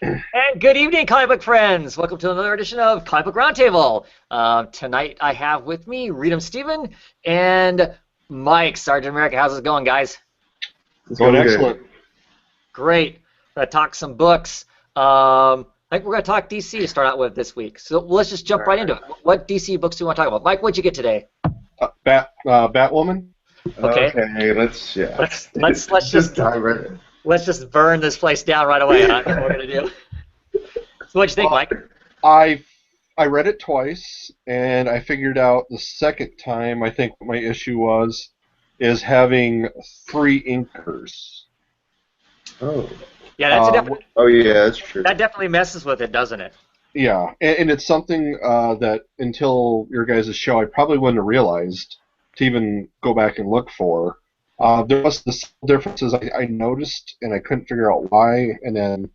And good evening, comic book friends. Welcome to another edition of Comic Book Roundtable. Tonight I have with me Reedham Steven and Mike, Sergeant America. How's it going, guys? It's going excellent. Great. We're going to talk some books. I think we're going to talk DC to start out with this week. So let's just jump right into it. What DC books do you want to talk about? Mike, what'd you get today? Batwoman. Okay. Let's just burn this place down right away. Huh? That's what we're going to do. So what'd you think, Mike? I read it twice, and I figured out the second time, I think what my issue is having 3 inkers. Oh. Yeah, that's That's true. that definitely messes with it, doesn't it? Yeah, and it's something that until your guys' show I probably wouldn't have realized to even go back and look for. There was the differences I noticed, and I couldn't figure out why, and then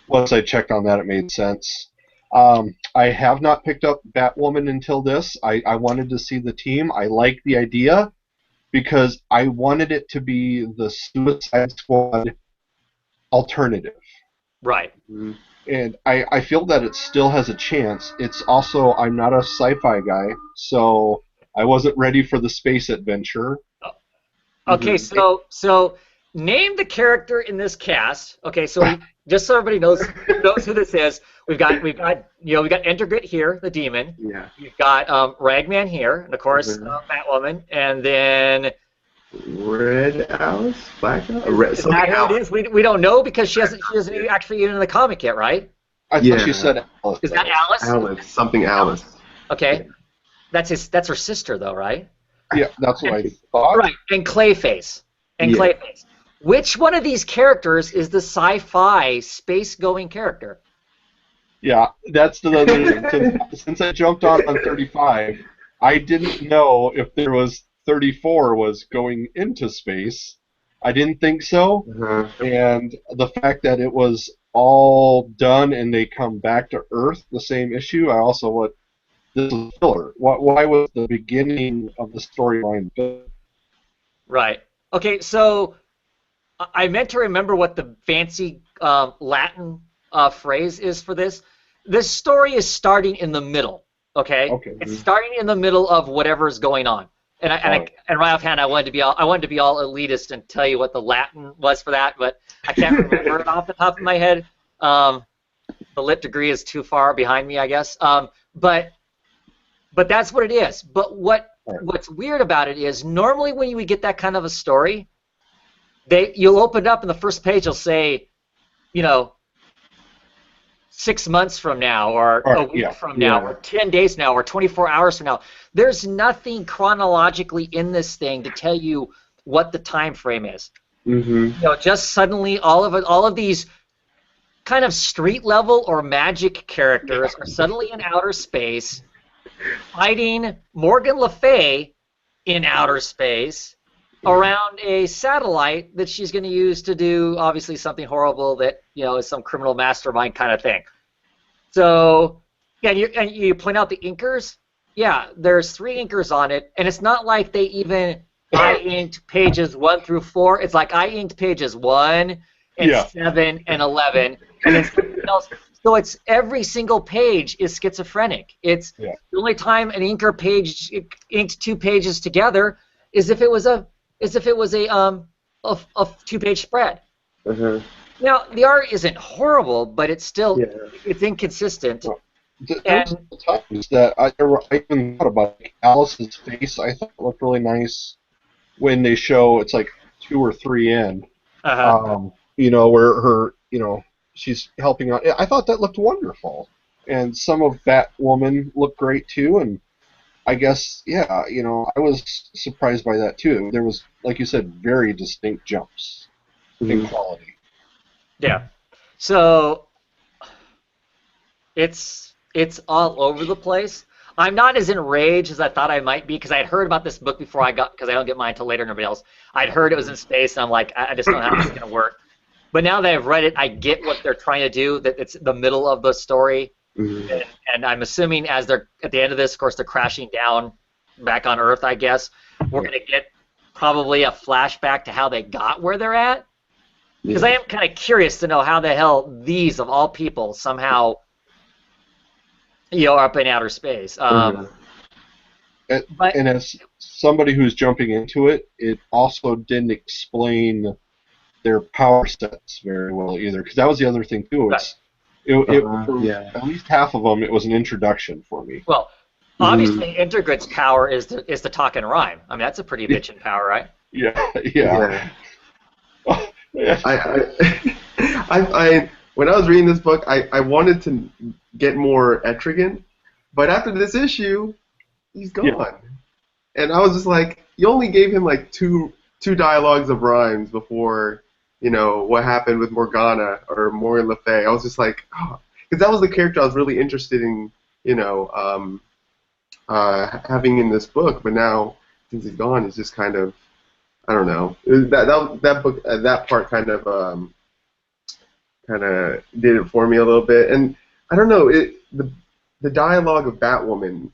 once I checked on that, it made sense. I have not picked up Batwoman until this. I wanted to see the team. I like the idea because I wanted it to be the Suicide Squad alternative. Right. Mm-hmm. And I feel that it still has a chance. It's also, I'm not a sci-fi guy, so I wasn't ready for the space adventure. Okay, so name the character in this cast. Okay, so just so everybody knows who this is, we've got Entergrit here, the demon. Yeah. We've got Ragman here, and of course Batwoman, and then Red Alice, Black Alice, is that who it is? We don't know because she hasn't actually even in the comic yet, right? I thought she said Alice. Is that Alice? Alice. Okay, that's her sister though, right? Yeah, that's what I thought. Right, and Clayface. Clayface. Which one of these characters is the sci-fi space-going character? Yeah, that's the other thing. Since I jumped on 35, I didn't know if there was 34 was going into space. I didn't think so. And the fact that it was all done and they come back to Earth, the same issue, I also went, this is filler. Why was the beginning of the storyline built? Right. Okay, so I meant to remember what the fancy Latin phrase is for this. This story is starting in the middle. Okay. It's starting in the middle of whatever's going on. And right offhand, I wanted to be all elitist and tell you what the Latin was for that, but I can't remember it off the top of my head. The lit degree is too far behind me, I guess. But that's what it is. But what's weird about it is normally when you get that kind of a story, you'll open it up and the first page will say, 6 months from now, or a week from now, or 10 days now, or 24 hours from now. There's nothing chronologically in this thing to tell you what the time frame is. Just suddenly all of these kind of street level or magic characters are suddenly in outer space fighting Morgan Le Fay in outer space around a satellite that she's going to use to do obviously something horrible that is some criminal mastermind kind of thing. So and you point out the inkers. Yeah, there's 3 inkers on it, and it's not like they even I-inked pages 1 through 4. It's like I inked pages 1 and 7 and 11, and then something else. So it's every single page is schizophrenic. It's the only time an inker page inked 2 pages together is if it was a 2-page spread. Now the art isn't horrible, but it's still it's inconsistent. Well, there's times that I even thought about Alice's face. I thought it looked really nice when they show it's like 2 or 3 in. Where her she's helping out. I thought that looked wonderful, and some of Batwoman looked great too. And I guess I was surprised by that too. There was, like you said, very distinct jumps in quality. Yeah, so it's all over the place. I'm not as enraged as I thought I might be because I had heard about this book before because I don't get mine until later than everybody else. I'd heard it was in space, and I'm like, I just don't know how this is going to work. But now that I've read it, I get what they're trying to do, that it's the middle of the story. And I'm assuming as they're at the end of this, of course, they're crashing down back on Earth, I guess. We're going to get probably a flashback to how they got where they're at. Because I am kind of curious to know how the hell these, of all people, somehow, are up in outer space. And as somebody who's jumping into it, it also didn't explain their power sets very well either. Because that was the other thing too. For at least half of them, it was an introduction for me. Well, obviously, Intergrid's power is to talk and rhyme. I mean, that's a pretty bitchin' power, right? Yeah. I when I was reading this book, I wanted to get more Etrigan, but after this issue, he's gone. Yeah. And I was just like, you only gave him like two dialogues of rhymes before, what happened with Morgana or Morgan Le Fay. I was just like, because that was the character I was really interested in, having in this book. But now, since he's gone, it's just kind of, I don't know. That book, that part kind of did it for me a little bit. And I don't know, the dialogue of Batwoman,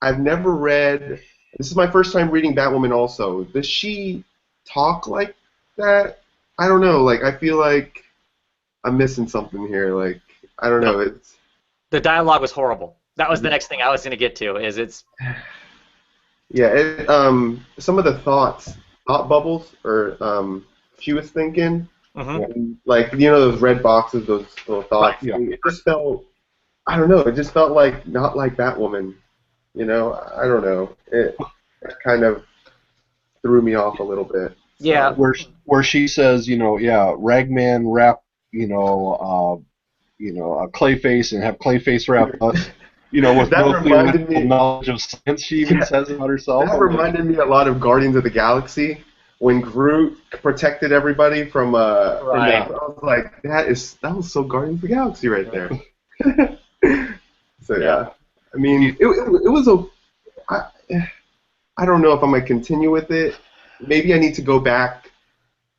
I've never read. This is my first time reading Batwoman also. Does she talk like that? I don't know. Like, I feel like I'm missing something here. Like, I don't know. The dialogue was horrible. That was the next thing I was going to get to. Yeah. Some of the thought bubbles, or she was thinking, like, those red boxes, those little thoughts. Yeah. It just felt, I don't know. It just felt like not like Batwoman. I don't know. It kind of threw me off a little bit. So. Yeah. Where she says, Ragman wrap, a Clayface and have Clayface wrap us, with that no theoretical knowledge of science, she even says about herself. That reminded me a lot of Guardians of the Galaxy when Groot protected everybody from right. I was like, that was so Guardians of the Galaxy right there. So yeah. I mean, it was I don't know if I'm going to continue with it. Maybe I need to go back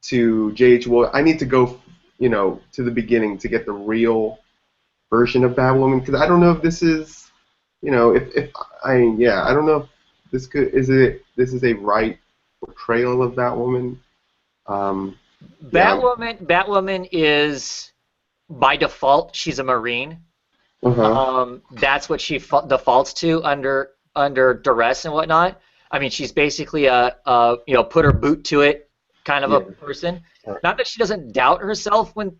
to J.H. Will. I need to go, to the beginning to get the real version of Batwoman, because I don't know if this is, I don't know if this is a right portrayal of Batwoman. Batwoman is, by default, she's a Marine. That's what she defaults to under duress and whatnot. I mean, she's basically a put her boot to it kind of a person. Not that she doesn't doubt herself when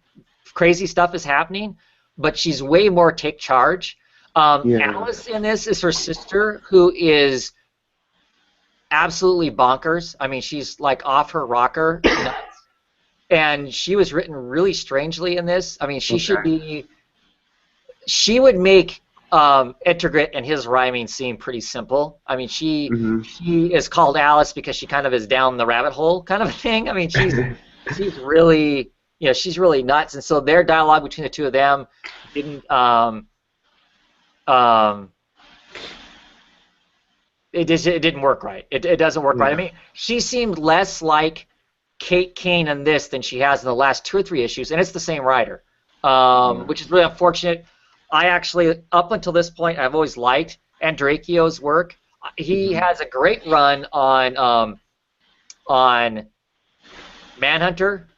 crazy stuff is happening, but she's way more take charge. Alice in this is her sister, who is absolutely bonkers. I mean, she's like off her rocker nuts. And she was written really strangely in this. I mean, she would make Intergrid and his rhyming seem pretty simple. I mean, she is called Alice because she kind of is down the rabbit hole kind of a thing. I mean, she's really, she's really nuts. And so their dialogue between the two of them didn't it didn't work right. It doesn't work right. I mean, she seemed less like Kate Kane in this than she has in the last 2 or 3 issues, and it's the same writer, which is really unfortunate. I actually, up until this point, I've always liked Andrakio's work. He has a great run on Manhunter,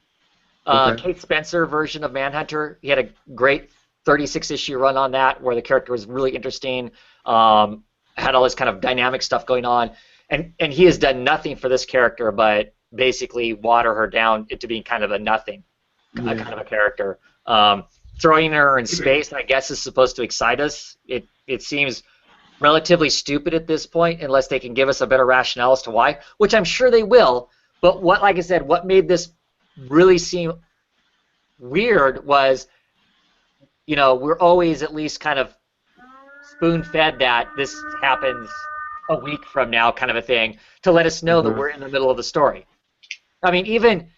Kate Spencer version of Manhunter. He had a great 36-issue run on that where the character was really interesting, had all this kind of dynamic stuff going on, and he has done nothing for this character but basically water her down into being kind of a nothing, kind of a character. Throwing her in space, I guess, is supposed to excite us. It seems relatively stupid at this point, unless they can give us a better rationale as to why, which I'm sure they will. But like I said, what made this really seem weird was, we're always at least kind of spoon-fed that this happens a week from now, kind of a thing, to let us know that we're in the middle of the story. I mean, even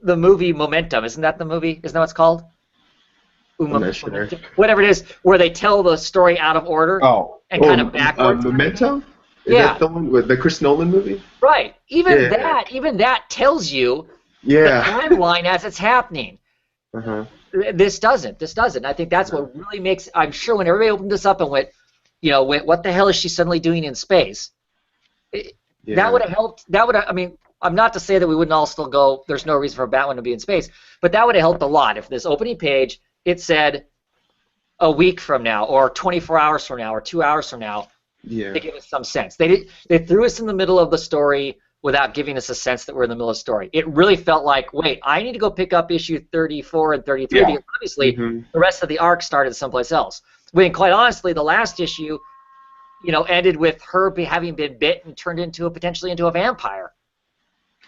the movie Momentum, isn't that the movie? Isn't that what it's called? Whatever it is, where they tell the story out of order and kind of backwards. Memento? Is that the one with the Chris Nolan movie? Right. Even that tells you the timeline as it's happening. This doesn't. I think that's what really makes. I'm sure when everybody opened this up and went, what the hell is she suddenly doing in space? That would have helped. I mean, I'm not to say that we wouldn't all still go, there's no reason for Batman to be in space, but that would have helped a lot if this opening page, it said a week from now, or 24 hours from now, or 2 hours from now, to give us some sense. They threw us in the middle of the story without giving us a sense that we're in the middle of the story. It really felt like, wait, I need to go pick up issue 34 and 33 because obviously the rest of the arc started someplace else. When, quite honestly, the last issue, ended with her having been bit and turned potentially into a vampire.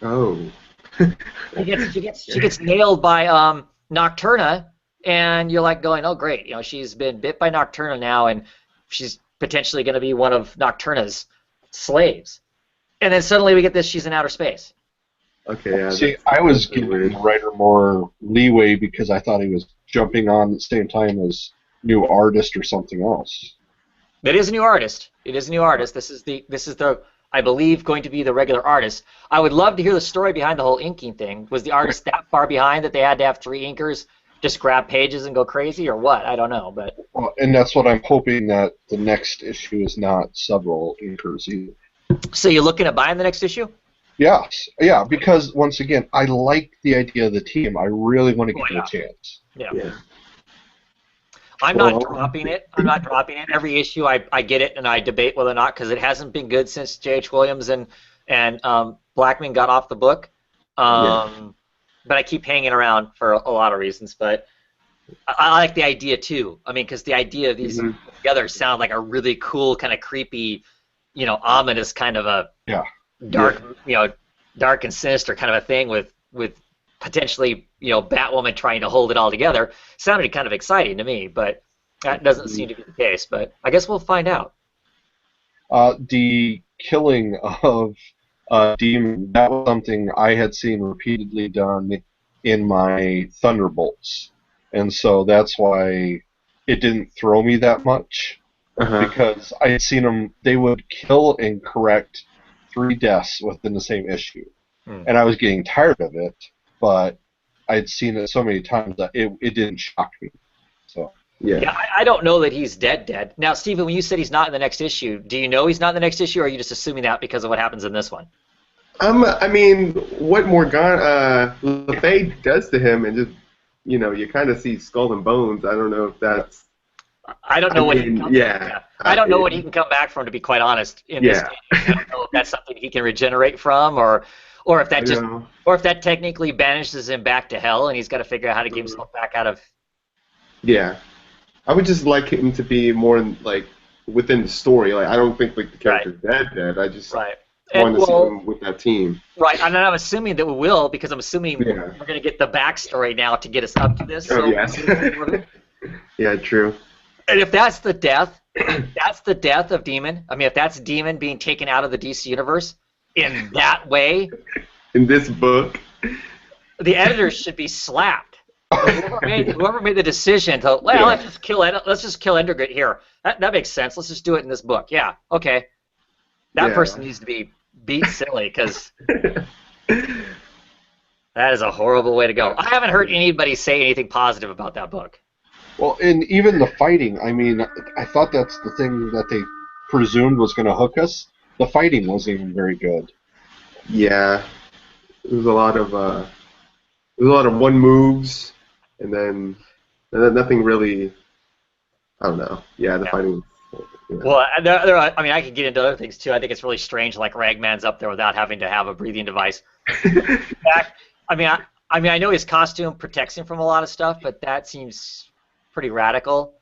Oh. She gets nailed by Nocturna, and you're like going, oh great, she's been bit by Nocturna now, and she's potentially going to be one of Nocturna's slaves. And then suddenly we get this, she's in outer space. Okay, yeah. See, I was giving the writer more leeway because I thought he was jumping on at the same time as new artist or something else. It is a new artist. It is a new artist. This is the I believe going to be the regular artist. I would love to hear the story behind the whole inking thing. Was the artist that far behind that they had to have 3 inkers just grab pages and go crazy, or what? I don't know, but. Well, and that's what I'm hoping, that the next issue is not several inkers either. So you're looking at buying the next issue? Yes, yeah, because once again, I like the idea of the team. I really want to give it a chance. Yeah. I'm not dropping it. I'm not dropping it. Every issue, I get it, and I debate whether or not, because it hasn't been good since J.H. Williams and Blackman got off the book. But I keep hanging around for a lot of reasons. But I like the idea too. I mean, because the idea of these together sound like a really cool, kind of creepy, ominous kind of a dark, dark and sinister kind of a thing with potentially, Batwoman trying to hold it all together. Sounded kind of exciting to me, but that doesn't seem to be the case. But I guess we'll find out. The killing of Demon, that was something I had seen repeatedly done in my Thunderbolts. And so that's why it didn't throw me that much. Because I had seen them, they would kill and correct 3 deaths within the same issue. And I was getting tired of it, but I'd seen it so many times that it didn't shock me. So yeah, I don't know that he's dead. Now, Stephen, when you said he's not in the next issue, do you know he's not in the next issue, or are you just assuming that because of what happens in this one? I mean, what LaFay does to him, and just, you kind of see skull and bones. I don't know if that's... I don't know what he can come back. I don't know what he can come back from, to be quite honest. In this game, I don't know if that's something he can regenerate from, or if that technically banishes him back to hell, and he's got to figure out how to get himself back out of. Yeah, I would just like him to be more within the story. Like, I don't think the character's dead. I just want to see him with that team. Right, and I'm assuming that we will, because I'm assuming we're going to get the backstory now to get us up to this. Oh, yes. Yeah, true. And if that's the death, of Demon. I mean, if that's Demon being taken out of the DC universe in that way, in this book, the editors should be slapped. Whoever made the decision to let's just kill Endergrit here. That makes sense. Let's just do it in this book. Yeah, okay. That person needs to be beat silly, because that is a horrible way to go. I haven't heard anybody say anything positive about that book. Well, and even the fighting, I mean, I thought that's the thing that they presumed was going to hook us. The fighting wasn't even very good. Yeah, it was a lot of one moves, and then nothing really. I don't know. Yeah, the fighting. Well, I could get into other things too. I think it's really strange, like Ragman's up there without having to have a breathing device. I know his costume protects him from a lot of stuff, but that seems pretty radical,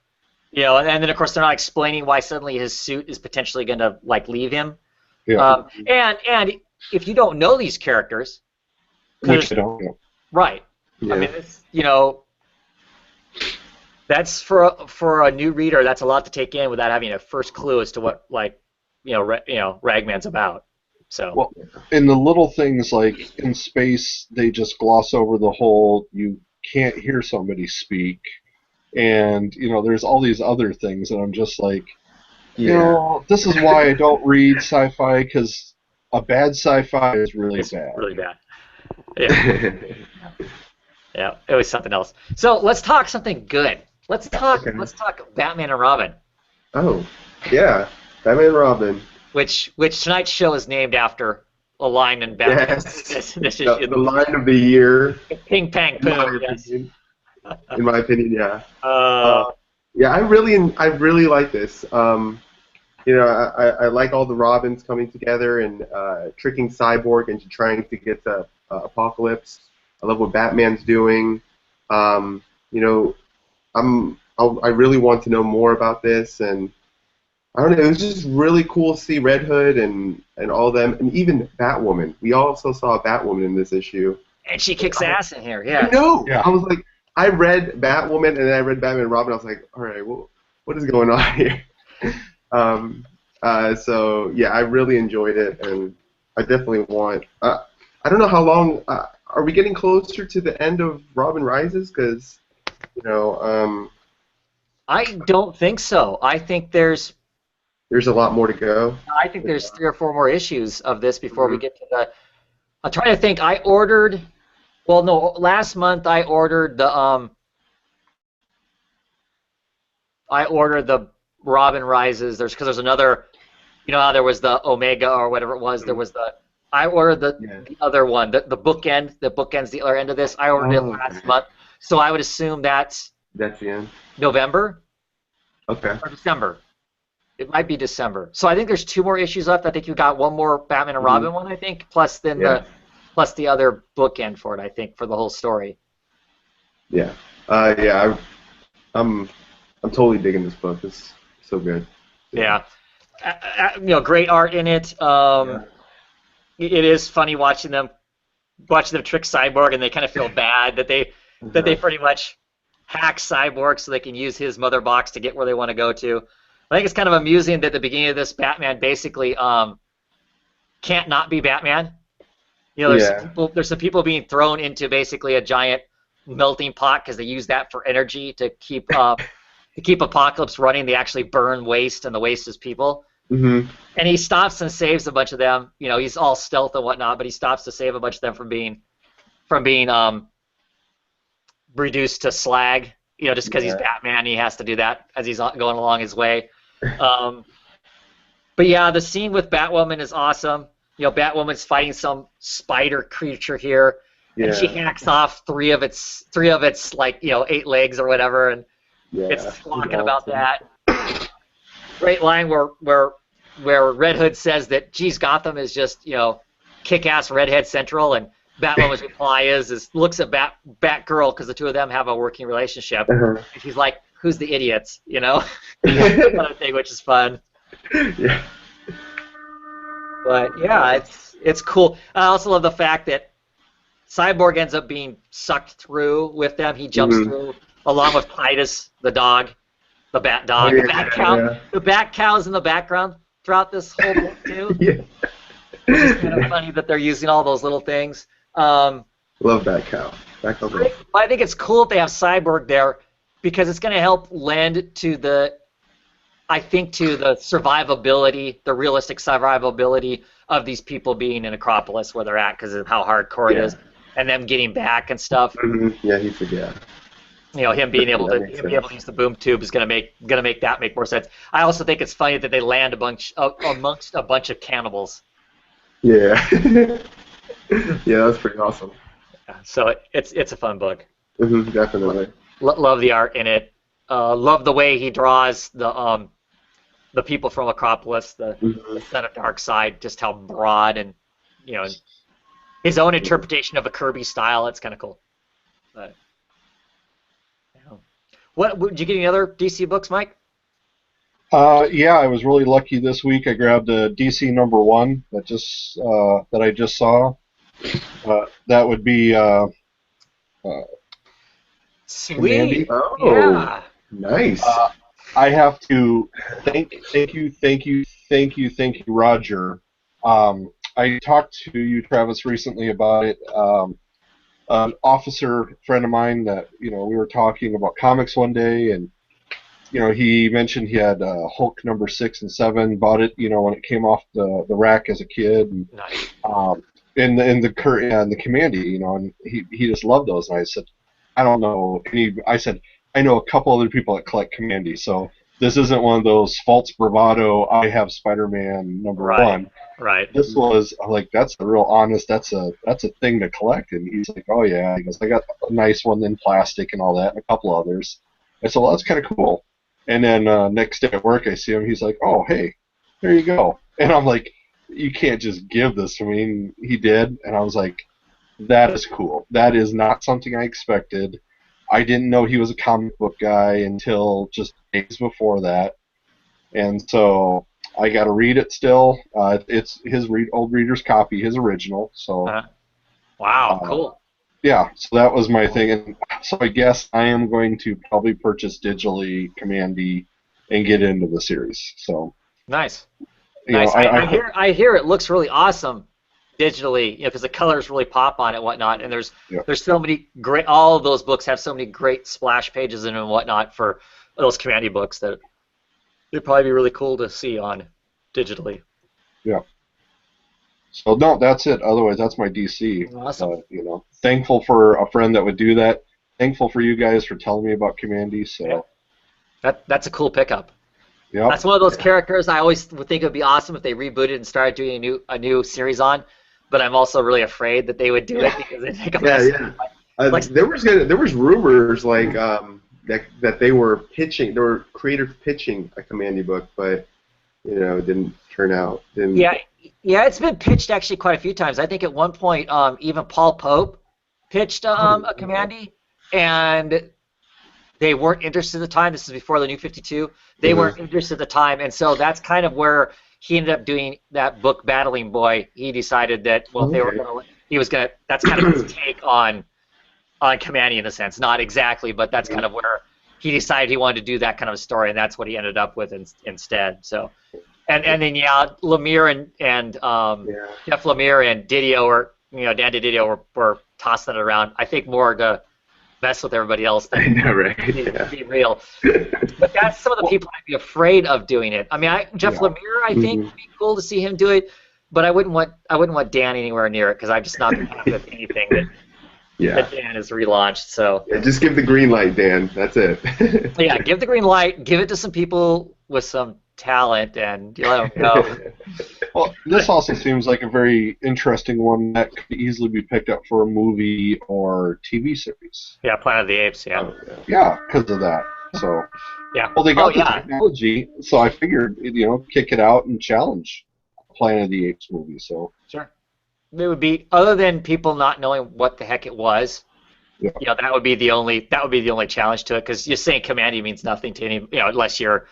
and then of course they're not explaining why suddenly his suit is potentially going to leave him. Yeah. And if you don't know these characters, which I don't know, right? Yeah. I mean, it's, that's for a new reader. That's a lot to take in without having a first clue as to what Ragman's about. So. Well, in the little things like in space, they just gloss over the whole you can't hear somebody speak. And, there's all these other things, and I'm just like, this is why I don't read sci-fi, because a bad sci-fi is really bad. Really bad. Yeah. Yeah, it was something else. So let's talk something good. Let's talk Batman and Robin. Oh, yeah, Batman and Robin. Which tonight's show is named after line in Batman. Yes. This issue. The line of the year. Ping Pang Poom. Yes. In my opinion, yeah. Uh, Yeah, I really like this. You know, I like all the Robins coming together and tricking Cyborg into trying to get to Apocalypse. I love what Batman's doing. You know, I really want to know more about this, and I don't know. It was just really cool to see Red Hood and all them, and even Batwoman. We also saw Batwoman in this issue. and she kicks ass in here. Yeah. I know. Yeah. I was like, I read Batwoman and then I read Batman and Robin. I was like, all right, well, what is going on here? So yeah, I really enjoyed it, and I definitely want. I don't know how long. Are we getting closer to the end of Robin Rises? Because, you know, I don't think so. I think there's a lot more to go. I think there's 3 or 4 more issues of this before we get to the. I'm trying to think. I ordered. Well, no, last month I ordered the Robin Rises. There's another. You know how there was the Omega or whatever it was. There was the. I ordered the other one, the bookend that bookends the other end of this. I ordered it last month, so I would assume that's the end. November. Okay. Or December. It might be December. So I think there's 2 more issues left. I think you got one more Batman and Robin one, I think, plus the other bookend for it, I think, for the whole story. Yeah. I'm totally digging this book. It's so good. Yeah. You know, great art in it. It is funny watching them trick Cyborg, and they kind of feel bad that they pretty much hack Cyborg so they can use his mother box to get where they want to go to. I think it's kind of amusing that at the beginning of this, Batman basically can't not be Batman. You know, there's some people being thrown into basically a giant melting pot because they use that for energy to keep Apocalypse running. They actually burn waste, and the waste is people. And he stops and saves a bunch of them. You know, he's all stealth and whatnot, but he stops to save a bunch of them from being reduced to slag. You know, just because he's Batman, he has to do that as he's going along his way. But yeah, the scene with Batwoman is awesome. You know, Batwoman's fighting some spider creature here, and she hacks off three of its like 8 legs or whatever, and it's talking about that. Great line where Red Hood says that, geez, Gotham is just kick-ass redhead central, and Batwoman's reply is looks at Batgirl because the two of them have a working relationship, and she's like, who's the idiots, kind of thing, which is fun. Yeah. But yeah, it's cool. I also love the fact that Cyborg ends up being sucked through with them. He jumps through along with Titus, the dog, the bat dog, the bat cow. Yeah. The bat cow's in the background throughout this whole book too. It's kind of funny that they're using all those little things. Love Bat Cow. I think it's cool that they have Cyborg there because it's going to help lend to the survivability, the realistic survivability of these people being in Acropolis where they're at because of how hardcore it is, and them getting back and stuff. Yeah, he said, him being able to use the boom tube is going to make that make more sense. I also think it's funny that they land amongst a bunch of cannibals. Yeah. Yeah, that's pretty awesome. So it's a fun book. Definitely. Love the art in it. Love the way he draws the people from Acropolis, the Son of Darkseid, just how broad and his own interpretation of a Kirby style. It's kind of cool. But, did you get any other DC books, Mike? Yeah, I was really lucky this week. I grabbed a DC #1 that I just saw. That would be sweet. Oh, yeah, nice. I have to thank you, Roger. I talked to you, Travis, recently about it. An officer friend of mine that we were talking about comics one day, and he mentioned he had Hulk #6 and 7. Bought it, when it came off the rack as a kid. And, nice. in the Commandy, and he just loved those. And I said, I don't know any. I said, I know a couple other people that collect Commandy, so this isn't one of those false bravado, I have Spider-Man #1. Right. This was like, that's a real honest, that's a thing to collect. And he's like, oh yeah. He goes, I got a nice one in plastic and all that, and a couple others. I said, well, that's kind of cool. And then next day at work, I see him. He's like, oh, hey, there you go. And I'm like, you can't just give this to me. And he did. And I was like, that is cool. That is not something I expected. I didn't know he was a comic book guy until just days before that. And so I got to read it still. It's his old reader's copy, his original. So, wow, cool. Yeah, so that was my thing. And so I guess I am going to probably purchase digitally Commandy and get into the series. So nice. Nice. I hear it looks really awesome digitally, because the colors really pop on it and whatnot. And there's so many great. All of those books have so many great splash pages in them and whatnot for those Commandy books that it'd probably be really cool to see on digitally. Yeah. So no, that's it. Otherwise, that's my DC. Awesome. Thankful for a friend that would do that. Thankful for you guys for telling me about Commandy. So that's a cool pickup. Yeah. That's one of those characters I always would think it would be awesome if they rebooted and started doing a new series on. But I'm also really afraid that they would do it because they think there was rumors like that they were pitching. There were creators pitching a Commandy book, but it didn't turn out. Yeah, it's been pitched actually quite a few times. I think at one point, even Paul Pope pitched a Commandy, and they weren't interested at the time. This is before the New 52. They weren't interested at the time, and so that's kind of where he ended up doing that book, Battling Boy. He decided that that's kind of his take on Commandy in a sense. Not exactly, but that's kind of where he decided he wanted to do that kind of a story, and that's what he ended up with instead. So. And then Lemire and Jeff Lemire and Didio Dan DiDio were tossing it around. I think more to mess with everybody else than be real. But that's some of the people I'd be afraid of doing it. I mean, Jeff Lemire, I think would be cool to see him do it, but I wouldn't want Dan anywhere near it because I've just not been happy with anything that Dan has relaunched. So just give the green light, Dan. That's it. Give the green light. Give it to some people with some talent, and you let them go. Well, this also seems like a very interesting one that could easily be picked up for a movie or TV series. Yeah, Planet of the Apes. Yeah, because of that. So. Yeah. Well, they got the technology, so I figured kick it out and challenge Planet of the Apes movie. So. Sure. It would be, other than people not knowing what the heck it was. Yeah. That would be the only challenge to it, because you're saying Commandy means nothing to any, unless you're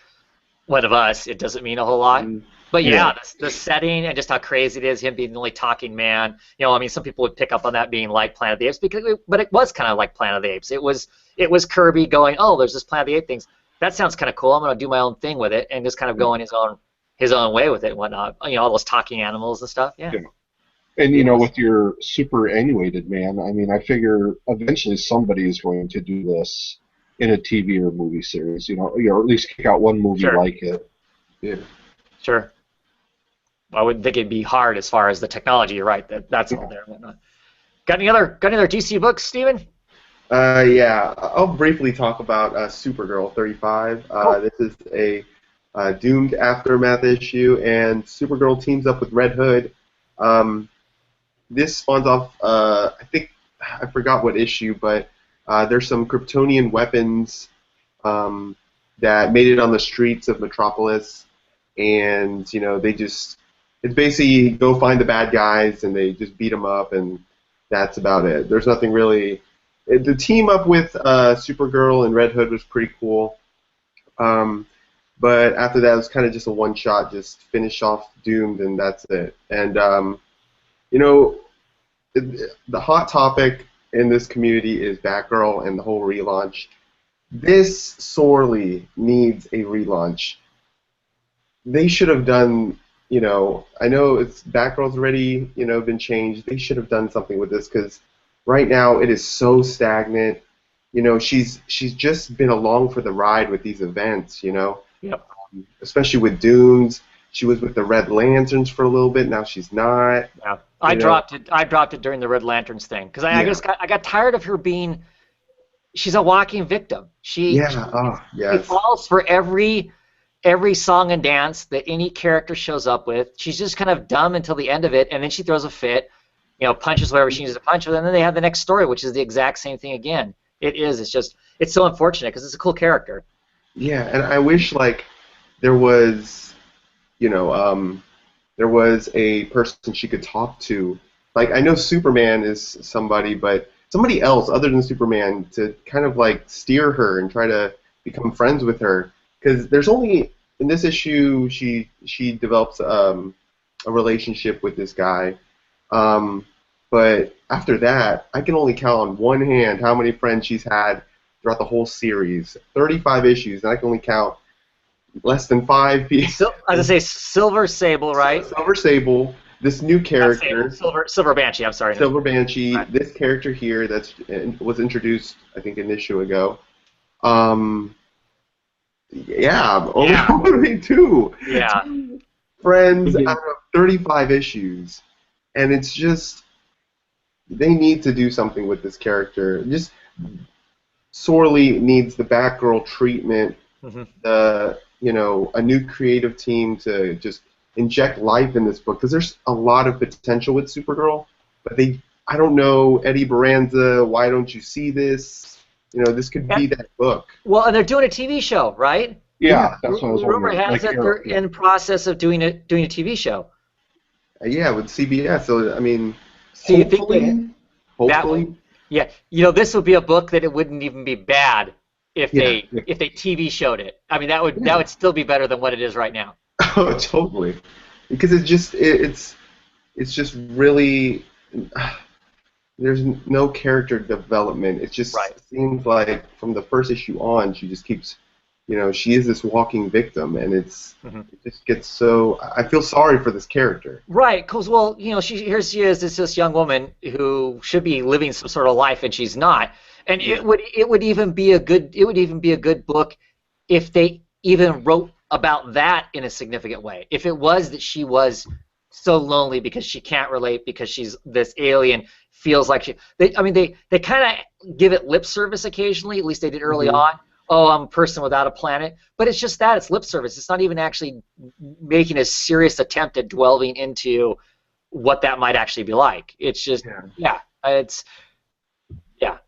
one of us, it doesn't mean a whole lot. But the setting and just how crazy it is, him being the only talking man. Some people would pick up on that being like Planet of the Apes, but it was kind of like Planet of the Apes. It was Kirby going, oh, there's this Planet of the Apes things. That sounds kind of cool. I'm going to do my own thing with it and just kind of going his own way with it and whatnot. All those talking animals and stuff. Yeah. And with your superannuated man, I figure eventually somebody is going to do this in a TV or movie series, or at least kick out one movie like it. Yeah. Sure. I wouldn't think it'd be hard as far as the technology. You're right. That's all there and whatnot. Got any other DC books, Steven? I'll briefly talk about Supergirl 35. Cool. This is a Doomed Aftermath issue, and Supergirl teams up with Red Hood. This spawns off, I think, I forgot what issue, but there's some Kryptonian weapons that made it on the streets of Metropolis, and it's basically go find the bad guys and they just beat them up, and that's about it. There's nothing really. The team up with Supergirl and Red Hood was pretty cool, but after that it was kind of just a one-shot, just finish off Doomed, and that's it. And the hot topic in this community is Batgirl and the whole relaunch. This sorely needs a relaunch. They should have done, I know it's Batgirl's already, been changed. They should have done something with this, because right now it is so stagnant. She's just been along for the ride with these events, Yep. Especially with Dooms. She was with the Red Lanterns for a little bit. Now she's not. Yeah, I dropped it during the Red Lanterns thing because I got tired of her being. She's a walking victim. She falls for every every song and dance that any character shows up with. She's just kind of dumb until the end of it, and then she throws a fit, punches whatever she needs to punch with, and then they have the next story, which is the exact same thing again. It's so unfortunate because it's a cool character. Yeah, and I wish there was, there was a person she could talk to. Like, I know Superman is somebody, but somebody else other than Superman to kind of steer her and try to become friends with her. Because there's only in this issue she develops a relationship with this guy, but after that I can only count on one hand how many friends she's had throughout the whole series. 35 issues, and I can only count less than 5 people. As I say, Silver Sable, right? Silver Sable. This new character, Silver Banshee. I'm sorry. Silver Banshee. Right. This character here was introduced, I think, an issue ago. Only 2. Yeah. Friends out of 35 issues, and it's just they need to do something with this character. Just sorely needs the Batgirl treatment. Mm-hmm. A new creative team to just inject life in this book, because there's a lot of potential with Supergirl, but I don't know, Eddie Baranza, why don't you see this? This could be that book. Well, and they're doing a TV show, right? Yeah, that's what I was wondering. Rumor has it they're in process of doing a TV show. Yeah, with CBS. So I mean, so hopefully. Yeah, this would be a book that it wouldn't even be bad if they TV showed it. I mean, that would still be better than what it is right now. Oh, totally. Because it's just really there's no character development. It just seems like from the first issue on, she just keeps, she is this walking victim, and it just gets so. I feel sorry for this character. Right, because here she is, this young woman who should be living some sort of life, and she's not. And it would even be a good book if they even wrote about that in a significant way. If it was that she was so lonely because she can't relate, because she's this alien, feels like they kind of give it lip service occasionally, at least they did early on. Oh, I'm a person without a planet. But it's just that, it's lip service. It's not even actually making a serious attempt at delving into what that might actually be like. It's just,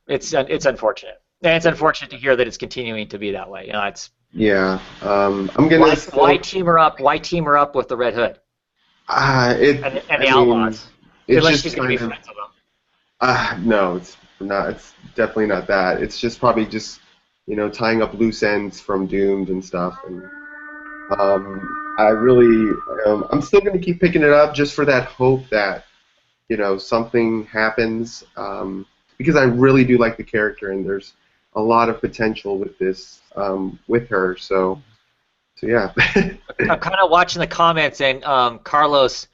it's unfortunate. And it's unfortunate to hear that it's continuing to be that way. I'm gonna. Why team her up? Why team her up with the Red Hood? And the Outlaws. Unless she's going to be friends with them. No, it's not. It's definitely not that. It's just probably just tying up loose ends from Doomed and stuff. And I really, I'm still going to keep picking it up just for that hope that something happens. Because I really do like the character, and there's a lot of potential with this, with her. So yeah. I'm kind of watching the comments, and Carlos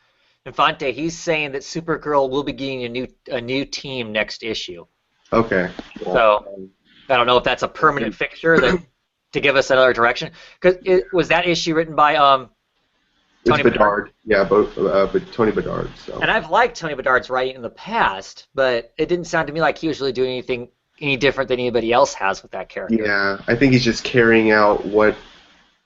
Infante, he's saying that Supergirl will be getting a new team next issue. Okay. So I don't know if that's a permanent fixture to give us another direction. Because was that issue written by Tony Bedard? Yeah, but Tony Bedard. So. And I've liked Tony Bedard's writing in the past, but it didn't sound to me like he was really doing anything any different than anybody else has with that character. Yeah, I think he's just carrying out what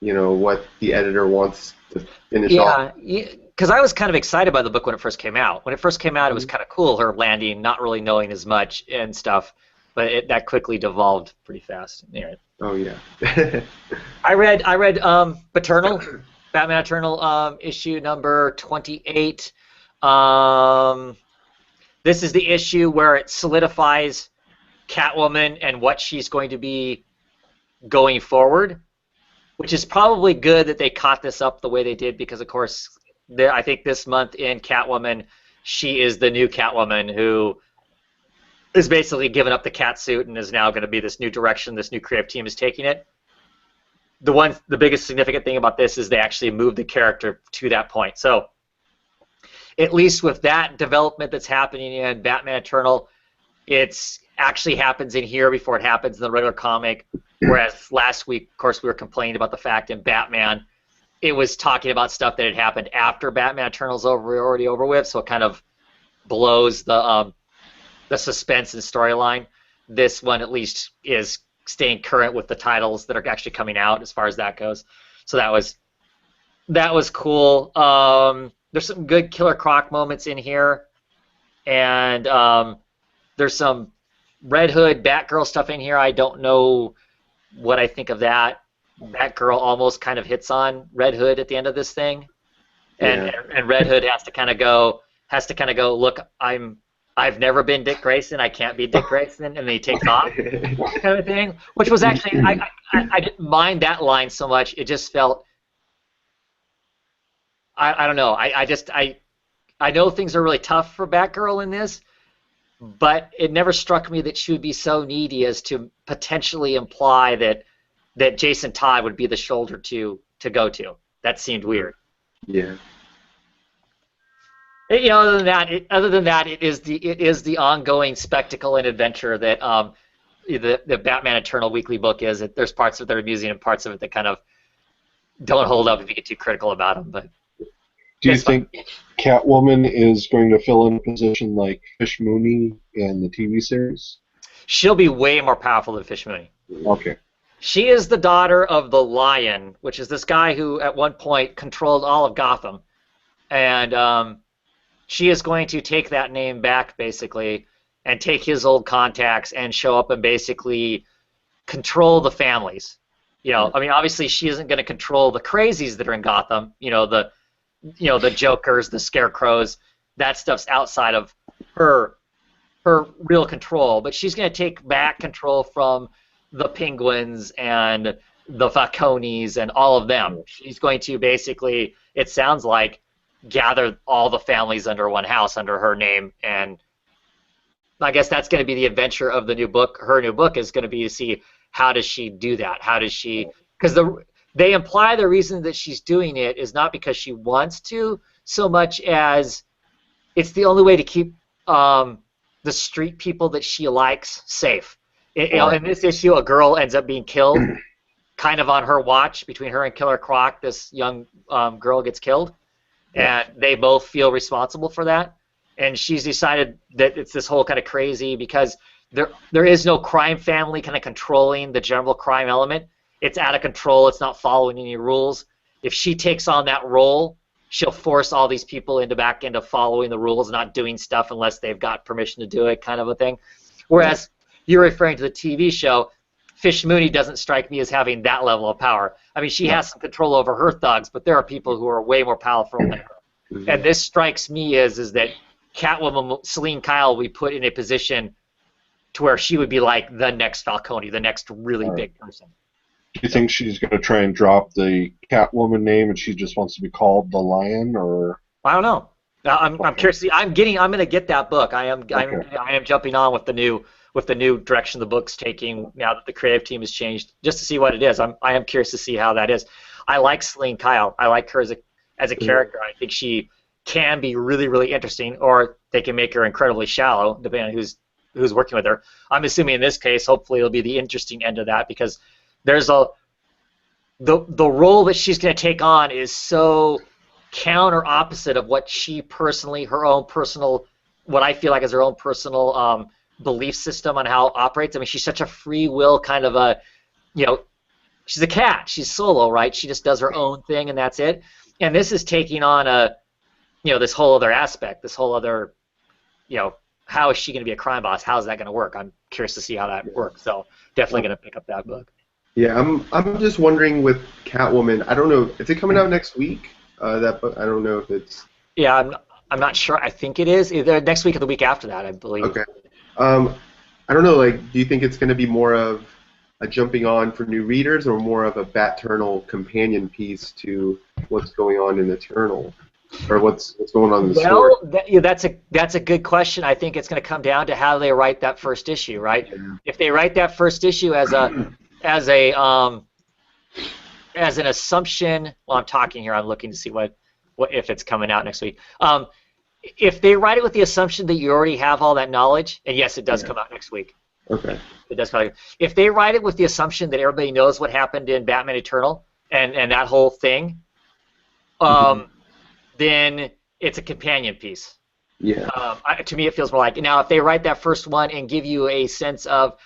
the editor wants to finish off. Yeah, because I was kind of excited by the book when it first came out. When it first came out, it was kind of cool, her landing, not really knowing as much and stuff, but that quickly devolved pretty fast. Anyway. Oh yeah. I read Eternal, Batman Eternal, issue number 28. This is the issue where it solidifies Catwoman and what she's going to be going forward, which is probably good that they caught this up the way they did, because of course I think this month in Catwoman, she is the new Catwoman who is basically given up the cat suit and is now going to be this new direction this new creative team is taking it. The biggest significant thing about this is they actually moved the character to that point. So at least with that development that's happening in Batman Eternal, it's actually happens in here before it happens in the regular comic, whereas last week, of course, we were complaining about the fact in Batman it was talking about stuff that had happened after Batman Eternal's already over with, so it kind of blows the suspense and storyline. This one at least is staying current with the titles that are actually coming out as far as that goes. So that was cool. There's some good Killer Croc moments in here, and there's some Red Hood, Batgirl stuff in here. I don't know what I think of that. Batgirl almost kind of hits on Red Hood at the end of this thing, and Red Hood has to kind of go, look, I've never been Dick Grayson, I can't be Dick Grayson, and then he takes off, kind of thing. Which was actually, I didn't mind that line so much. It just felt, I don't know. I know things are really tough for Batgirl in this, but it never struck me that she would be so needy as to potentially imply that Jason Todd would be the shoulder to go to. That seemed weird. Yeah. Other than that, it is the ongoing spectacle and adventure that the Batman Eternal weekly book is. There's parts of it that are amusing and parts of it that kind of don't hold up if you get too critical about them. But do you think Catwoman is going to fill in a position like Fish Mooney in the TV series? She'll be way more powerful than Fish Mooney. Okay. She is the daughter of the Lion, which is this guy who at one point controlled all of Gotham, and she is going to take that name back basically and take his old contacts and show up and basically control the families. I mean, obviously she isn't going to control the crazies that are in Gotham. The Jokers, the Scarecrows. That stuff's outside of her real control. But she's going to take back control from the Penguins and the Falcones and all of them. She's going to basically, it sounds like, gather all the families under one house under her name, and I guess that's going to be the adventure of the new book. Her new book is going to be to see how does she do that. How does she? Because they imply the reason that she's doing it is not because she wants to, so much as it's the only way to keep the street people that she likes safe. In this issue, a girl ends up being killed, kind of on her watch. Between her and Killer Croc, this young girl gets killed. And they both feel responsible for that. And she's decided that it's this whole kind of crazy because there is no crime family kind of controlling the general crime element. It's out of control. It's not following any rules. If she takes on that role, she'll force all these people back into following the rules, not doing stuff unless they've got permission to do it, kind of a thing. Whereas you're referring to the TV show, Fish Mooney doesn't strike me as having that level of power. I mean, she has some control over her thugs, but there are people who are way more powerful than her. Mm-hmm. And this strikes me as that Catwoman, Selene Kyle, we put in a position to where she would be like the next Falcone, the next really big person. Do you think she's going to try and drop the Catwoman name and she just wants to be called the Lion, or? I don't know. I'm curious. I'm going to get that book. I am jumping on with the new direction the book's taking now that the creative team has changed, just to see what it is. I am curious to see how that is. I like Selene Kyle. I like her as a character. I think she can be really, really interesting, or they can make her incredibly shallow, depending on who's working with her. I'm assuming in this case, hopefully, it'll be the interesting end of that, because there's the role that she's going to take on is so counter opposite of what she personally, her own personal, what I feel like is her own personal belief system on how it operates. I mean, she's such a free will kind of a, she's a cat. She's solo, right? She just does her own thing and that's it. And this is taking on this whole other aspect, this whole other, how is she going to be a crime boss? How is that going to work? I'm curious to see how that works. So definitely going to pick up that book. Yeah, I'm just wondering with Catwoman. I don't know. Is it coming out next week? That book. I don't know if it's. Yeah, I'm not sure. I think it is either next week or the week after that, I believe. Okay. I don't know. Like, do you think it's going to be more of a jumping on for new readers, or more of a Bat-Ternal companion piece to what's going on in Eternal, or what's going on in the story? Well, that's a good question. I think it's going to come down to how they write that first issue, right? Yeah. If they write that first issue as an assumption, well, I'm talking here. I'm looking to see what if it's coming out next week. If they write it with the assumption that you already have all that knowledge, and yes, it does come out next week. Okay. It does come out. If they write it with the assumption that everybody knows what happened in Batman Eternal and that whole thing, then it's a companion piece. Yeah. To me, it feels more like, now if they write that first one and give you a sense of,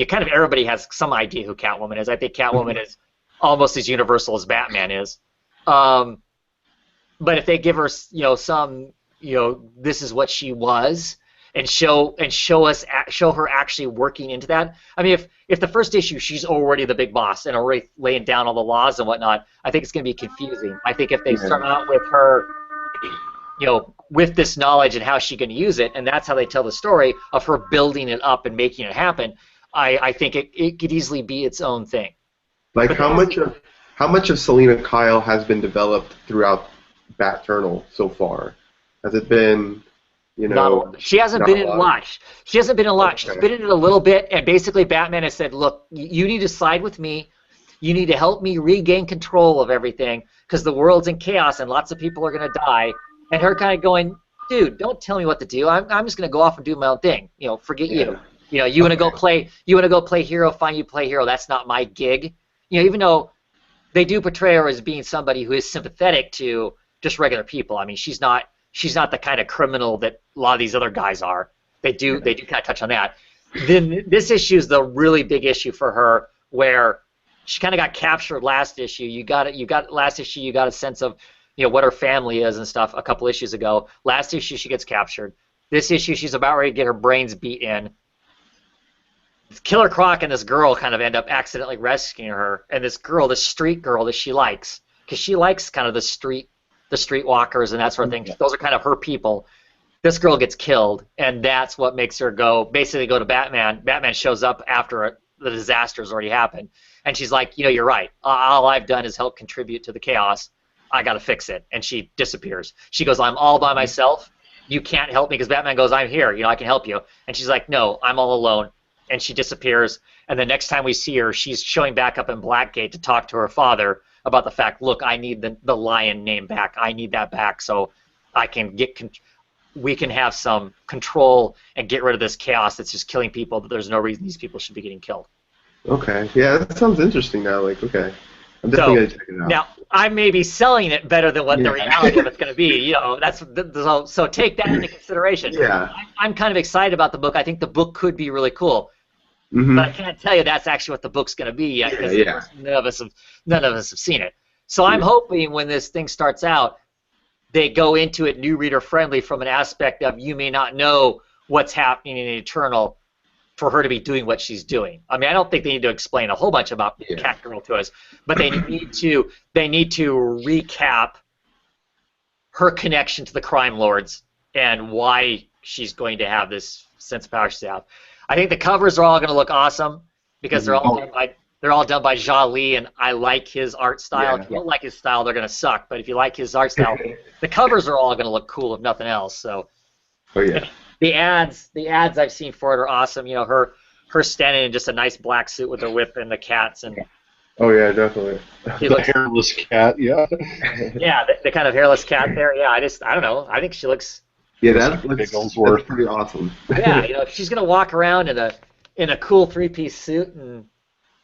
kind of everybody has some idea who Catwoman is. I think Catwoman is almost as universal as Batman is. But if they give her, some, this is what she was, and show her actually working into that. I mean, if the first issue she's already the big boss and already laying down all the laws and whatnot, I think it's going to be confusing. I think if they start out with her, with this knowledge and how she's going to use it, and that's how they tell the story of her building it up and making it happen, I think it could easily be its own thing. Like, how much of Selina Kyle has been developed throughout Bat-Ternal so far? Has it been, she hasn't been in a lot. She hasn't been in a lot. Okay. She's been in it a little bit, and basically Batman has said, look, you need to side with me. You need to help me regain control of everything, because the world's in chaos and lots of people are going to die. And her kind of going, dude, don't tell me what to do. I'm just going to go off and do my own thing. Forget you. You want to go play. You want to go play hero. Fine, you play hero. That's not my gig. Even though they do portray her as being somebody who is sympathetic to just regular people. I mean, she's not the kind of criminal that a lot of these other guys are. They do kind of touch on that. Then this issue is the really big issue for her, where she kind of got captured last issue. You got last issue. You got a sense of what her family is and stuff a couple issues ago. Last issue she gets captured. This issue she's about ready to get her brains beat in. Killer Croc and this girl kind of end up accidentally rescuing her, and this street girl that she likes, because she likes kind of the streetwalkers and that sort of thing. Those are kind of her people. This girl gets killed, and that's what makes her basically go to Batman. Batman shows up after the disaster's already happened, and she's like, you're right. All I've done is help contribute to the chaos. I got to fix it. And she disappears. She goes, I'm all by myself. You can't help me, because Batman goes, I'm here. I can help you. And she's like, no, I'm all alone. And she disappears. And the next time we see her, she's showing back up in Blackgate to talk to her father about the fact, look, I need the lion name back. I need that back so I can we can have some control and get rid of this chaos that's just killing people, that there's no reason these people should be getting killed. Okay. Yeah, that sounds interesting now. Like, okay. I'm definitely going to check it out. Now, I may be selling it better than what the reality of it's going to be. So take that into consideration. Yeah. I'm kind of excited about the book. I think the book could be really cool. Mm-hmm. But I can't tell you that's actually what the book's going to be yet, because none of us have seen it. So I'm hoping when this thing starts out, they go into it new reader friendly from an aspect of you may not know what's happening in Eternal for her to be doing what she's doing. I mean, I don't think they need to explain a whole bunch about Catgirl to us, but they need to recap her connection to the crime lords and why she's going to have this sense of power she's have. I think the covers are all going to look awesome, because they're all done by Jia Lee, and I like his art style. If you don't like his style, they're going to suck. But if you like his art style, the covers are all going to look cool, if nothing else. So, the ads I've seen for it are awesome. Her standing in just a nice black suit with her whip and the cats and. Oh yeah, definitely. The hairless cat, yeah. Yeah, the kind of hairless cat there. Yeah, I don't know. I think she looks. Yeah, that's pretty awesome. Yeah, she's gonna walk around in a cool 3-piece suit, and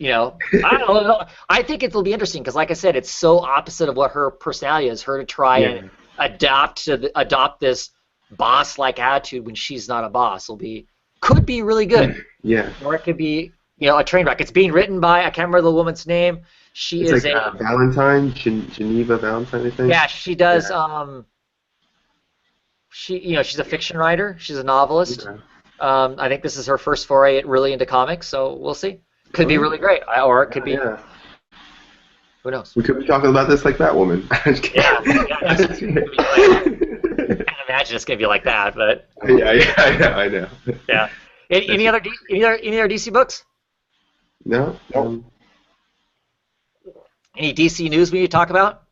I don't know. I think it'll be interesting, because, like I said, it's so opposite of what her personality is. Her to try and adopt this boss-like attitude when she's not a boss could be really good. Yeah. Or it could be a train wreck. It's being written by, I can't remember the woman's name. It's like Valentine, Geneva Valentine, I think. Yeah, she does. Yeah. She's a fiction writer. She's a novelist. Okay. I think this is her first foray really into comics, so we'll see. Could be really great, or it could be. Yeah. Who knows? We could be talking about this like Batwoman. Yeah. I can't imagine it's gonna be like that, but. Yeah, I know. Yeah. Any other DC books? No. Any DC news we need to talk about?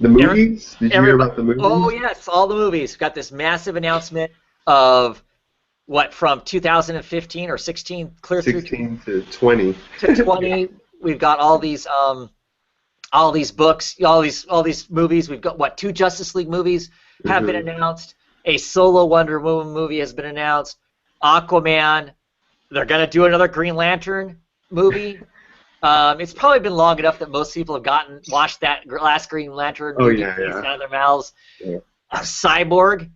The movies? Did you hear about the movies? Oh, yes, all the movies. We've got this massive announcement of, from 2015 or 16, clear 16 through to 20. To 20. We've got all these books, all these movies. We've got, 2 Justice League movies have been announced. A solo Wonder Woman movie has been announced. Aquaman. They're going to do another Green Lantern movie. It's probably been long enough that most people have watched that last Green Lantern movie out of their mouths. Yeah. Cyborg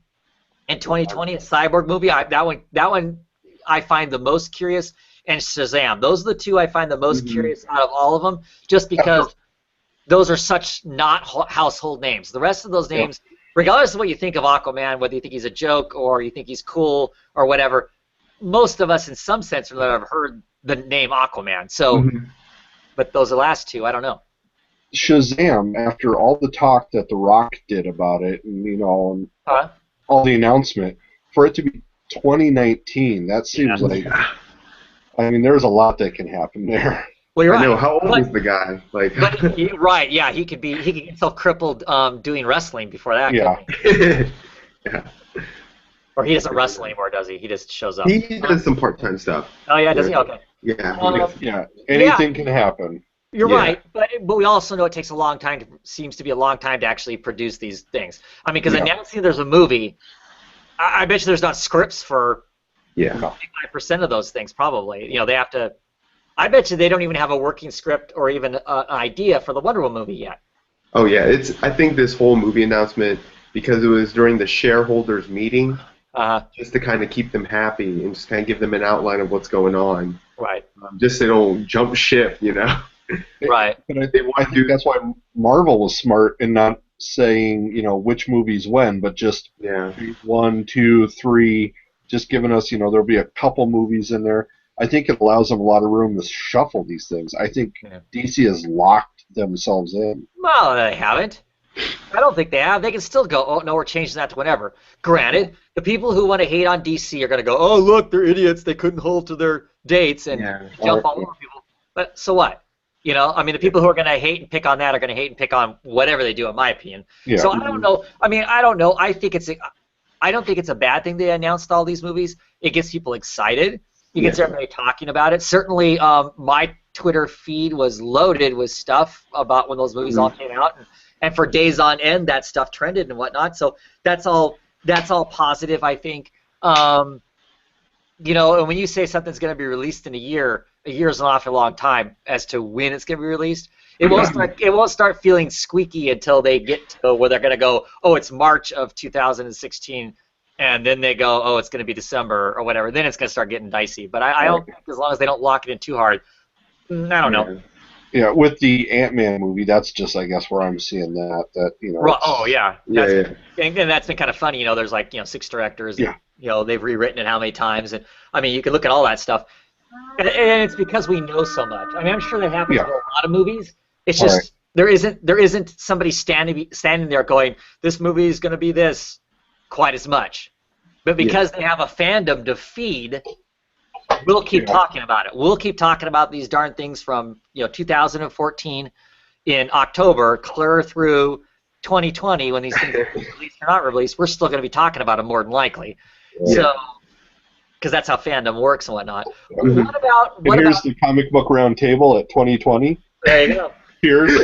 in 2020, a Cyborg movie. That one I find the most curious, and Shazam. Those are the two I find the most curious out of all of them, just because those are such not household names. The rest of those names, regardless of what you think of Aquaman, whether you think he's a joke or you think he's cool or whatever, most of us in some sense have heard the name Aquaman. So, but those last two, I don't know. Shazam, after all the talk that The Rock did about it, and all the announcement, for it to be 2019, that seems like. I mean, there's a lot that can happen there. Well, you're right. I know. How old is the guy? Like, right? Yeah, he could get himself crippled doing wrestling before that. Yeah. Or he doesn't wrestle anymore, does he? He just shows up. He does some part-time stuff. Oh yeah, does he? Okay. Yeah. Anything can happen. You're right, but we also know it takes a long time. Seems to be a long time to actually produce these things. I mean, because announcing there's a movie, I bet you there's not scripts for 55% of those things. Probably, they have to. I bet you they don't even have a working script or even an idea for the Wonder Woman movie yet. Oh yeah, I think this whole movie announcement, because it was during the shareholders meeting, just to kind of keep them happy and just kind of give them an outline of what's going on. Right. Just so they don't jump ship, Right. But I think that's why Marvel was smart in not saying, which movies when, but just 1, 2, 3, just giving us, there'll be a couple movies in there. I think it allows them a lot of room to shuffle these things. I think DC has locked themselves in. Well, they haven't. I don't think they have. They can still go, oh, no, we're changing that to whenever. Granted, the people who want to hate on DC are going to go, oh, look, they're idiots. They couldn't hold to their dates and jump all over people. But so what? I mean, the people who are going to hate and pick on that are going to hate and pick on whatever they do, in my opinion. Yeah. So I don't know. I mean, I don't know. I don't think it's a bad thing they announced all these movies. It gets people excited. It gets everybody talking about it. Certainly, my Twitter feed was loaded with stuff about when those movies all came out, and for days on end, that stuff trended and whatnot. So that's all positive, I think. And when you say something's going to be released in a year is an awfully long time as to when it's going to be released. It won't start feeling squeaky until they get to where they're going to go, oh, it's March of 2016. And then they go, oh, it's going to be December or whatever. Then it's going to start getting dicey. But I don't think as long as they don't lock it in too hard, I don't know. Yeah, with the Ant-Man movie, that's just, I guess, where I'm seeing that. Oh, yeah. And that's been kind of funny. There's 6 directors. And, they've rewritten it how many times. And, I mean, you can look at all that stuff. And it's because we know so much. I mean, I'm sure that happens with a lot of movies. It's just there isn't somebody standing there going, this movie is going to be this quite as much. But because they have a fandom to feed, we'll keep talking about it. We'll keep talking about these darn things from 2014 in October clear through 2020 when these things are released or not released. We're still going to be talking about them more than likely. So, because that's how fandom works and whatnot. What about the comic book round table at 2020? There you go. Here's.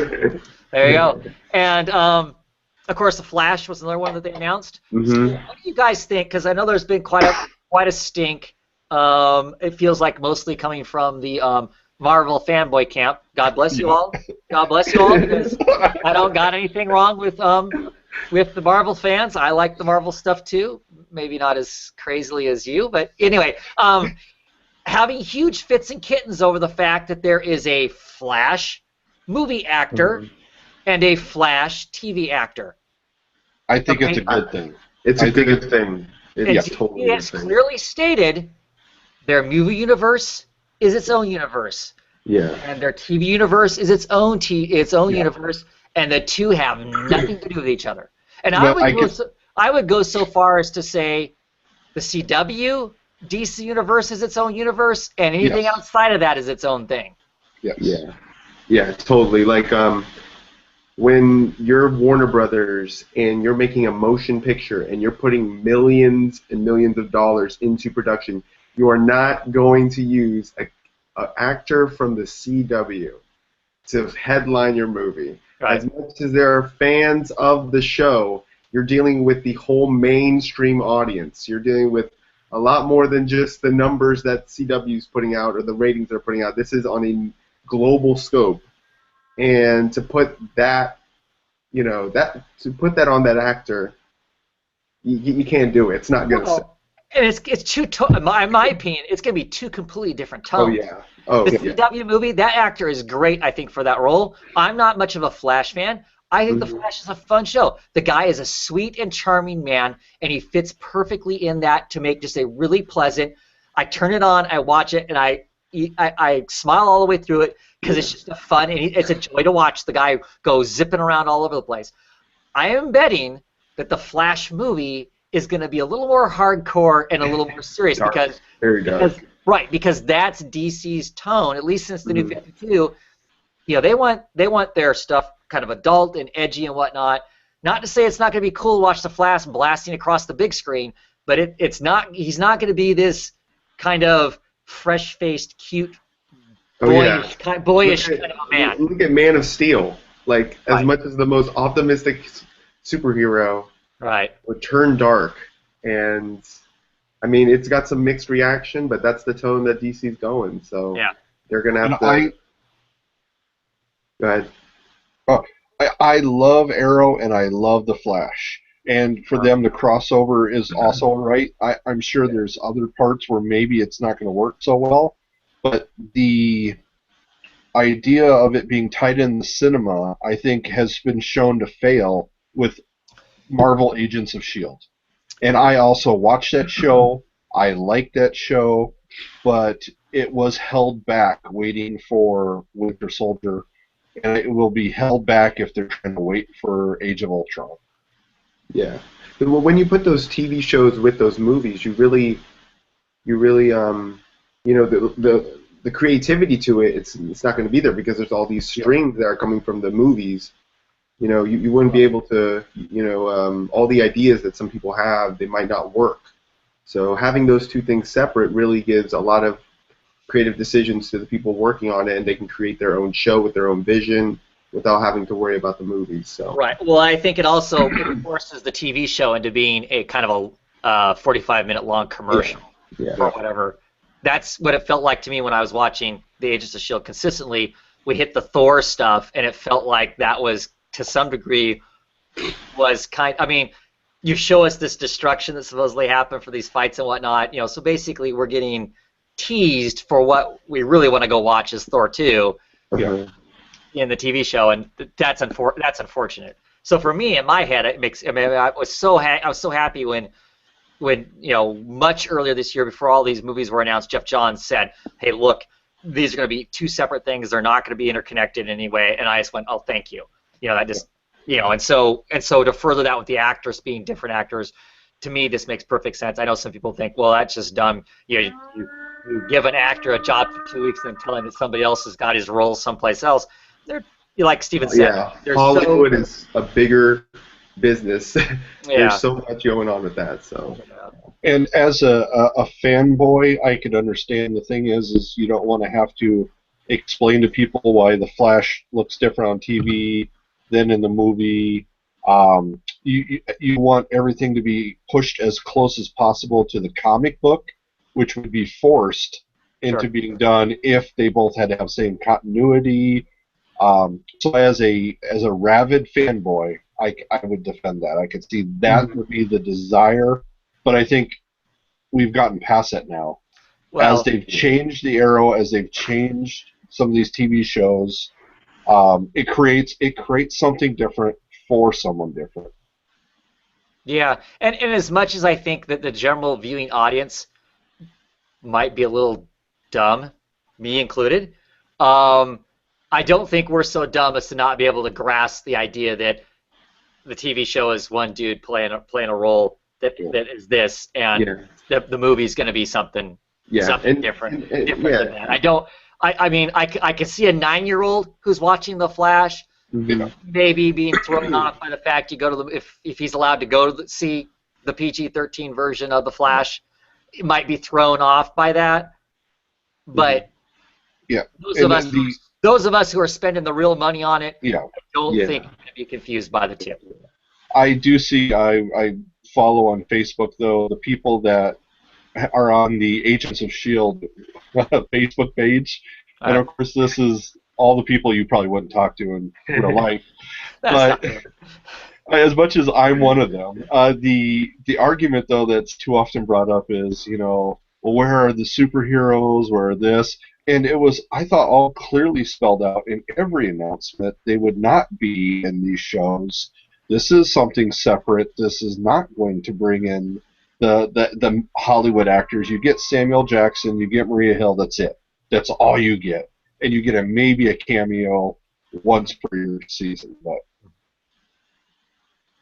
There you go. And of course, The Flash was another one that they announced. So what do you guys think? Because I know there's been quite a stink. It feels like mostly coming from the Marvel fanboy camp. God bless you all. God bless you all, because I don't got anything wrong with the Marvel fans. I like the Marvel stuff too. Maybe not as crazily as you, but anyway, having huge fits and kittens over the fact that there is a Flash movie actor and a Flash TV actor. I think it's a good thing. It's a good thing. It's totally it's clearly stated their movie universe is its own universe. Yeah. And their TV universe is its own universe, and the two have nothing to do with each other. And I would go so far as to say the CW DC universe is its own universe, and anything outside of that is its own thing. Yes. Yeah, totally. Like when you're Warner Brothers and you're making a motion picture and you're putting millions and millions of dollars into production, you are not going to use an actor from the CW to headline your movie. Right. As much as there are fans of the show, you're dealing with the whole mainstream audience. You're dealing with a lot more than just the numbers that CW's putting out or the ratings they're putting out. This is on a global scope. And to put that, to put that on that actor, you can't do it. It's not going to. And it's two. In my opinion, it's going to be two completely different tones. Oh yeah. Oh the yeah. CW movie, that actor is great, I think, for that role. I'm not much of a Flash fan. I think The Flash is a fun show. The guy is a sweet and charming man, and he fits perfectly in that to make just a really pleasant. I turn it on, I watch it, and I smile all the way through it because it's just a fun, and it's a joy to watch the guy go zipping around all over the place. I am betting that the Flash movie is going to be a little more hardcore and a little more serious Dark. because Very dark. because that's DC's tone, at least since the New 52. You know, they want their stuff kind of adult and edgy and whatnot. Not to say it's not going to be cool to watch the Flash blasting across the big screen, but it's not. He's not going to be this kind of fresh-faced, cute, boyish kind of a man. Look at Man of Steel. Like, as much as the most optimistic superhero, would turn dark. And, I mean, it's got some mixed reaction, but that's the tone that DC's going. So they're going to have to... Go ahead. Oh, I love Arrow and I love The Flash. And for them to cross over is also right. I'm sure there's other parts where maybe it's not going to work so well. But the idea of it being tied in the cinema, I think, has been shown to fail with Marvel Agents of S.H.I.E.L.D. And I also watched that show. I liked that show. But it was held back waiting for Winter Soldier. And it will be held back if they're trying to wait for Age of Ultron. Yeah. But when you put those TV shows with those movies, you really, you know, the creativity to it, it's not going to be there because there's all these strings that are coming from the movies. You know, you wouldn't be able to, you know, all the ideas that some people have, they might not work. So having those two things separate really gives a lot of creative decisions to the people working on it, and they can create their own show with their own vision without having to worry about the movies. So. Right. Well, I think it also forces the TV show into being a kind of a 45-minute long commercial or whatever. That's what it felt like to me when I was watching the Agents of S.H.I.E.L.D. consistently. We hit the Thor stuff, and it felt like that was, to some degree, was I mean, you show us this destruction that supposedly happened for these fights and whatnot. You know, so basically we're getting teased for what we really want to go watch is Thor 2 in the TV show, and that's unfortunate. So for me, in my head, it makes. I mean, I was so happy when you know, much earlier this year, before all these movies were announced, Jeff Johns said, "Hey, look, these are going to be two separate things. They're not going to be interconnected in any way." And I just went, "Oh, thank you." You know, that just you know, and so to further that with the actors being different actors, to me, this makes perfect sense. I know some people think, well, that's just dumb. You give an actor a job for 2 weeks and then tell him that somebody else has got his role someplace else. Like Steven said, Hollywood is a bigger business. There's so much going on with that. So, and as a fanboy, I could understand. The thing is you don't want to have to explain to people why the Flash looks different on TV than in the movie. You want everything to be pushed as close as possible to the comic book, which would be forced into being done if they both had to have same continuity. So as a rabid fanboy, I would defend that. I could see that would be the desire, but I think we've gotten past that now. Well, as they've changed the Arrow, as they've changed some of these TV shows, it creates something different for someone different. Yeah, and as much as I think that the general viewing audience might be a little dumb, me included, I don't think we're so dumb as to not be able to grasp the idea that the TV show is one dude playing a role that is this, and the movie's going to be something different than that. I mean, I can see a 9-year-old who's watching The Flash maybe being thrown off by the fact you go to if he's allowed to go to see the PG-13 version of The Flash, it might be thrown off by that. But those of us who are spending the real money on it, don't think we're going to be confused by the two. I do see. I follow on Facebook though the people that are on the Agents of S.H.I.E.L.D. Facebook page, and of course this is all the people you probably wouldn't talk to in real life. As much as I'm one of them, the argument though that's too often brought up is, well, where are the superheroes? Where are this? And it was, I thought, all clearly spelled out in every announcement. They would not be in these shows. This is something separate. This is not going to bring in the Hollywood actors. You get Samuel Jackson, you get Maria Hill. That's it. That's all you get, and you get maybe a cameo once per year season, but.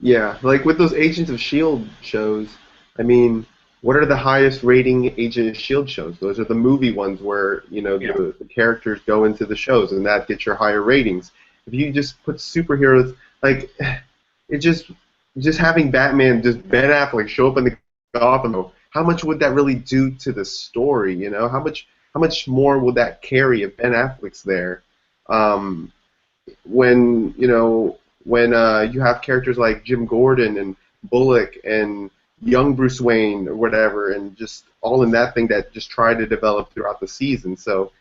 Yeah, like with those Agents of S.H.I.E.L.D. shows, I mean, what are the highest rating Agent of S.H.I.E.L.D. shows? Those are the movie ones where, the characters go into the shows and that gets your higher ratings. If you just put superheroes, like, it just having Batman, just Ben Affleck show up in the Gotham, how much would that really do to the story, How much more would that carry if Ben Affleck's there? When you have characters like Jim Gordon and Bullock and young Bruce Wayne or whatever, and just all in that thing that just tried to develop throughout the season. So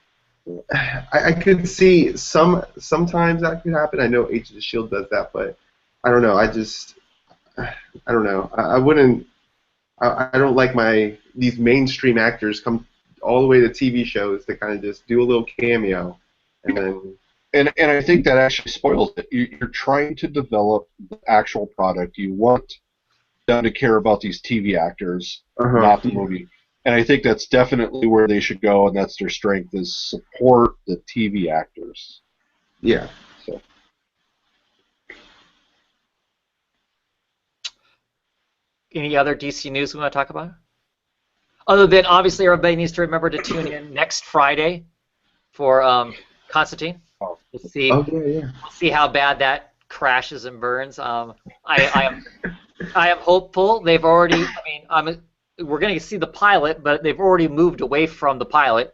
I could see sometimes that could happen. I know Agents of S.H.I.E.L.D. does that, but I don't know. I don't know. I don't like these mainstream actors come all the way to TV shows to kind of just do a little cameo and then. And I think that actually spoils it. You're trying to develop the actual product. You want them to care about these TV actors, not the movie. And I think that's definitely where they should go, and that's their strength, is support the TV actors. Yeah. So. Any other DC news we want to talk about? Other than, obviously, everybody needs to remember to tune in next Friday for Constantine. We'll see. Oh, yeah. We'll see how bad that crashes and burns. I am hopeful. They've already. We're going to see the pilot, but they've already moved away from the pilot.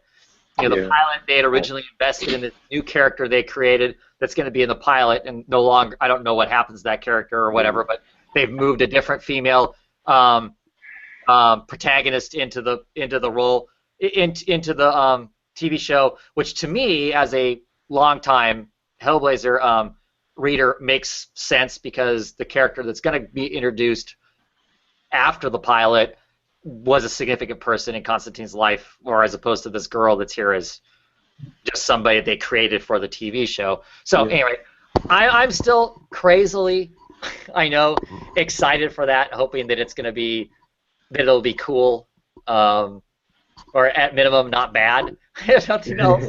The pilot, they had originally invested in this new character they created that's going to be in the pilot, and no longer. I don't know what happens to that character or whatever, but they've moved a different female protagonist into the role into the TV show, which to me, as a long-time Hellblazer reader, makes sense, because the character that's going to be introduced after the pilot was a significant person in Constantine's life, or as opposed to this girl that's here as just somebody they created for the TV show. So anyway, I'm still crazily, I know, excited for that, hoping that it'll be cool, or at minimum not bad, if nothing else.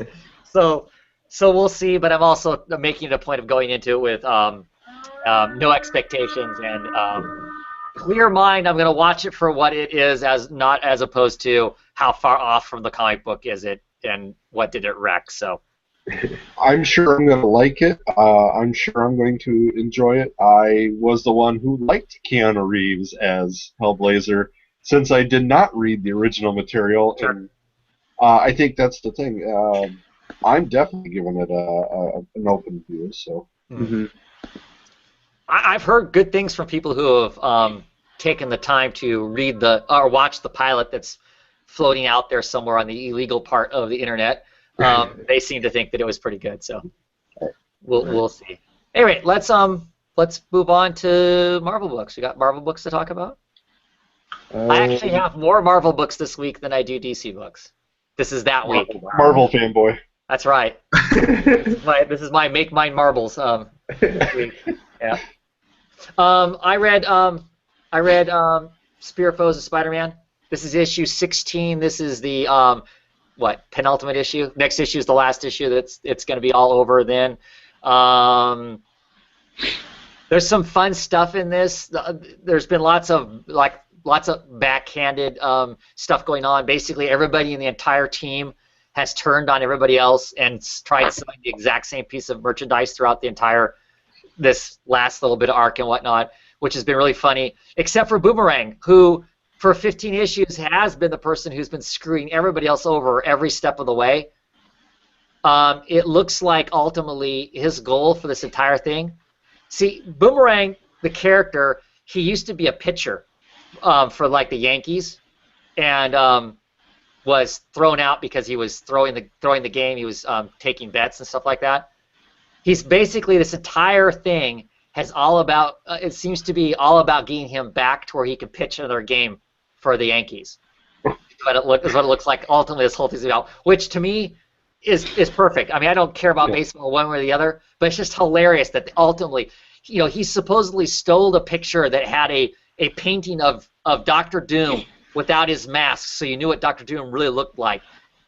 So we'll see, but I'm also making it a point of going into it with no expectations and clear mind. I'm going to watch it for what it is, as opposed to how far off from the comic book is it and what did it wreck. So I'm sure I'm going to like it. I'm sure I'm going to enjoy it. I was the one who liked Keanu Reeves as Hellblazer, since I did not read the original material, and I think that's the thing. I'm definitely giving it an open view. So. I've heard good things from people who have taken the time to read or watch the pilot that's floating out there somewhere on the illegal part of the internet. They seem to think that it was pretty good. So we'll see. Anyway, let's move on to Marvel books. We got Marvel books to talk about. I actually have more Marvel books this week than I do DC books. This is that week. Marvel fanboy. That's right. This is my Make Mine Marbles week. Yeah. I read Spear of Foes of Spider-Man. This is issue 16. This is the penultimate issue. Next issue is the last issue. It's going to be all over then. There's some fun stuff in this. There's been lots of backhanded stuff going on. Basically, everybody in the entire team has turned on everybody else and tried selling the exact same piece of merchandise throughout this last little bit of arc and whatnot, which has been really funny, except for Boomerang, who for 15 issues has been the person who's been screwing everybody else over every step of the way. It looks like ultimately his goal for this entire thing. See, Boomerang, the character, he used to be a pitcher for like the Yankees, and was thrown out because he was throwing the game. He was taking bets and stuff like that. He's basically, this entire thing has all about. It seems to be all about getting him back to where he can pitch another game for the Yankees. But is what it looks like. Ultimately, this whole thing's about, which to me is perfect. I mean, I don't care about baseball one way or the other, but it's just hilarious that ultimately, he supposedly stole a picture that had a painting of Doctor Doom without his mask, so you knew what Doctor Doom really looked like.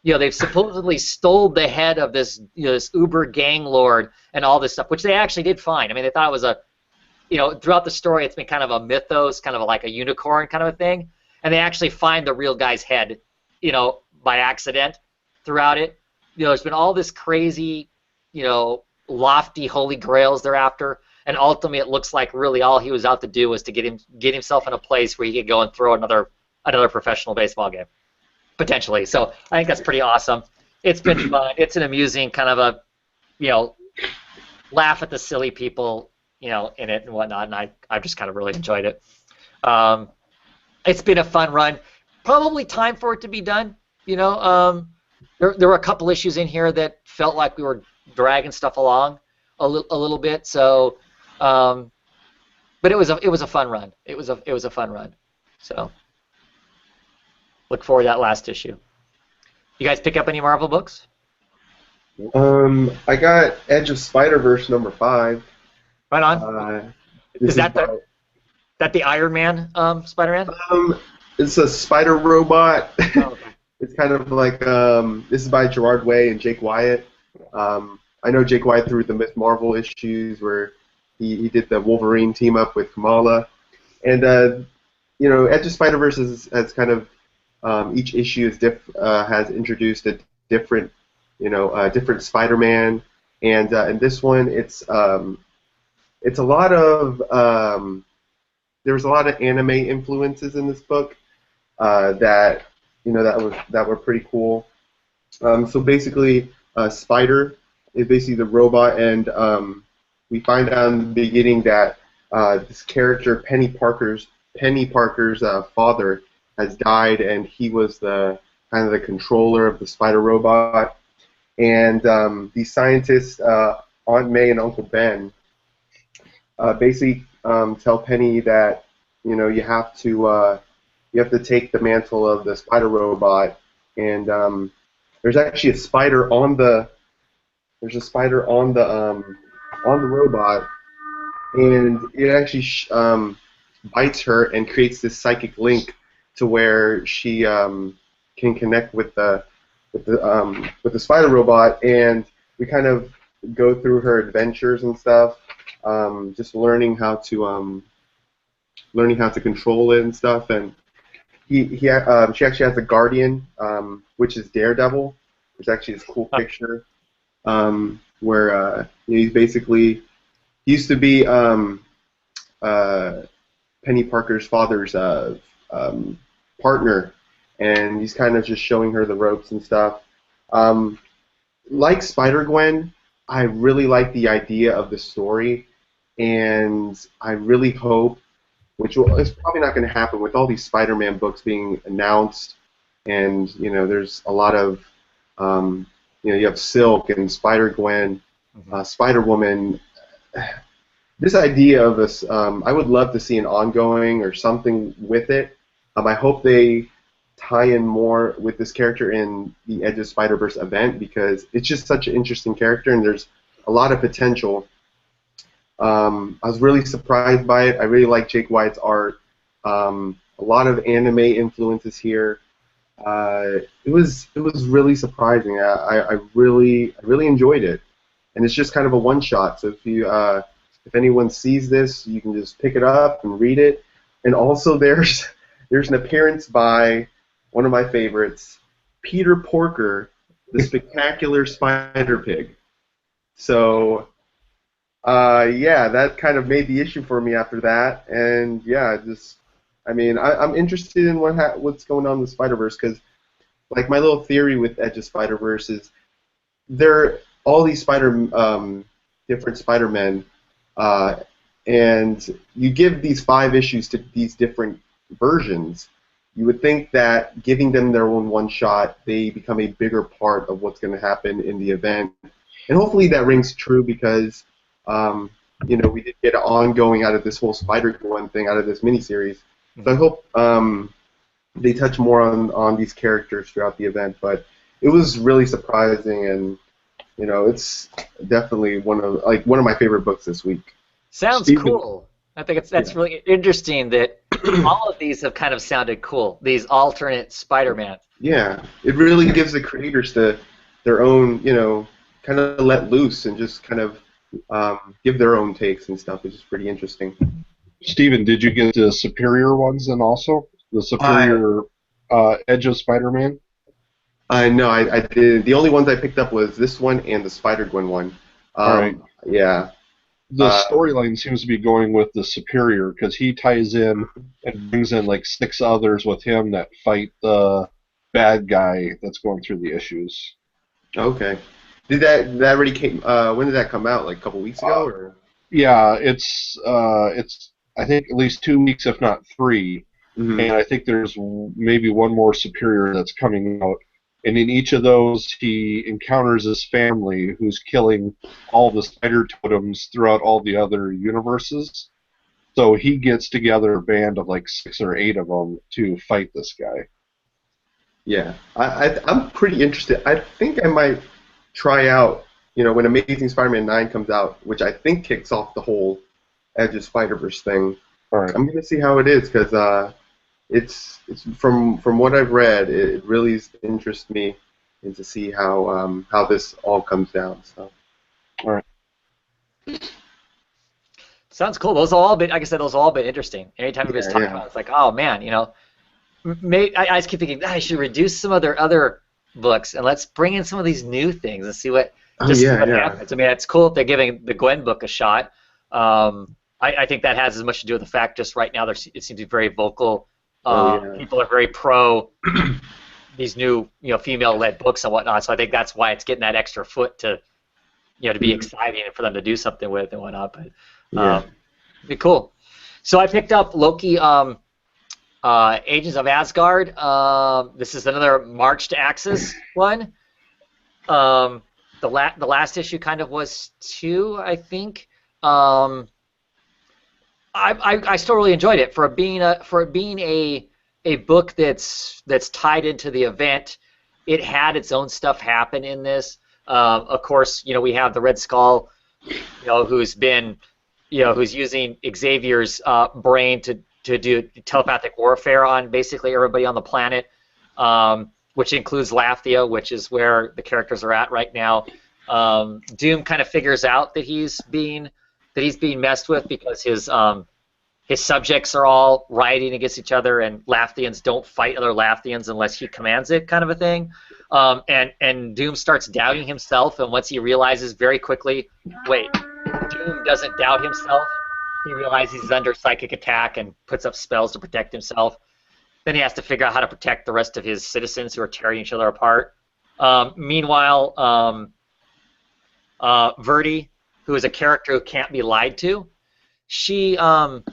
They've supposedly stole the head of this this Uber gang lord and all this stuff, which they actually did find. I mean, they thought it was throughout the story, it's been kind of a mythos, kind of like a unicorn kind of a thing, and they actually find the real guy's head, by accident throughout it. There's been all this crazy, lofty holy grails they're after, and ultimately it looks like really all he was out to do was to get himself in a place where he could go and throw another professional baseball game, potentially. So I think that's pretty awesome. It's been fun. It's an amusing kind of a, laugh at the silly people, in it and whatnot, and I've just kind of really enjoyed it. It's been a fun run. Probably time for it to be done. There were a couple issues in here that felt like we were dragging stuff along a little bit. So, but it was a fun run. It was a fun run. So, look forward to that last issue. You guys pick up any Marvel books? I got Edge of Spider-Verse #5. Right on. Is that the Iron Man Spider-Man? It's a spider robot. Oh, okay. It's kind of like this is by Gerard Way and Jake Wyatt. I know Jake Wyatt through the Miss Marvel issues where he did the Wolverine team up with Kamala, and Edge of Spider-Verse has kind of each issue has introduced a different different Spider-Man, and in this one it's a lot of there was a lot of anime influences in this book that were pretty cool. So basically, Spider is basically the robot, and we find out in the beginning that this character Penny Parker's father has died, and he was the controller of the Spider robot. And these scientists, Aunt May and Uncle Ben, basically tell Penny that you have to take the mantle of the Spider robot, and there's actually a spider on the robot, and it actually bites her and creates this psychic link to where she can connect with the Spider robot, and we kind of go through her adventures and stuff, just learning how to control it and stuff. And she actually has a guardian, which is Daredevil. It's actually this cool picture where he's basically used to be Penny Parker's father's partner, and he's kind of just showing her the ropes and stuff. Like Spider-Gwen, I really like the idea of the story, and I really hope, which is probably not going to happen with all these Spider-Man books being announced, and there's a lot of you have Silk and Spider-Gwen, Spider-Woman. This idea of this, I would love to see an ongoing or something with it. I hope they tie in more with this character in the Edge of Spider-Verse event, because it's just such an interesting character and there's a lot of potential. I was really surprised by it. I really like Jake Wyatt's art. A lot of anime influences here. It was really surprising. I really enjoyed it, and it's just kind of a one-shot. So if anyone sees this, you can just pick it up and read it. And also there's an appearance by one of my favorites, Peter Porker, the Spectacular Spider-Pig. So yeah, that kind of made the issue for me after that. And yeah, I'm interested in what's going on with Spider-Verse, because like my little theory with Edge of Spider-Verse is all these different Spider-Men, and you give these 5 issues to these different versions. You would think that giving them their own one-shot, they become a bigger part of what's going to happen in the event. And hopefully that rings true, because you know, we did get an ongoing out of this whole Spider-Gwen thing, out of this miniseries. So I hope they touch more on these characters throughout the event. But it was really surprising, and you know, it's definitely one of my favorite books this week. Sounds cool. I think that's really interesting that all of these have kind of sounded cool. These alternate Spider-Man. Yeah, it really gives the creators their own, you know, kind of let loose and just kind of give their own takes and stuff, which is pretty interesting. Steven, did you get the Superior ones then also? The Superior Edge of Spider-Man? No, I did. The only ones I picked up was this one and the Spider-Gwen one. All right. Yeah. The storyline seems to be going with the Superior because he ties in and brings in like 6 others with him that fight the bad guy that's going through the issues. Okay. Did that already came? When did that come out? Like a couple weeks ago, or? Yeah, it's I think at least 2 weeks, if not 3, and I think there's maybe one more Superior that's coming out. And in each of those, he encounters his family who's killing all the spider totems throughout all the other universes. So he gets together a band of like 6 or 8 of them to fight this guy. Yeah, I'm pretty interested. I think I might try out, you know, when Amazing Spider-Man 9 comes out, which I think kicks off the whole Edge of Spider-Verse thing. All right. I'm going to see how it is, because it's from what I've read, it really interests me, and to see how this all comes down. So, all right. Sounds cool. Those have all been, like I said, those have all been interesting. Anytime we just talk about it, it's like, oh man, you know, I just keep thinking, I should reduce some of their other books and let's bring in some of these new things and see what happens. I mean, it's cool if they're giving the Gwen book a shot. I think that has as much to do with the fact just right now it seems to be very vocal. People are very pro these new, you know, female-led books and whatnot. So I think that's why it's getting that extra foot to, you know, to be exciting and for them to do something with and whatnot. But be cool. So I picked up Loki, Agents of Asgard. This is another March to Axis one. The last issue kind of was 2, I think. I still really enjoyed it for it being a book that's tied into the event. It had its own stuff happen in this. Of course, you know, we have the Red Skull, you know, who's using Xavier's brain to do telepathic warfare on basically everybody on the planet, which includes Lathia, which is where the characters are at right now. Doom kind of figures out that he's being messed with because his subjects are all rioting against each other, and Lathians don't fight other Lathians unless he commands it, kind of a thing. And Doom starts doubting himself, and once he realizes very quickly, wait, Doom doesn't doubt himself. He realizes he's under psychic attack and puts up spells to protect himself. Then he has to figure out how to protect the rest of his citizens who are tearing each other apart. Meanwhile, Verdi, who is a character who can't be lied to, she has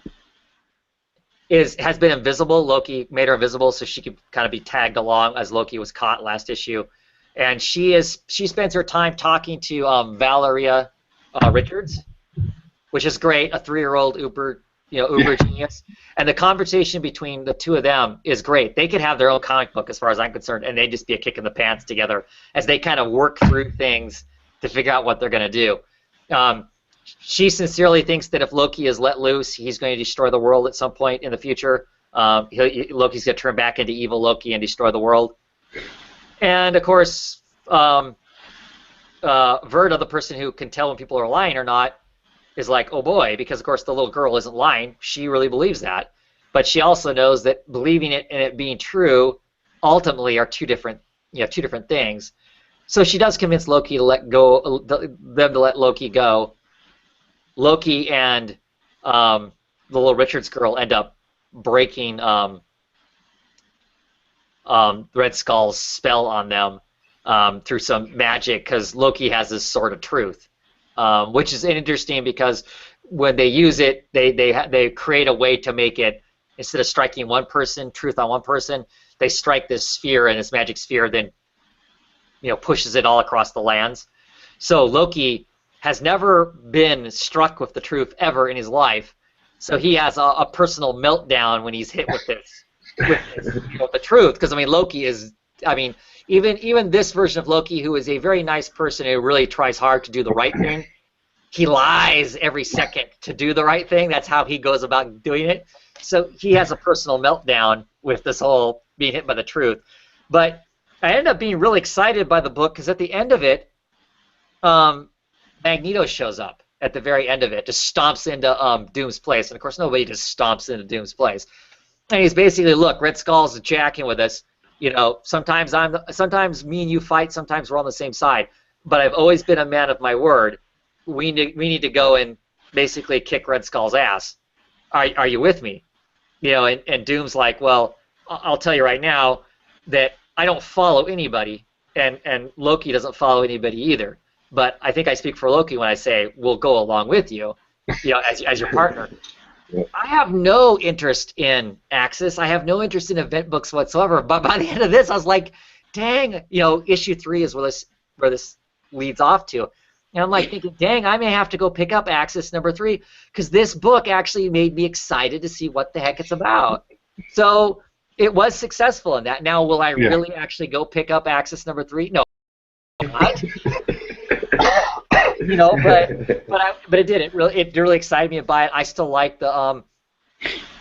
been invisible. Loki made her invisible so she could kind of be tagged along as Loki was caught last issue. And she spends her time talking to Valeria Richards, which is great, a 3-year-old uber genius. And the conversation between the two of them is great. They could have their own comic book as far as I'm concerned, and they'd just be a kick in the pants together as they kind of work through things to figure out what they're going to do. She sincerely thinks that if Loki is let loose, he's going to destroy the world at some point in the future. Loki's going to turn back into evil Loki and destroy the world. And, of course, Verda, the person who can tell when people are lying or not, is like, oh boy, because, of course, the little girl isn't lying. She really believes that. But she also knows that believing it and it being true ultimately are two different things. So she does convince Loki to let Loki go. Loki and the little Richards girl end up breaking Red Skull's spell on them through some magic, because Loki has this sword of truth, which is interesting because when they use it, they create a way to make it, instead of striking one person, truth on one person, they strike this sphere, and this magic sphere then pushes it all across the lands. So Loki has never been struck with the truth ever in his life, so he has a personal meltdown when he's hit with this, the truth. Because I mean, Loki is, I mean, even this version of Loki, who is a very nice person who really tries hard to do the right thing, he lies every second to do the right thing. That's how he goes about doing it. So he has a personal meltdown with this whole being hit by the truth. But I ended up being really excited by the book because at the end of it, Magneto shows up at the very end of it, just stomps into Doom's place. And of course, nobody just stomps into Doom's place. And he's basically, look, Red Skull's jacking with us. You know, sometimes me and you fight, sometimes we're on the same side. But I've always been a man of my word. We need to go and basically kick Red Skull's ass. Are you with me? You know, and Doom's like, well, I'll tell you right now that I don't follow anybody, and Loki doesn't follow anybody either. But I think I speak for Loki when I say we'll go along with you, you know, as your partner. I have no interest in Axis. I have no interest in event books whatsoever. But by the end of this, I was like, dang, you know, issue 3 is where this leads off to. And I'm like thinking, dang, I may have to go pick up Axis number 3 because this book actually made me excited to see what the heck it's about. So it was successful in that. Now, will I really actually go pick up Axis number 3? No. You know, but it did. It really excited me to buy it. I still like the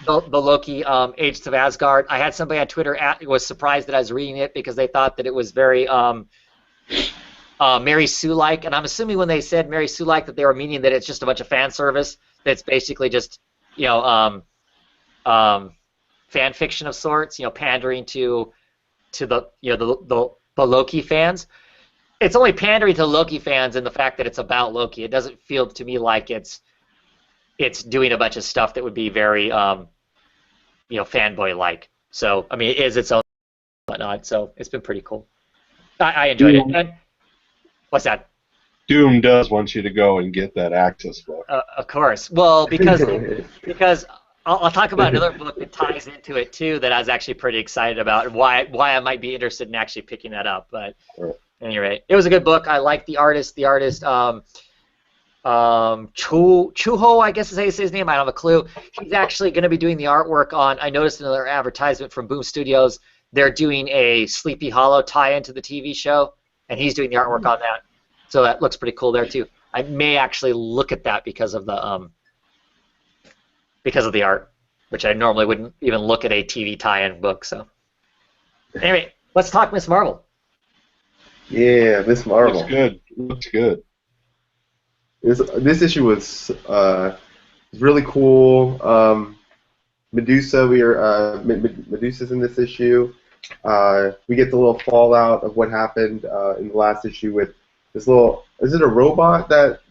Loki Agents of Asgard. I had somebody on Twitter was surprised that I was reading it because they thought that it was very Mary Sue-like, and I'm assuming when they said Mary Sue-like that they were meaning that it's just a bunch of fan service. That's basically just, you know, fan fiction of sorts. You know, pandering to the, you know, the Loki fans. It's only pandering to Loki fans in the fact that it's about Loki. It doesn't feel to me like it's doing a bunch of stuff that would be very, you know, fanboy-like. So, I mean, it is its own whatnot. So it's been pretty cool. I enjoyed it. And, what's that? Doom does want you to go and get that Axis book. Of course. Well, because I'll talk about another book that ties into it too that I was actually pretty excited about and why I might be interested in actually picking that up. But anyway, it was a good book. I like the artist. The artist, Chuho, I guess is how you say his name. I don't have a clue. He's actually going to be doing the artwork on. I noticed another advertisement from Boom Studios. They're doing a Sleepy Hollow tie-in to the TV show, and he's doing the artwork on that. So that looks pretty cool there too. I may actually look at that because of the art, which I normally wouldn't even look at a TV tie-in book. So anyway, let's talk Miss Marvel. Yeah, Miss Marvel. Looks good. Looks good. This issue was really cool. Medusa, Medusa's in this issue. We get the little fallout of what happened in the last issue with this little. Is it a robot that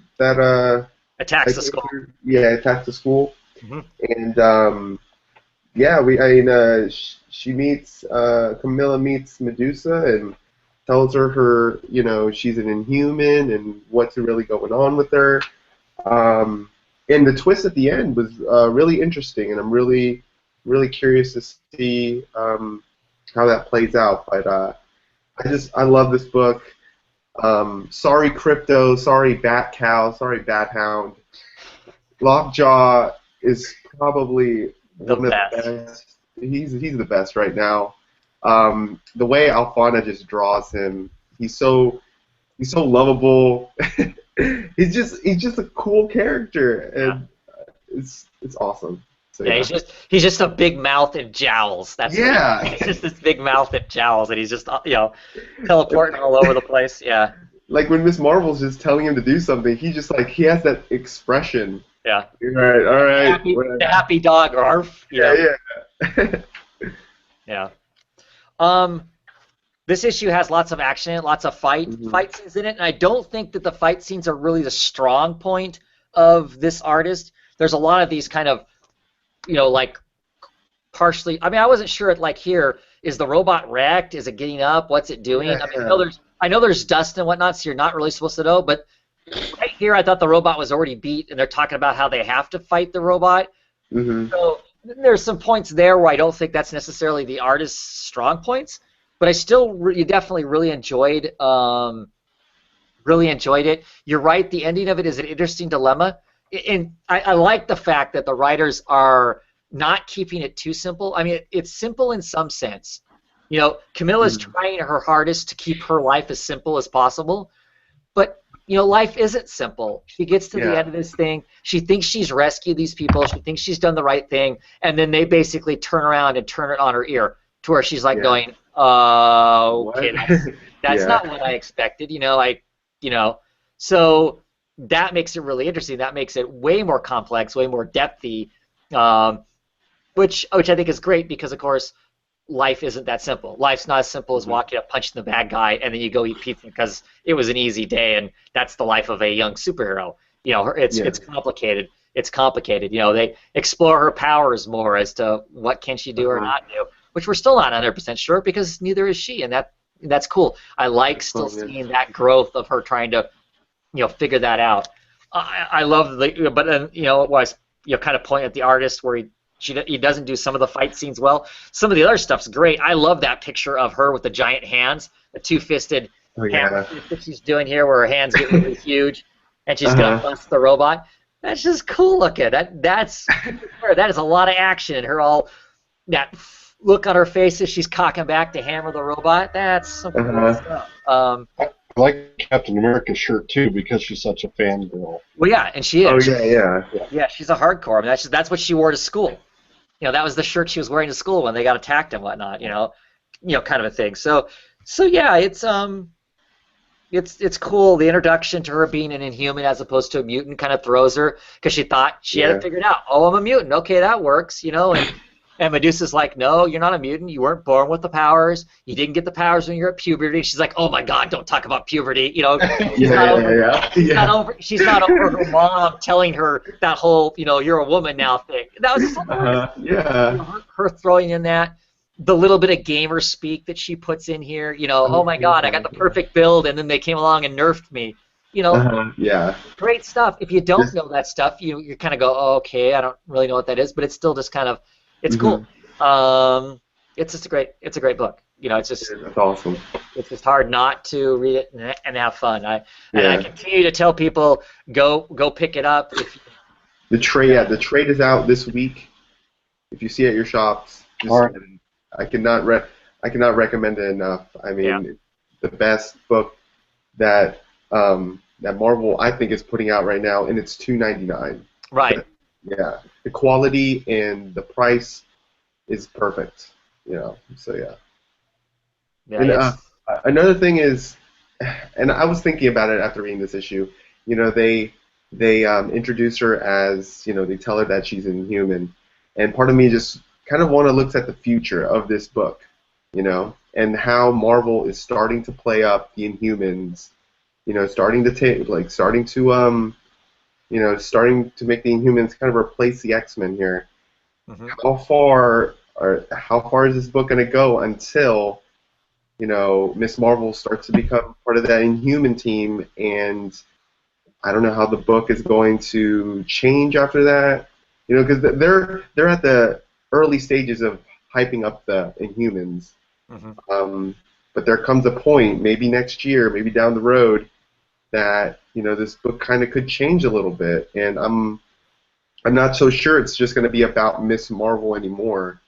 attacks the school? Yeah, attacks the school. Mm-hmm. And yeah, she meets Camilla meets Medusa and tells her you know, she's an Inhuman and what's really going on with her. And the twist at the end was really interesting, and I'm really curious to see how that plays out. But I love this book. Sorry Crypto, sorry Bat Cow, sorry Bat Hound. Lockjaw is probably one of the best. He's the best right now. The way Alfana just draws him, he's so lovable. he's just a cool character, and it's awesome. So, yeah, he's just a big mouth and jowls. That's he's just this big mouth and jowls, and he's just, you know, teleporting all over the place. Yeah. Like when Miss Marvel's just telling him to do something, he just like he has that expression. Yeah. All right. The happy dog, arf. Yeah. Yeah. This issue has lots of action in it, lots of fight scenes in it, and I don't think that the fight scenes are really the strong point of this artist. There's a lot of these kind of, you know, like partially. I mean, I wasn't sure. Like here, is the robot wrecked? Is it getting up? What's it doing? Yeah, I mean, I know there's dust and whatnot, so you're not really supposed to know. But right here, I thought the robot was already beat, and they're talking about how they have to fight the robot. So there's some points there where I don't think that's necessarily the artist's strong points, but I still definitely really enjoyed Really enjoyed it. You're right. The ending of it is an interesting dilemma, and I like the fact that the writers are not keeping it too simple. I mean, it's simple in some sense. You know, Camilla's trying her hardest to keep her life as simple as possible, but you know, life isn't simple. She gets to the end of this thing. She thinks she's rescued these people. She thinks she's done the right thing, and then they basically turn around and turn it on her ear to where she's like going, okay, that's not what I expected. You know, so that makes it really interesting. That makes it way more complex, way more depthy, which I think is great because, of course, life isn't that simple. Life's not as simple as walking up, punching the bad guy, and then you go eat pizza because it was an easy day, and that's the life of a young superhero. You know, it's complicated. It's complicated. You know, they explore her powers more as to what can she do or not do, which we're still not 100% sure because neither is she, and that's cool. I like still seeing that growth of her trying to, you know, figure that out. I love but then, you know, it was, you know, kind of point at the artist where he doesn't do some of the fight scenes well. Some of the other stuff's great. I love that picture of her with the giant hands, the two-fisted hammer that she's doing here, where her hands get really huge, and she's gonna bust the robot. That's just cool looking. That is a lot of action, and her all that look on her face as she's cocking back to hammer the robot. That's some cool stuff. I like Captain America's shirt too because she's such a fangirl. Well, yeah, and she is. Oh yeah. She's a hardcore. I mean, that's what she wore to school. You know, that was the shirt she was wearing to school when they got attacked and whatnot. You know, kind of a thing. So yeah, it's cool. The introduction to her being an Inhuman as opposed to a mutant kind of throws her because she thought she had it figured out. Oh, I'm a mutant. Okay, that works. You know, and Medusa's like, no, you're not a mutant. You weren't born with the powers. You didn't get the powers when you were at puberty. She's like, oh my God, don't talk about puberty. You know, she's not over her mom telling her that whole, you know, you're a woman now thing. That was you know, her throwing in that. The little bit of gamer speak that she puts in here. You know, oh my God, I got the perfect build, and then they came along and nerfed me. You know, great stuff. If you don't know that stuff, you kind of go, oh, okay, I don't really know what that is, but it's still just kind of. It's cool. It's just a great book. You know, it's just that's awesome. It's just hard not to read it and have fun. I continue to tell people go pick it up. The trade is out this week. If you see it at your shops, I cannot recommend it enough. I mean, the best book that Marvel I think is putting out right now, and it's $2.99. Right. Yeah, the quality and the price is perfect, you know. So and another thing is, and I was thinking about it after reading this issue. You know, they introduce her as, you know, they tell her that she's an Inhuman, and part of me just kind of want to look at the future of this book, you know, and how Marvel is starting to play up the Inhumans, you know, starting to make the Inhumans kind of replace the X-Men here. How far is this book going to go until, you know, Miss Marvel starts to become part of that Inhuman team, and I don't know how the book is going to change after that. You know, because they're at the early stages of hyping up the Inhumans. But there comes a point, maybe next year, maybe down the road, that, you know, this book kind of could change a little bit, and I'm not so sure it's just going to be about Miss Marvel anymore,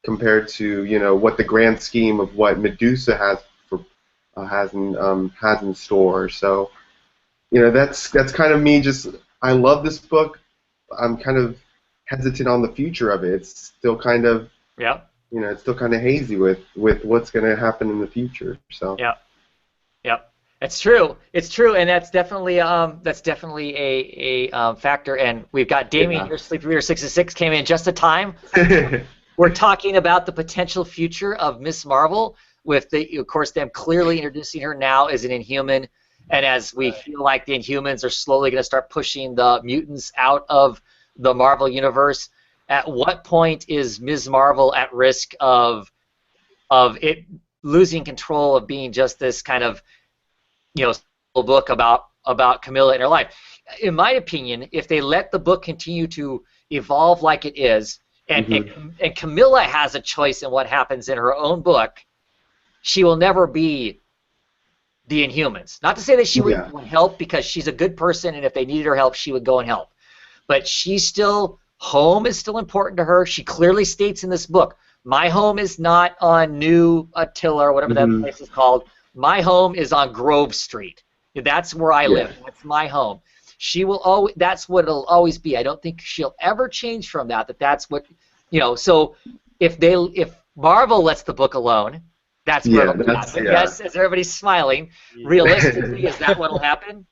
compared to, you know, what the grand scheme of what Medusa has in store. So, you know, that's kind of me. Just, I love this book. I'm kind of hesitant on the future of it. It's still kind of you know, it's still kind of hazy with what's going to happen in the future. So It's true, and that's definitely a factor. And we've got Damien here, Sleepy Reader 66, came in just in time. We're talking about the potential future of Miss Marvel, with of course, them clearly introducing her now as an Inhuman, and as we feel like the Inhumans are slowly going to start pushing the mutants out of the Marvel universe. At what point is Ms. Marvel at risk of it losing control of being just this kind of, you know, book about Camilla and her life? In my opinion, if they let the book continue to evolve like it is, and Camilla has a choice in what happens in her own book, she will never be the Inhumans. Not to say that she would help, because she's a good person, and if they needed her help, she would go and help. But home is still important to her. She clearly states in this book, my home is not on New Attila, or whatever that place is called. My home is on Grove Street. That's where I live. That's my home. She will always. That's what it'll always be. I don't think she'll ever change from that. That's what, So if Marvel lets the book alone, that's where it'll happen. Yes, as everybody's smiling. Realistically, is that what'll happen?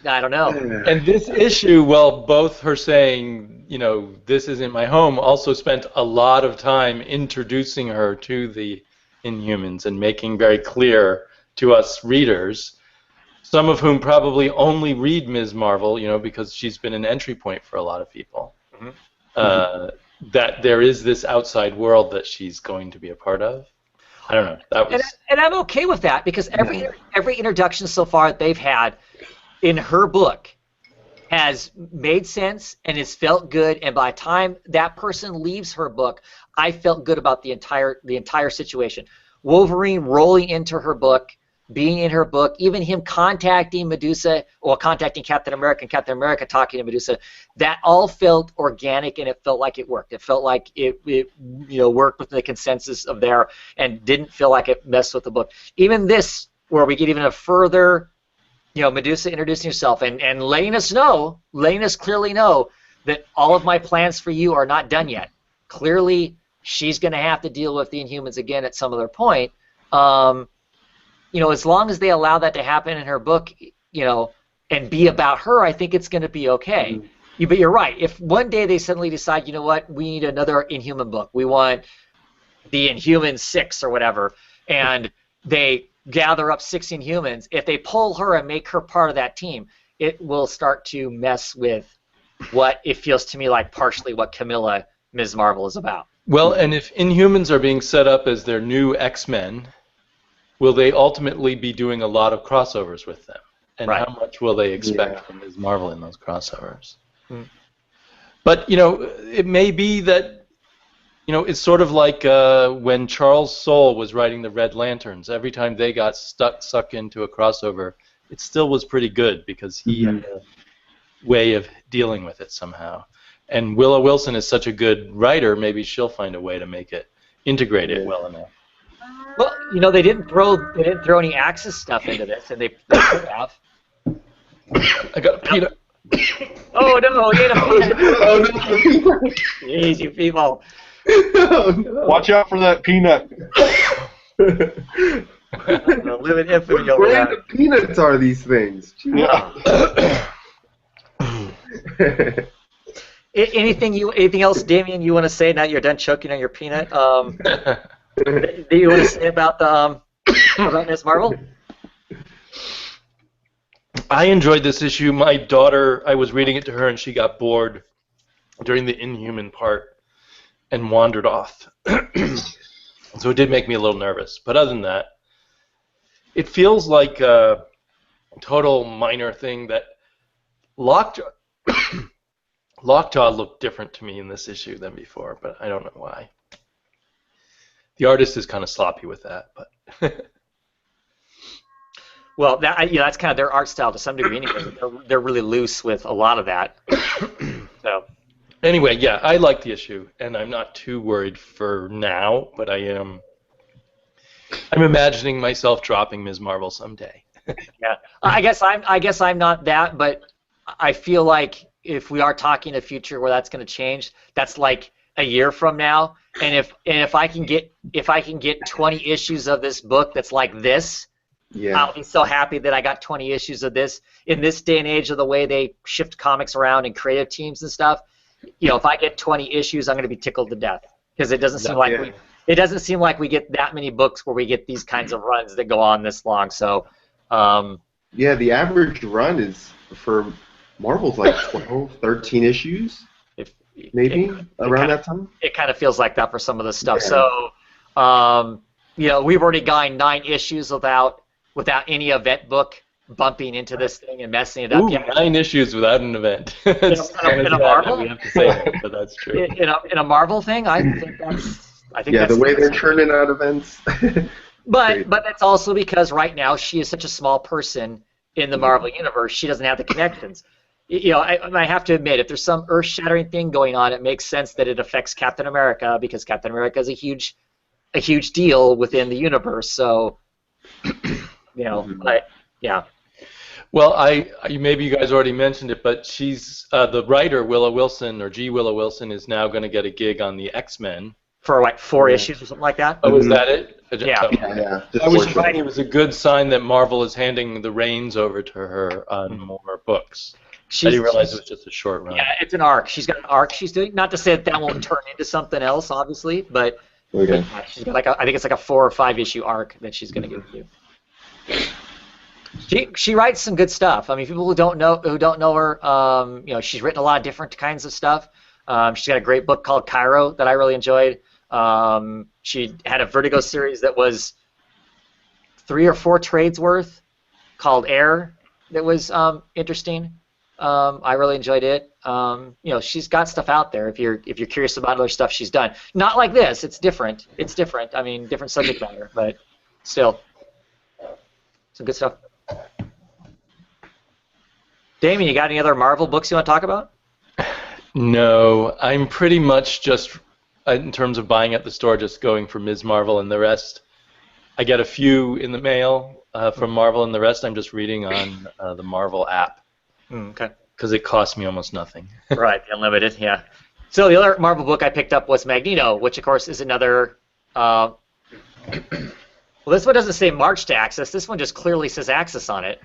I don't know. And this issue, well, both her saying, this isn't my home, also spent a lot of time introducing her to the Inhumans and making very clear to us readers, some of whom probably only read Ms. Marvel, because she's been an entry point for a lot of people, that there is this outside world that she's going to be a part of. I don't know. And I'm okay with that, because every introduction so far that they've had in her book has made sense and has felt good, and by the time that person leaves her book, I felt good about the entire situation. Wolverine rolling into her book, being in her book, even him contacting Medusa, or contacting Captain America, and Captain America talking to Medusa, that all felt organic, and it felt like it worked. It felt like it worked with the consensus of there, and didn't feel like it messed with the book. Even this, where we get even a further, Medusa introducing herself and letting us clearly know that all of my plans for you are not done yet. Clearly, she's going to have to deal with the Inhumans again at some other point. As long as they allow that to happen in her book, and be about her, I think it's going to be okay. But you're right. If one day they suddenly decide, we need another Inhuman book, we want the Inhuman 6 or whatever, and they gather up 6 Inhumans, if they pull her and make her part of that team, it will start to mess with what it feels to me like partially what Camilla, Ms. Marvel, is about. Well, and if Inhumans are being set up as their new X-Men, will they ultimately be doing a lot of crossovers with them? And how much will they expect from Ms. Marvel in those crossovers? But, it may be that, it's sort of like when Charles Soule was writing the Red Lanterns. Every time they got sucked into a crossover, it still was pretty good, because he had a way of dealing with it somehow. And Willow Wilson is such a good writer, maybe she'll find a way to integrate it well enough. Well, they didn't throw any Axis stuff into this, and they could have. I got a peanut. Oh no, you ate a peanut. Oh no. Jeez, you people. Oh, no. Watch out for that peanut. Living infamy over What that. kind of peanuts are these things? Anything else, Damien, you want to say now that you're done choking on your peanut? Do you want to say about Ms. Marvel? I enjoyed this issue. My daughter, I was reading it to her, and she got bored during the Inhuman part and wandered off. So it did make me a little nervous. But other than that, it feels like a total minor thing that Lockjaw looked different to me in this issue than before, but I don't know why. The artist is kind of sloppy with that, but well, that's kind of their art style to some degree. Anyway, they're really loose with a lot of that. So anyway, yeah, I like the issue, and I'm not too worried for now, but I'm imagining myself dropping Ms. Marvel someday. Yeah, I guess I'm not that, but I feel like if we are talking a future where that's going to change, that's like a year from now. And if I can get 20 issues of this book that's like this, I'll be so happy that I got 20 issues of this. In this day and age of the way they shift comics around and creative teams and stuff, if I get 20 issues, I'm going to be tickled to death, because it doesn't seem like we get that many books where we get these kinds of runs that go on this long. So the average run is for Marvel's like 12, 13 issues. Maybe around that time. It kind of feels like that for some of the stuff. Yeah. So, we've already gotten 9 issues without any event book bumping into this thing and messing it up. Ooh, 9 issues without an event. In a Marvel? We have to say that, but that's true. In a Marvel thing, I think that's. The way they're churning out events. But that's also because right now she is such a small person in the Marvel universe. She doesn't have the connections. You know, I have to admit, if there's some earth-shattering thing going on, it makes sense that it affects Captain America because Captain America is a huge deal within the universe. So, you know, yeah. Well, maybe you guys already mentioned it, but she's the writer Willow Wilson or G. Willow Wilson is now going to get a gig on the X-Men for like 4 issues or something like that. Oh, is that it? Yeah. I was right. It was a good sign that Marvel is handing the reins over to her on more books. I didn't realize it was just a short run. Yeah, it's an arc. She's got an arc she's doing. Not to say that won't turn into something else, obviously, but she's got I think it's like a 4 or 5 issue arc that she's going to get to. She writes some good stuff. I mean, people who don't know her, you know, she's written a lot of different kinds of stuff. She's got a great book called Cairo that I really enjoyed. She had a Vertigo series that was 3 or 4 trades worth called Air that was interesting. I really enjoyed it. You know, she's got stuff out there if you're curious about other stuff she's done. Not like this. It's different. I mean, different subject matter, but still some good stuff. Damien, you got any other Marvel books you want to talk about? No, I'm pretty much just, in terms of buying at the store, just going for Ms. Marvel, and the rest, I get a few in the mail from Marvel, and the rest I'm just reading on the Marvel app. Okay. Because it costs me almost nothing. Right, unlimited, yeah. So the other Marvel book I picked up was Magneto, which of course is another. Well, this one doesn't say March to Axis. This one just clearly says Axis on it.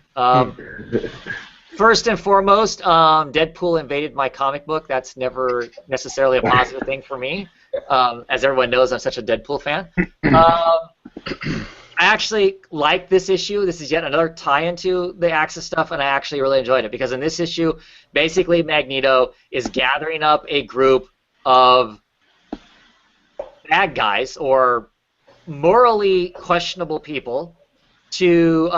First and foremost, Deadpool invaded my comic book. That's never necessarily a positive thing for me. As everyone knows, I'm such a Deadpool fan. I actually like this issue. This is yet another tie into the Axis stuff, and I actually really enjoyed it because in this issue, basically Magneto is gathering up a group of bad guys or morally questionable people to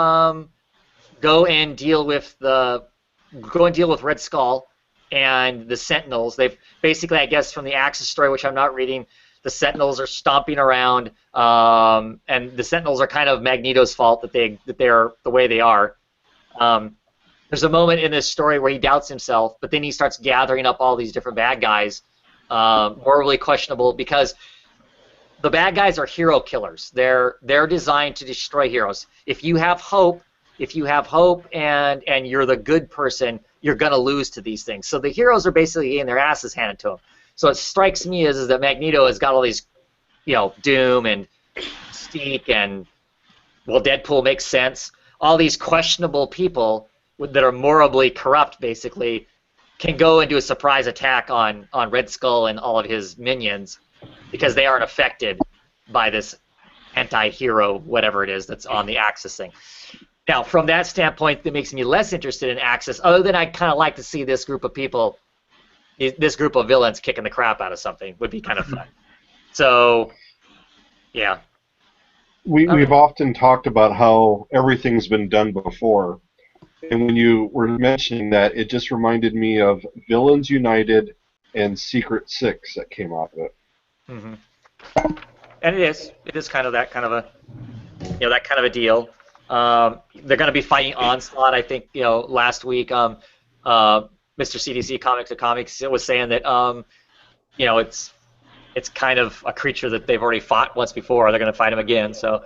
go and deal with Red Skull and the Sentinels. They've basically, I guess, from the Axis story, which I'm not reading, the Sentinels are stomping around, and the Sentinels are kind of Magneto's fault that they're the way they are. There's a moment in this story where he doubts himself, but then he starts gathering up all these different bad guys, morally questionable, because the bad guys are hero killers. They're designed to destroy heroes. If you have hope and you're the good person, you're gonna lose to these things. So the heroes are basically getting their asses handed to them. So it strikes me as that Magneto has got all these, you know, Doom and Mystique and, well, Deadpool makes sense. All these questionable people that are morally corrupt, basically, can go and do a surprise attack on Red Skull and all of his minions because they aren't affected by this anti-hero, whatever it is, that's on the Axis thing. Now, from that standpoint, that makes me less interested in Axis, other than I'd kind of like to see this group of people, this group of villains kicking the crap out of something would be kind of fun. So, yeah. We've often talked about how everything's been done before. And when you were mentioning that, it just reminded me of Villains United and Secret Six that came out of it. Mm-hmm. And it is kind of that kind of a deal. They're going to be fighting Onslaught. I think last week, Mr. CDC Comics to Comics was saying that it's kind of a creature that they've already fought once before. They're going to fight him again. So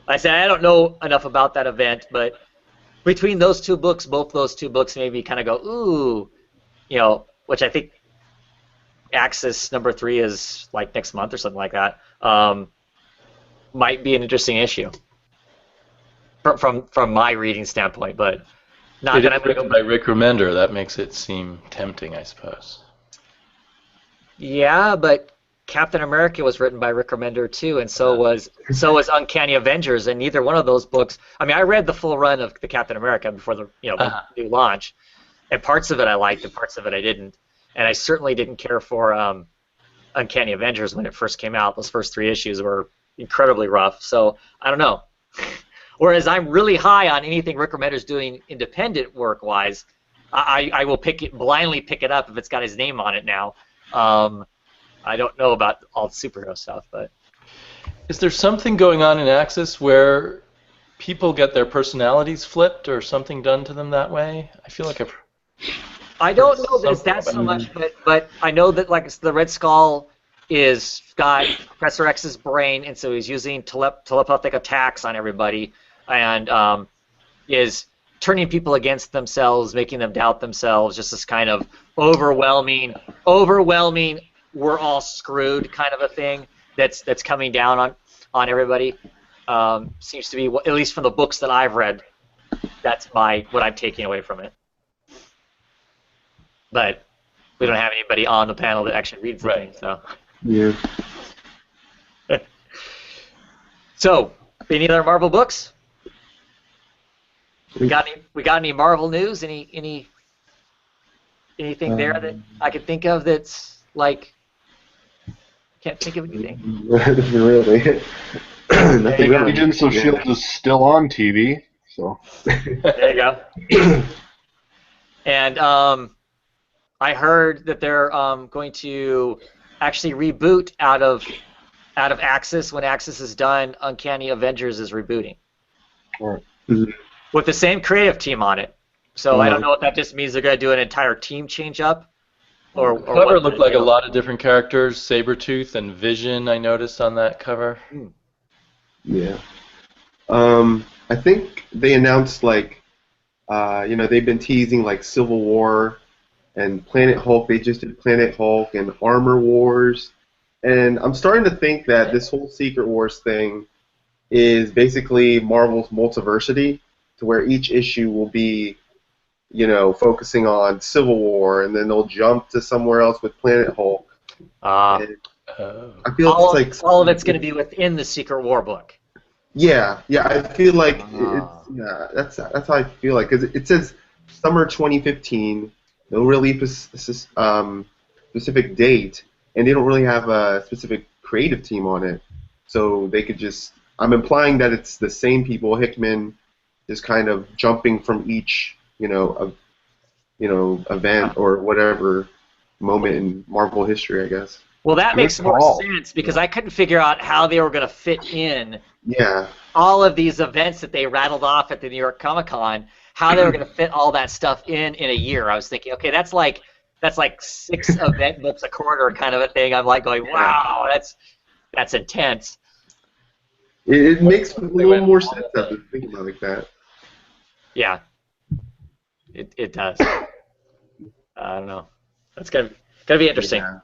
I said I don't know enough about that event, but between those two books, both those two books maybe kind of go ooh, which I think Axis #3 is like next month or something like that. Might be an interesting issue from my reading standpoint, but not that I'm going to go by Rick Remender. That makes it seem tempting, I suppose. Yeah, but Captain America was written by Rick Remender too, and so was Uncanny Avengers, and neither one of those books. I mean, I read the full run of the Captain America before the the new launch, and parts of it I liked, and parts of it I didn't. And I certainly didn't care for Uncanny Avengers when it first came out. Those first 3 issues were incredibly rough. So I don't know. Whereas I'm really high on anything Rick Remender's doing independent work-wise. I will blindly pick it up if it's got his name on it now. I don't know about all the superhero stuff, but Is there something going on in Axis where people get their personalities flipped or something done to them that way? I feel like I don't know that it's that so much, but I know that like the Red Skull is got Professor X's brain, and so he's using telepathic attacks on everybody, and is turning people against themselves, making them doubt themselves. Just this kind of overwhelming, we're all screwed kind of a thing that's coming down on everybody. Seems to be, at least from the books that I've read, that's what I'm taking away from it. But we don't have anybody on the panel that actually reads the thing, so. Yeah. So, any other Marvel books? We got any Marvel news? Anything there that I could think of that's like? Can't think of anything. Nothing really. Nothing really. Agents of S.H.I.E.L.D. is still on TV, so. There you go. And I heard that they're going to actually reboot out of Axis. When Axis is done, Uncanny Avengers is rebooting. All right. Mm-hmm. With the same creative team on it. So I don't know if that just means they're going to do an entire team change up. Or cover looked like a lot of different characters, Sabretooth and Vision, I noticed on that cover. Yeah. I think they announced, like, they've been teasing, like, Civil War and Planet Hulk. They just did Planet Hulk and Armor Wars. And I'm starting to think that this whole Secret Wars thing is basically Marvel's multiversity, to where each issue will be, focusing on Civil War, and then they'll jump to somewhere else with Planet Hulk. I feel all of it's going to be within the Secret War book. Yeah, I feel like that's how I feel like, because it says summer 2015, no really specific date, and they don't really have a specific creative team on it, so they could just. I'm implying that it's the same people. Hickman is kind of jumping from each, event or whatever moment in Marvel history, I guess. Well, that makes more sense, because I couldn't figure out how they were going to fit in all of these events that they rattled off at the New York Comic-Con, how they were going to fit all that stuff in a year. I was thinking, okay, that's like 6 event books a quarter kind of a thing. I'm like going, wow, that's intense. It makes a little more sense after thinking about it like that. Yeah, it does. I don't know. That's gonna be interesting. Yeah.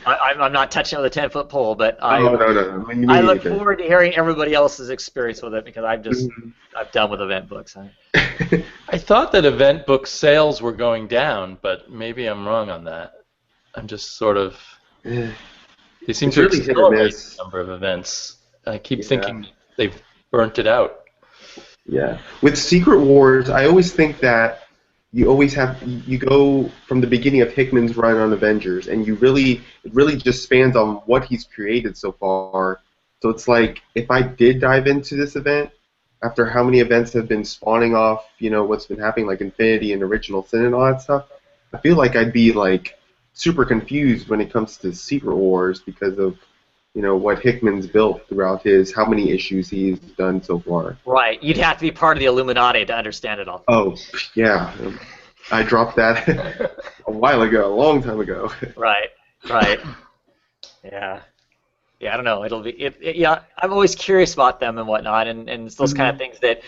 I'm not touching on the 10-foot pole, but No. I look forward to hearing everybody else's experience with it, because I'm done with event books. I thought that event book sales were going down, but maybe I'm wrong on that. I'm just sort of. They seem to accelerate the number of events. I keep thinking they've burnt it out. Yeah. With Secret Wars, I always think that you go from the beginning of Hickman's run on Avengers, and it really just spans on what he's created so far. So it's like, if I did dive into this event, after how many events have been spawning off, what's been happening, like Infinity and Original Sin and all that stuff, I feel like I'd be like super confused when it comes to Secret Wars, because of what Hickman's built throughout how many issues he's done so far. Right. You'd have to be part of the Illuminati to understand it all. Oh, yeah. I dropped that a while ago, a long time ago. Right. Yeah. Yeah, I don't know. It'll be. I'm always curious about them and whatnot, and it's those kind of things that,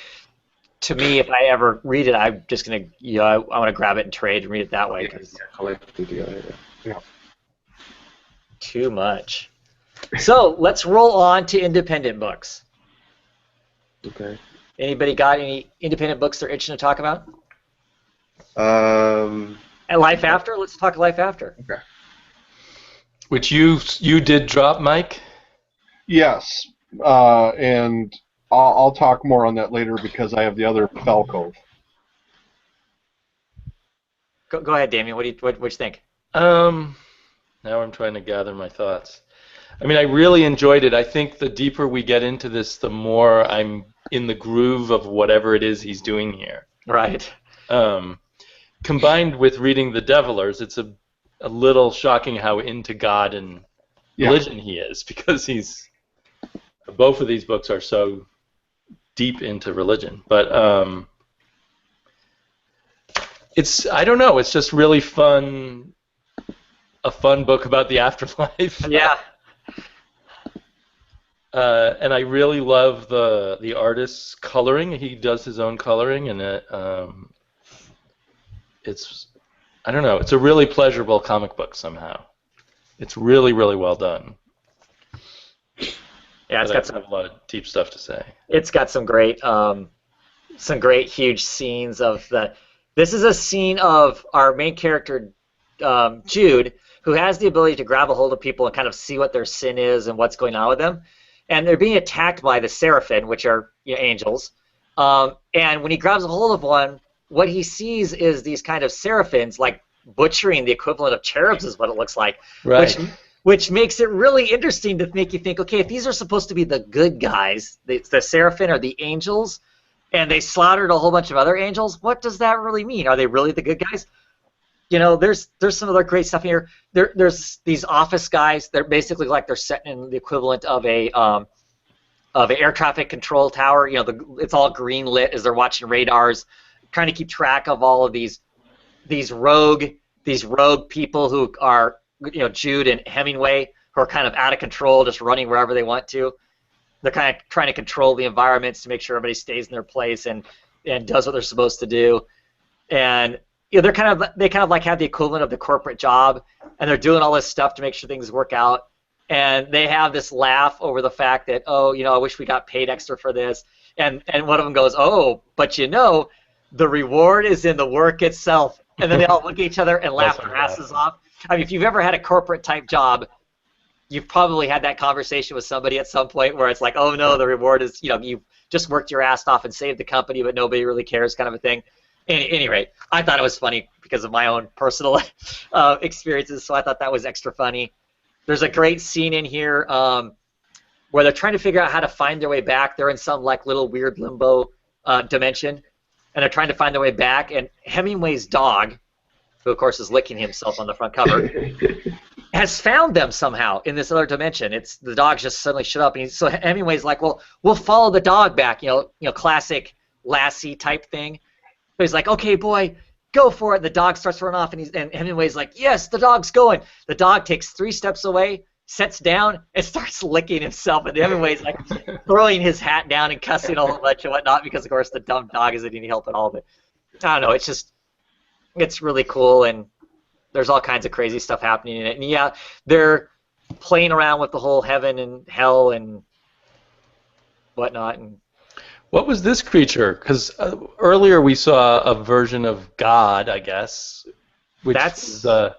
to me, if I ever read it, I'm just gonna, I want to grab it and trade and read it that way, because too much. So let's roll on to independent books. Okay. Anybody got any independent books they're itching to talk about? And Life After? Let's talk Life After. Okay. Which you did drop, Mike? Yes, and I'll talk more on that later, because I have the other Falco. Go ahead, Damien. What you think? Now I'm trying to gather my thoughts. I mean, I really enjoyed it. I think the deeper we get into this, the more I'm in the groove of whatever it is he's doing here. Right. Combined with reading The Devilers, it's a little shocking how into God and religion he is, because he's both of these books are so deep into religion, but I don't know, it's just really fun, a fun book about the afterlife. Yeah. And I really love the artist's coloring. He does his own coloring, and it's, I don't know, it's a really pleasurable comic book somehow. It's really, really well done. Yeah, it's got a lot of deep stuff to say. It's got some great huge scenes of the. This is a scene of our main character, Jude, who has the ability to grab a hold of people and kind of see what their sin is and what's going on with them. And they're being attacked by the Seraphim, which are angels. And when he grabs a hold of one, what he sees is these kind of Seraphims, like butchering the equivalent of cherubs is what it looks like. Right. Which makes it really interesting to make you think, okay, if these are supposed to be the good guys, the Seraphim are the angels, and they slaughtered a whole bunch of other angels, what does that really mean? Are they really the good guys? You know, there's some other great stuff here. There's these office guys. They're basically like they're set in the equivalent of an air traffic control tower. You know, it's all green lit as they're watching radars, trying to keep track of all of these rogue people who are, you know, Jude and Hemingway, who are kind of out of control, just running wherever they want to. They're kind of trying to control the environments to make sure everybody stays in their place and does what they're supposed to do. And you know, they kind of like have the equivalent of the corporate job, and they're doing all this stuff to make sure things work out. And they have this laugh over the fact that, oh, you know, I wish we got paid extra for this. And one of them goes, oh, but you know, the reward is in the work itself. And then they all look at each other and laugh their asses off. I mean, if you've ever had a corporate type job, you've probably had that conversation with somebody at some point where it's like, oh no, the reward is, you know, you've just worked your ass off and saved the company, but nobody really cares, kind of a thing. At any rate, I thought it was funny because of my own personal experiences, so I thought that was extra funny. There's a great scene in here where they're trying to figure out how to find their way back. They're in some like little weird limbo dimension, and they're trying to find their way back. And Hemingway's dog, who of course is licking himself on the front cover, has found them somehow in this other dimension. It's the dog just suddenly shut up, and so Hemingway's like, well, we'll follow the dog back. You know, classic Lassie type thing. So he's like, okay, boy, go for it. The dog starts running off, and Hemingway's like, yes, the dog's going. The dog takes 3 steps away, sits down, and starts licking himself. And Hemingway's like throwing his hat down and cussing a whole bunch and whatnot because, of course, the dumb dog isn't any help at all. But I don't know. It's really cool, and there's all kinds of crazy stuff happening in it. And yeah, they're playing around with the whole heaven and hell and whatnot. And what was this creature? Because earlier we saw a version of God, I guess, which is a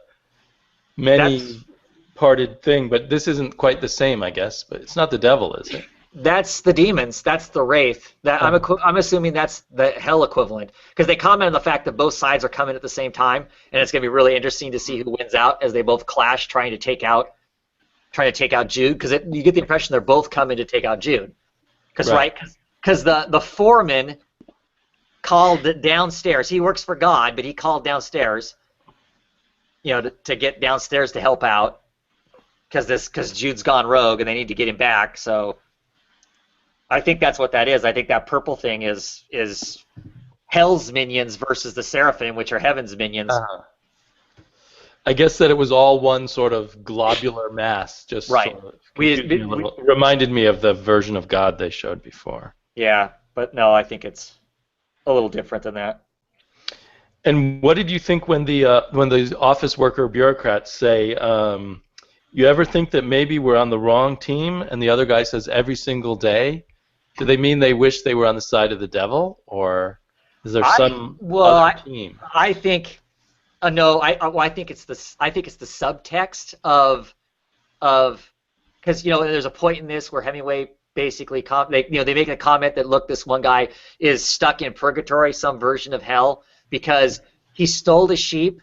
many-parted thing, but this isn't quite the same, I guess. But it's not the devil, is it? That's the demons. That's the wraith. I'm assuming that's the hell equivalent, because they comment on the fact that both sides are coming at the same time, and it's going to be really interesting to see who wins out as they both clash, trying to take out Jude. Because you get the impression they're both coming to take out Jude, because the foreman called downstairs. He works for God, but he called downstairs, you know, to get downstairs to help out, because Jude's gone rogue and they need to get him back. So I think that's what that is. I think that purple thing is Hell's minions versus the Seraphim, which are Heaven's minions. I guess that it was all one sort of globular mass. Just right. Sort of reminded me of the version of God they showed before. Yeah, but no, I think it's a little different than that. And what did you think when the office worker bureaucrats say, you ever think that maybe we're on the wrong team? And the other guy says every single day. Do they mean they wish they were on the side of the devil, or is there some other team? I think no. I think it's the subtext of because, you know, there's a point in this where Hemingway basically they make a comment that, look, this one guy is stuck in purgatory, some version of hell, because he stole the sheep,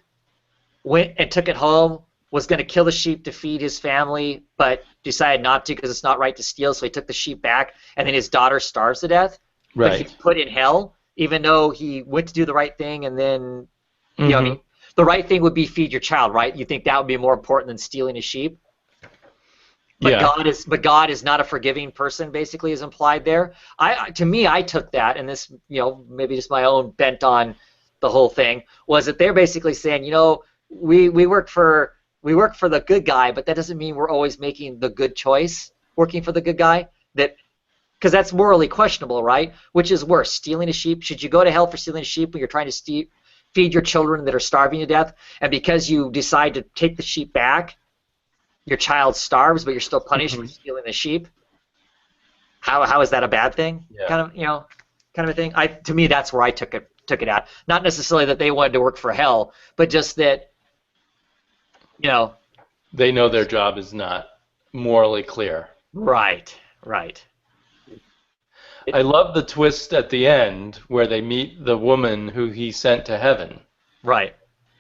went and took it home, was going to kill the sheep to feed his family, but decided not to because it's not right to steal, so he took the sheep back, and then his daughter starves to death. Right. But he's put in hell, even though he went to do the right thing, and then, you know, I mean, the right thing would be feed your child, right? You think that would be more important than stealing a sheep? But God is not a forgiving person, basically, is implied there. To me, I took that, and this, maybe just my own bent on the whole thing, was that they're basically saying, we work for the good guy, but that doesn't mean we're always making the good choice, working for the good guy. Because that's morally questionable, right? Which is worse, stealing a sheep? Should you go to hell for stealing a sheep when you're trying to feed your children that are starving to death, and because you decide to take the sheep back, your child starves, but you're still punished for stealing the sheep? How is that a bad thing? Yeah. Kind of a thing. To me, that's where I took it at. Not necessarily that they wanted to work for hell, but just that, they know their job is not morally clear. Right. I love the twist at the end where they meet the woman who he sent to heaven. Right.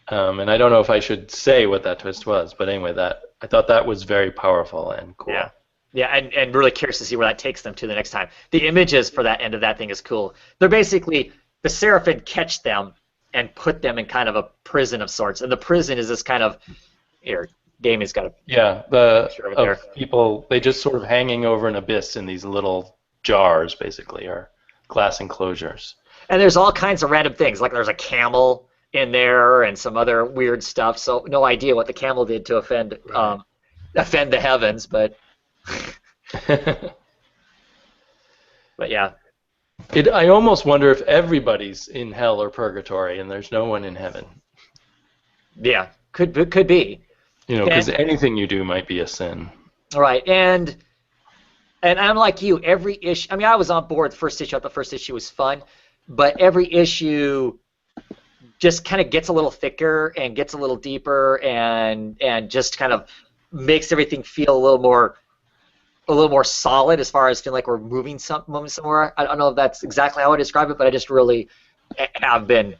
And I don't know if I should say what that twist was, but anyway, I thought that was very powerful and cool. Yeah, and really curious to see where that takes them to the next time. The images for that end of that thing is cool. They're basically, the Seraphim catch them and put them in kind of a prison of sorts, and the prison is this kind of, here, Damien's got a picture of people, they just sort of hanging over an abyss in these little jars, basically, or glass enclosures. And there's all kinds of random things, like there's a camel in there and some other weird stuff. So no idea what the camel did to offend the heavens, but but yeah. I almost wonder if everybody's in hell or purgatory and there's no one in heaven. Yeah, could be. Because anything you do might be a sin. Right, and I'm like you. Every issue. I mean, I was on board the first issue. I thought the first issue was fun, but every issue just kind of gets a little thicker and gets a little deeper and just kind of makes everything feel a little more solid as far as feeling like we're moving somewhere. I don't know if that's exactly how I describe it, but I just really have been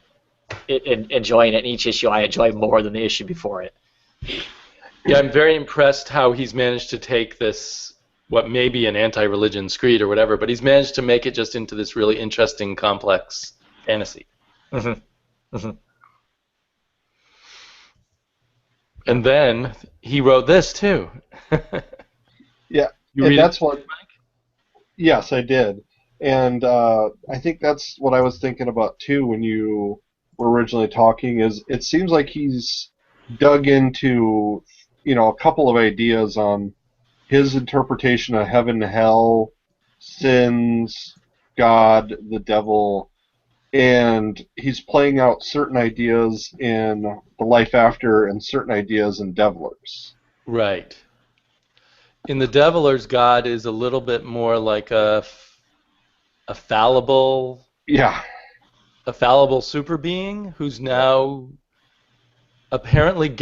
enjoying it. And each issue I enjoy more than the issue before it. Yeah, I'm very impressed how he's managed to take this, what may be an anti-religion screed or whatever, but he's managed to make it just into this really interesting, complex fantasy. Mm-hmm. Mm-hmm. And then he wrote this too. Yeah, and that's what. Mike? Yes, I did, and I think that's what I was thinking about too when you were originally talking. Is it seems like he's dug into, a couple of ideas on his interpretation of heaven, hell, sins, God, the devil. And he's playing out certain ideas in The Life After and certain ideas in Devilers. Right. In the Devilers, God is a little bit more like a fallible super being who's now apparently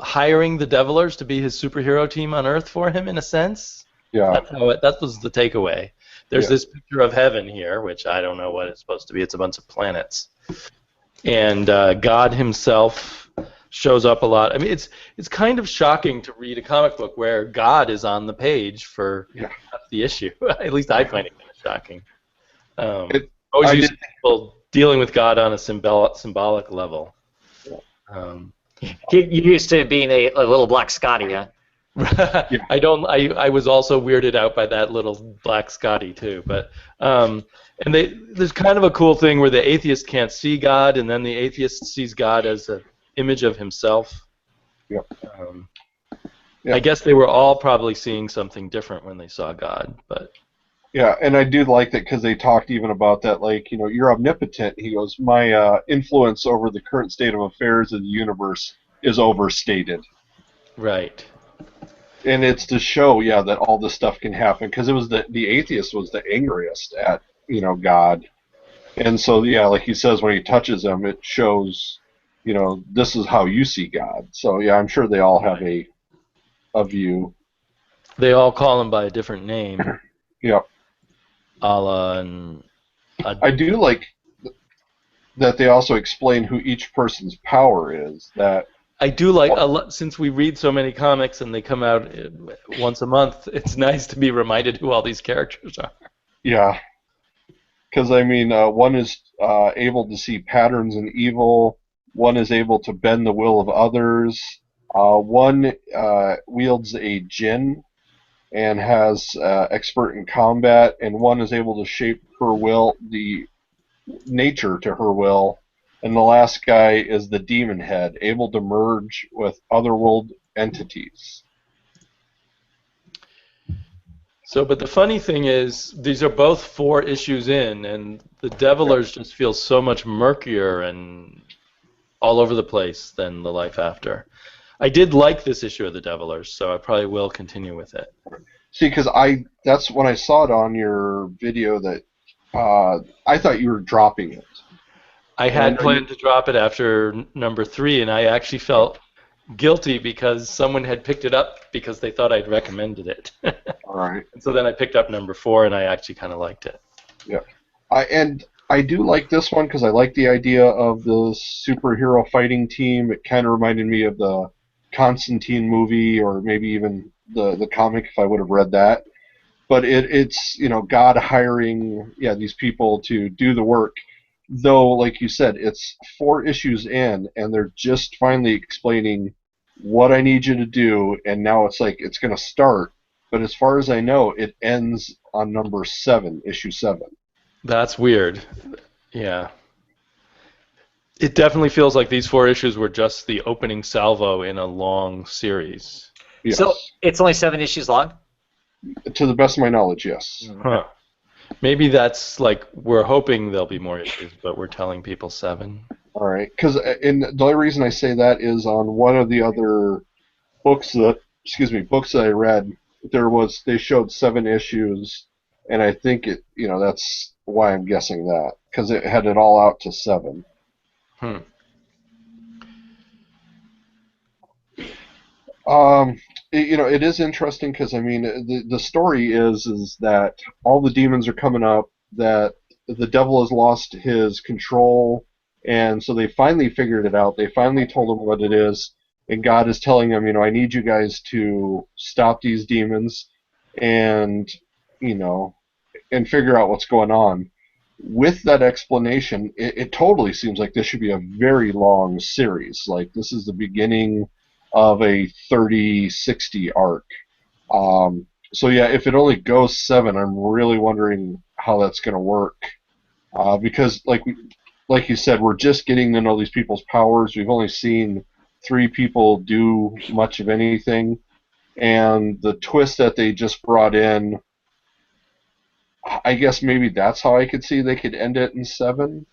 hiring the Devilers to be his superhero team on Earth for him, in a sense. Yeah. That was the takeaway. There's this picture of heaven here, which I don't know what it's supposed to be. It's a bunch of planets. And God himself shows up a lot. I mean, it's kind of shocking to read a comic book where God is on the page for the issue. At least I find it kind of shocking. Always used to people dealing with God on a symbolic level. You used to being a little black Scotty, huh? I was also weirded out by that little black Scotty too, but there's kind of a cool thing where the atheist can't see God, and then the atheist sees God as an image of himself. Yep. I guess they were all probably seeing something different when they saw God, but. Yeah, and I do like that because they talked even about that, like, you're omnipotent. He goes, my influence over the current state of affairs of the universe is overstated. Right. And it's to show, that all this stuff can happen, because it was the atheist was the angriest at, God. And so, like he says, when he touches him, it shows, this is how you see God. So, I'm sure they all have a view. They all call him by a different name. Yep. Allah and... I do like that they also explain who each person's power is. That I do like, since we read so many comics and they come out once a month, it's nice to be reminded who all these characters are. Yeah. Because, one is able to see patterns in evil, one is able to bend the will of others, one wields a djinn, and has expert in combat, and one is able to shape her will, the nature to her will, and the last guy is the demon head, able to merge with otherworld entities. So, but the funny thing is, these are both 4 issues in, and the Devilers just feel so much murkier and all over the place than the Life After. I did like this issue of the Devilers, so I probably will continue with it. See, because that's when I saw it on your video that I thought you were dropping it. I had planned to drop it after number 3, and I actually felt guilty because someone had picked it up because they thought I'd recommended it. All right. And so then I picked up number 4, and I actually kind of liked it. Yeah. I do like this one because I like the idea of the superhero fighting team. It kind of reminded me of the Constantine movie, or maybe even the comic if I would have read that. But it's God hiring these people to do the work. Though, like you said, it's 4 issues in, and they're just finally explaining what I need you to do, and now it's like it's going to start. But as far as I know, it ends on number 7, issue 7. That's weird. Yeah. It definitely feels like these 4 issues were just the opening salvo in a long series. Yes. So it's only 7 issues long? To the best of my knowledge, yes. Huh. Maybe that's like we're hoping there'll be more issues, but we're telling people 7. All right, because the only reason I say that is on one of the other books that I read, they showed 7 issues, and I think that's why I'm guessing that, because it had it all out to 7. It is interesting because the story is that all the demons are coming up, that the devil has lost his control, and so they finally figured it out. They finally told him what it is, and God is telling them, I need you guys to stop these demons, and and figure out what's going on. With that explanation, it totally seems like this should be a very long series. Like, this is the beginning of a 30-60 arc. So yeah, if it only goes 7, I'm really wondering how that's going to work. Because like you said, we're just getting to know these people's powers. We've only seen 3 people do much of anything, and the twist that they just brought in, I guess maybe that's how I could see they could end it in 7.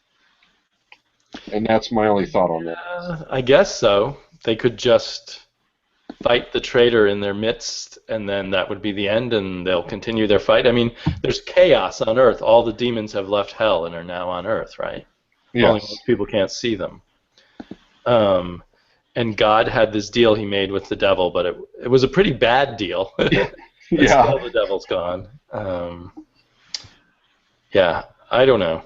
And that's my only thought on that. I guess so. They could just fight the traitor in their midst, and then that would be the end, and they'll continue their fight. I mean, there's chaos on Earth. All the demons have left Hell and are now on Earth, right? Yes. Only most people can't see them. And God had this deal he made with the devil, but it was a pretty bad deal. Yeah. Still the devil's gone. Yeah, I don't know.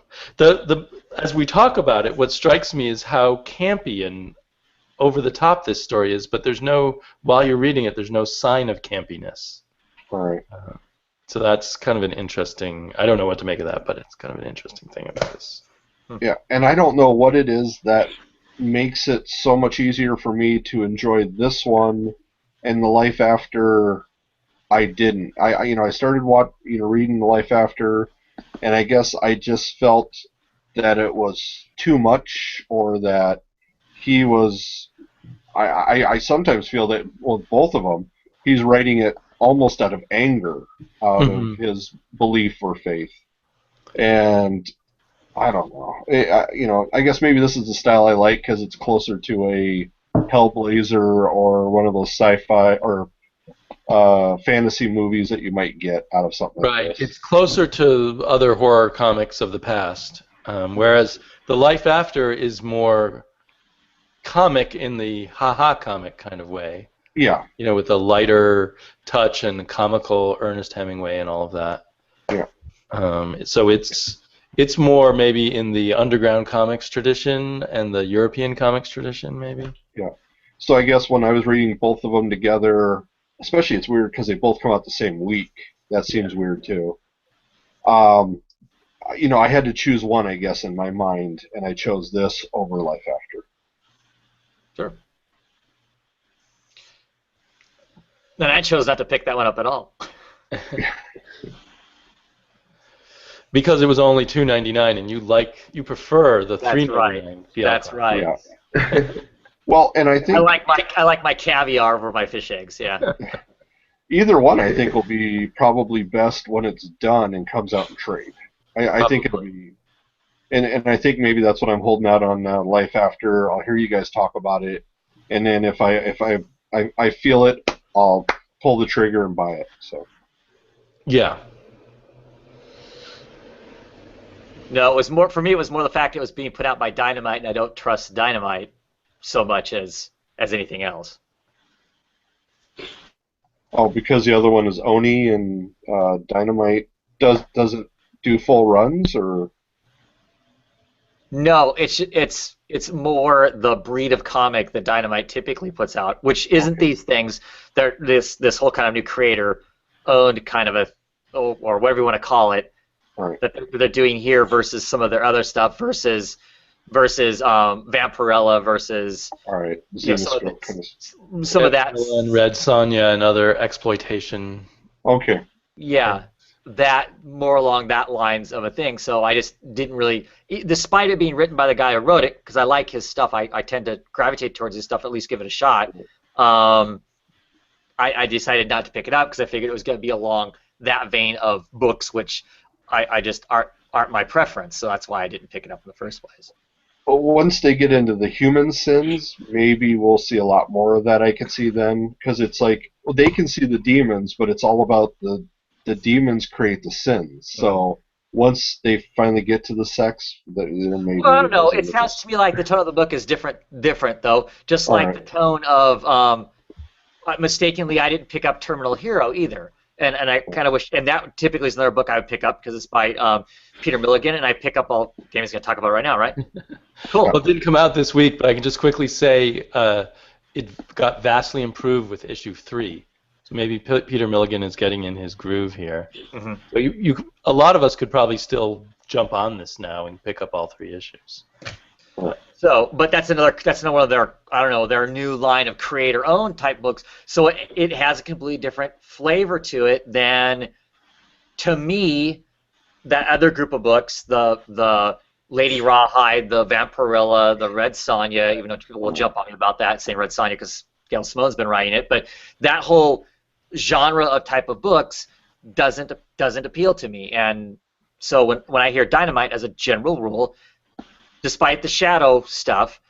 As we talk about it, what strikes me is how campy and over the top this story is, but while you're reading it, there's no sign of campiness. All right. So that's kind of an interesting, I don't know what to make of that, but it's kind of an interesting thing about this. Yeah, and I don't know what it is that makes it so much easier for me to enjoy this one and The Life After. I didn't. I started reading The Life After, and I guess I just felt that it was too much, or that he was. I sometimes feel that both of them, he's writing it almost out of anger, out of his belief or faith, and I don't know. I guess maybe this is the style I like because it's closer to a Hellblazer or one of those sci-fi or fantasy movies that you might get out of something like Right. this. It's closer to other horror comics of the past, whereas The Life After is more comic in the ha-ha comic kind of way. Yeah. With a lighter touch and comical Ernest Hemingway and all of that. Yeah. So it's more maybe in the underground comics tradition and the European comics tradition, maybe. Yeah. So I guess when I was reading both of them together, especially it's weird because they both come out the same week. That seems weird too. I had to choose one, I guess, in my mind, and I chose this over Life After. Sure. And I chose not to pick that one up at all. Because it was only $2.99, and you prefer the $3.99 Fiat That's card. right. Yeah. Well, and I think I like my caviar over my fish eggs. Yeah. Either one, I think, will be probably best when it's done and comes out in trade. I think it'll be, and I think maybe that's what I'm holding out on Life After. I'll hear you guys talk about it, and then if I feel it, I'll pull the trigger and buy it. So. Yeah. No, it was more for me. It was more the fact it was being put out by Dynamite, and I don't trust Dynamite so much as anything else. Oh, because the other one is Oni and Dynamite doesn't do full runs, or no, it's more the breed of comic that Dynamite typically puts out, which isn't these things. They're this whole kind of new creator owned kind of or whatever you want to call it. Right. That they're doing here versus some of their other stuff versus Vampirella versus some of that and Red Sonja and other exploitation. Okay. Yeah, that more along that lines of a thing. So I just didn't really, despite it being written by the guy who wrote it, because I like his stuff. I tend to gravitate towards his stuff. At least give it a shot. I decided not to pick it up because I figured it was going to be along that vein of books, which I just aren't my preference, so that's why I didn't pick it up in the first place. But once they get into the human sins, maybe we'll see a lot more of that. I can see then, because it's like, well, they can see the demons, but it's all about the demons create the sins. So once they finally get to the sex, then maybe. Well, I don't know. It sounds to me like the tone of the book is different though. Just like the tone of, mistakenly, I didn't pick up Terminal Hero either. And I kind of wish, and that typically is another book I would pick up because it's by Peter Milligan, and I pick up all Jamie's going to talk about right now, right? Cool. Well, it didn't come out this week, but I can just quickly say it got vastly improved with issue 3. So maybe Peter Milligan is getting in his groove here. Mm-hmm. So a lot of us could probably still jump on this now and pick up all 3 issues. So, but that's another one of their, I don't know, their new line of creator-owned type books. So it has a completely different flavor to it than, to me, that other group of books, the Lady Rawhide, the Vampirella, the Red Sonja, even though people will jump on me about that, saying Red Sonja because Gail Simone's been writing it, but that whole genre of type of books doesn't appeal to me. And so when I hear Dynamite, as a general rule, despite the Shadow stuff,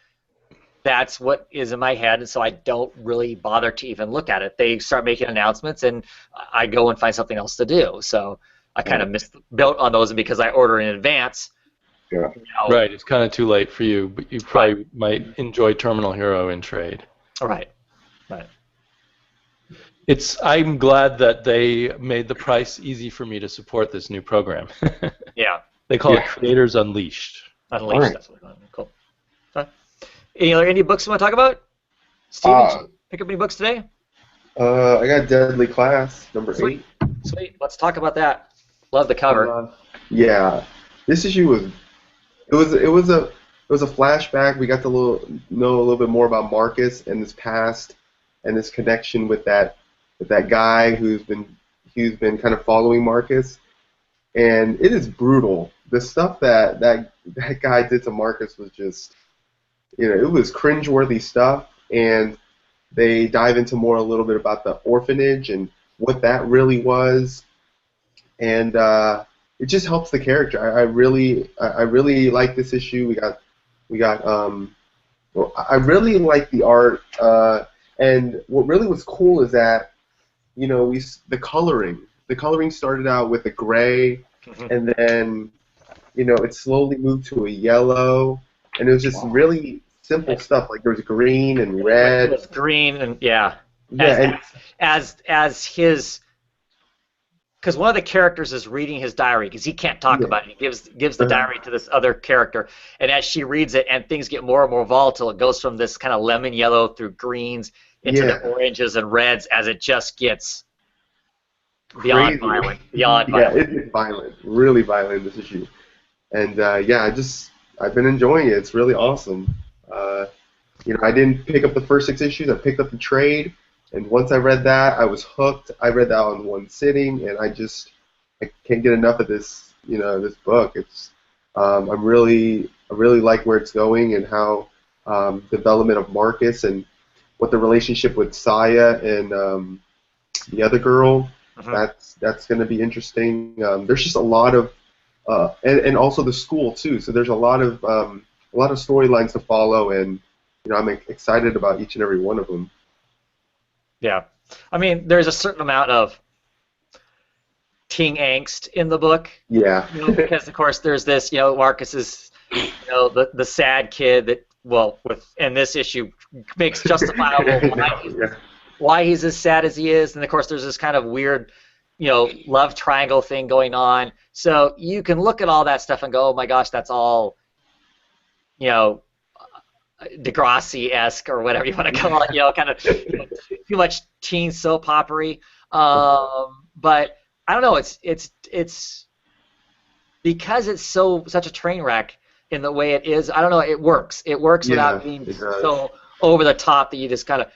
that's what is in my head, and so I don't really bother to even look at it. They start making announcements, and I go and find something else to do. So I kind of missed the boat on those, and because I order in advance. Yeah. Right, it's kind of too late for you, but you probably might enjoy Terminal Hero in trade. Right. I'm glad that they made the price easy for me to support this new program. Yeah. They call it Creators Unleashed. Unleashed. Right. That's what we're calling it. Cool. Any books you want to talk about? Steven, did you pick up any books today? I got Deadly Class, number 8. Sweet. Let's talk about that. Love the cover. Yeah. This issue was a flashback. We got to know a little bit more about Marcus and his past and his connection with that guy who's been kind of following Marcus. And it is brutal. The stuff that guy did to Marcus was just, it was cringeworthy stuff. And they dive into a little bit about the orphanage and what that really was. And it just helps the character. I really like this issue. I really like the art. And what really was cool is that, the coloring. The coloring started out with a gray, and then, it slowly moved to a yellow, and it was just really simple stuff. Like there was green and red. It was green and as his, because one of the characters is reading his diary because he can't talk about it. He gives the diary to this other character, and as she reads it, and things get more and more volatile. It goes from this kind of lemon yellow through greens into the oranges and reds as it just gets beyond violent. Yeah, it's violent, really violent, this issue. And I've been enjoying it. It's really awesome. I didn't pick up the first 6 issues. I picked up the trade, And once I read that, I was hooked. I read that on one sitting, and I can't get enough of this, this book. I really like where it's going and how development of Marcus and what the relationship with Saya and the other girl. That's going to be interesting. There's just a lot of and also the school too. So there's a lot of storylines to follow, and I'm excited about each and every one of them. Yeah, I mean, there's a certain amount of teen angst in the book. Yeah. Because of course there's this, Marcus is, the sad kid that, in this issue makes justifiable why he's as sad as he is, and of course there's this kind of weird, love triangle thing going on. So you can look at all that stuff and go, oh my gosh, that's all, Degrassi-esque or whatever you want to call it, kind of too much teen soap opera-y. But I don't know, it's because it's such a train wreck in the way it is. I don't know, it works. It works without being so over the top that you just kind of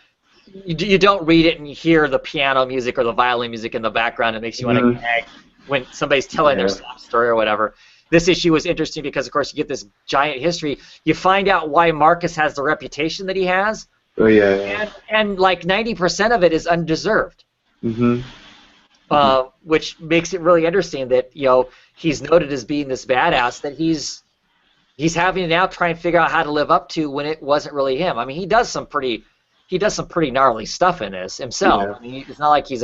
you don't read it and you hear the piano music or the violin music in the background. It makes you want to gag when somebody's telling their sob story or whatever. This issue was interesting because, of course, you get this giant history. You find out why Marcus has the reputation that he has. Oh, yeah. And like 90% of it is undeserved. Which makes it really interesting that, he's noted as being this badass that he's having to now try and figure out how to live up to when it wasn't really him. I mean, he does some pretty gnarly stuff in this himself. Yeah. I mean, it's not like he's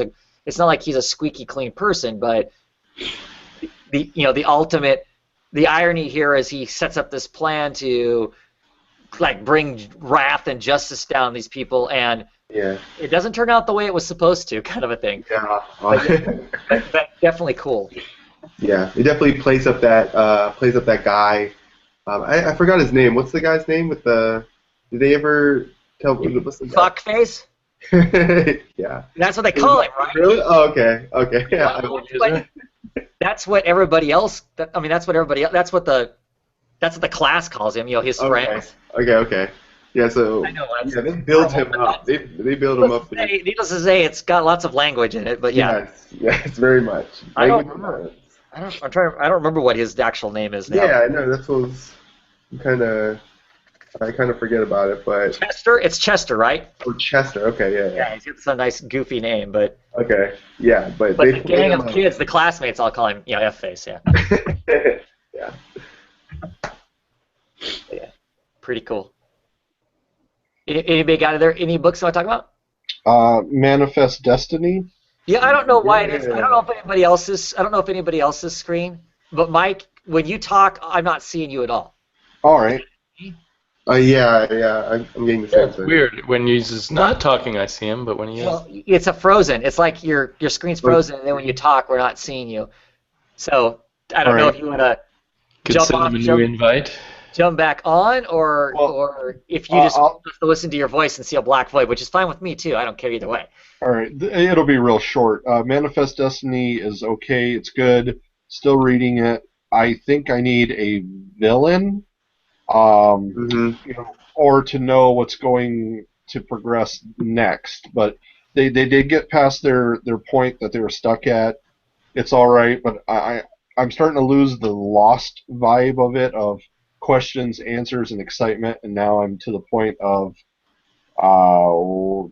a squeaky clean person, but the irony here is he sets up this plan to like bring wrath and justice down on these people, and it doesn't turn out the way it was supposed to, kind of a thing. Yeah. But definitely cool. Yeah, it definitely plays up that guy. I forgot his name. What's the guy's name with the? Did they ever tell? What's the guy? Fuckface. Yeah. That's what they call him, right? Really? Oh, okay. Okay. Yeah. That's what everybody else. That's what the class calls him. His friends. Okay. Yeah. So I know, they build him up. They build him up. Needless to say, it's got lots of language in it, but yeah. Yes, very much. I don't remember. I don't remember what his actual name is now. Yeah, I know. That's what I kind of forget about it, but Chester. It's Chester, right? Oh, Chester. Okay, yeah. Yeah, he's got some nice goofy name, but. Okay. Yeah, but the gang of kids, the classmates, all call him, F-Face. Yeah. Yeah. Yeah. Pretty cool. Anybody got there? Any books you want to talk about? Manifest Destiny. Yeah, I don't know why it is. I don't know if anybody else's screen. But Mike, when you talk, I'm not seeing you at all. All right. Yeah. I'm getting the same It's thing. weird. When he's not talking, I see him, but when he is... Well, it's a frozen. It's like your screen's frozen, and then when you talk, we're not seeing you. So I don't know if you want to jump back on, or if you just have to listen to your voice and see a black void, which is fine with me too. I don't care either way. All right, it'll be real short. Manifest Destiny is okay. It's good. Still reading it. I think I need a villain. Or to know what's going to progress next. But they did get past their point that they were stuck at. It's all right, but I'm starting to lose the Lost vibe of it, of questions, answers, and excitement, and now I'm to the point of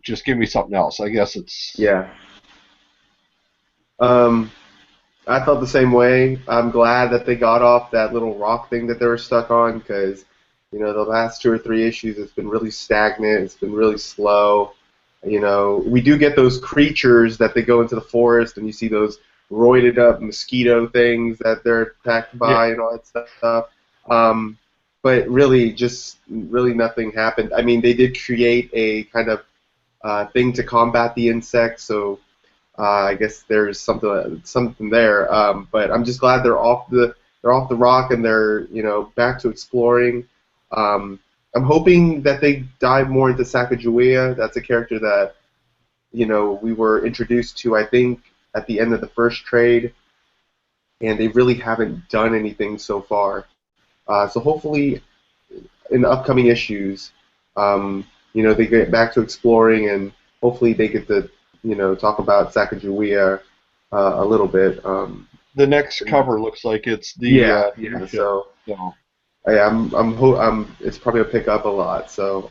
just give me something else. I guess it's... Yeah. I felt the same way. I'm glad that they got off that little rock thing that they were stuck on, because the last 2 or 3 issues, it's been really stagnant. It's been really slow. We do get those creatures that they go into the forest, and you see those roided up mosquito things that they're attacked by and all that stuff. But really nothing happened. I mean, they did create a kind of thing to combat the insects, so I guess there's something there. But I'm just glad they're off the rock and they're back to exploring. I'm hoping that they dive more into Sacagawea. That's a character that we were introduced to, I think, at the end of the first trade, and they really haven't done anything so far. So hopefully, in the upcoming issues, they get back to exploring hopefully they get to talk about Sacagawea a little bit. The next cover looks like it's the yeah. ship, So it's probably gonna pick up a lot. So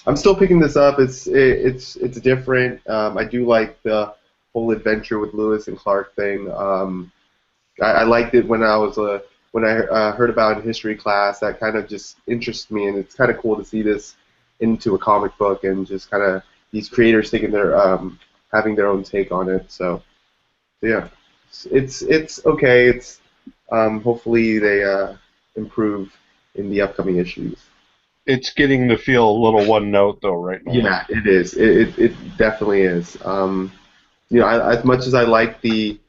I'm still picking this up. It's different. I do like the whole adventure with Lewis and Clark thing. I liked it when I heard about it in history class. That kind of just interests me, and it's kind of cool to see this into a comic book and just kind of these creators taking their having their own take on it. So yeah, it's okay. It's hopefully they improve in the upcoming issues. It's getting to feel a little one note though right now. Yeah, it is. It definitely is. As much as I like the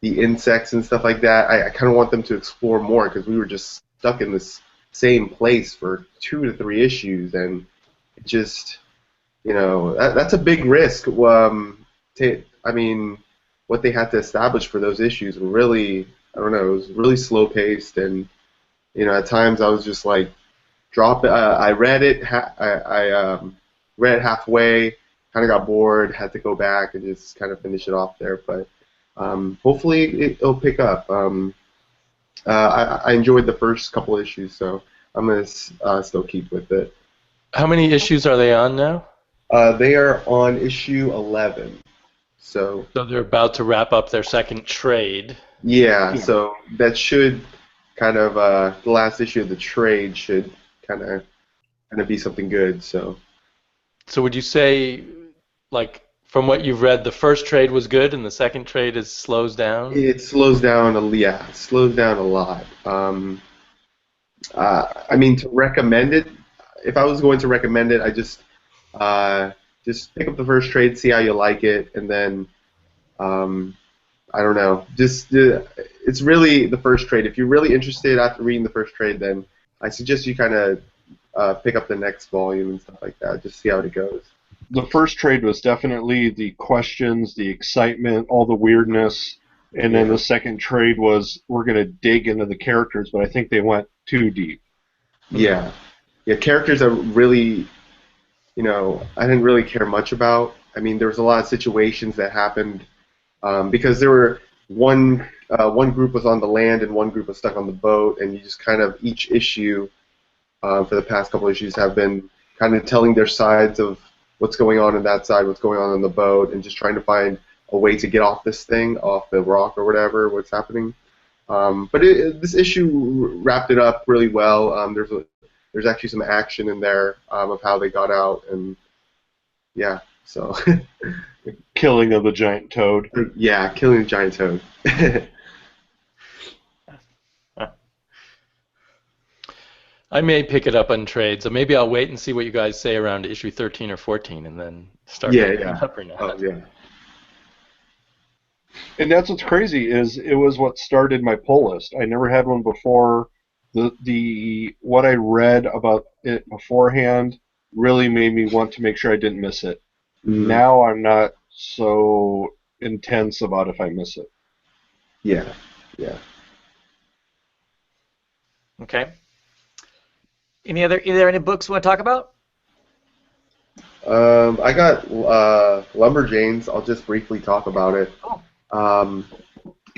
insects and stuff like that, I kind of want them to explore more because we were just stuck in this same place for 2 to 3 issues, and it just, that's a big risk. I mean, what they had to establish for those issues were really, I don't know, it was really slow paced, and at times I was just like, drop it. I read it. I read it halfway, kind of got bored, had to go back and just kind of finish it off there, but. Hopefully it'll pick up. I enjoyed the first couple issues, so I'm going to still keep with it. How many issues are they on now? They are on issue 11. So they're about to wrap up their second trade. Yeah, so that should kind of, the last issue of the trade should kind of be something good. So would you say, like, from what you've read, the first trade was good, and the second trade slows down? It slows down it slows down a lot. I mean, to recommend it, if I was going to recommend it, I just pick up the first trade, see how you like it, and then, I don't know, it's really the first trade. If you're really interested after reading the first trade, then I suggest you kind of pick up the next volume and stuff like that, just see how it goes. The first trade was definitely the questions, the excitement, all the weirdness, and then the second trade was we're going to dig into the characters, but I think they went too deep. Yeah. Yeah, characters are really, I didn't really care much about. I mean, there was a lot of situations that happened because there were one group was on the land and one group was stuck on the boat, and you just kind of, each issue for the past couple issues have been kind of telling their sides of what's going on in that side, what's going on the boat, and just trying to find a way to get off this thing, off the rock or whatever, what's happening. But this issue wrapped it up really well. There's actually some action in there of how they got out, and yeah, so. Killing of the giant toad. Yeah, killing the giant toad. I may pick it up on trades, so maybe I'll wait and see what you guys say around issue 13 or 14, and then start picking it up or not. Oh, yeah. And that's what's crazy is it was what started my pull list. I never had one before. The what I read about it beforehand really made me want to make sure I didn't miss it. Mm-hmm. Now I'm not so intense about if I miss it. Yeah. Yeah. Okay. Are there any books you want to talk about? I got Lumberjanes. I'll just briefly talk about it. Oh.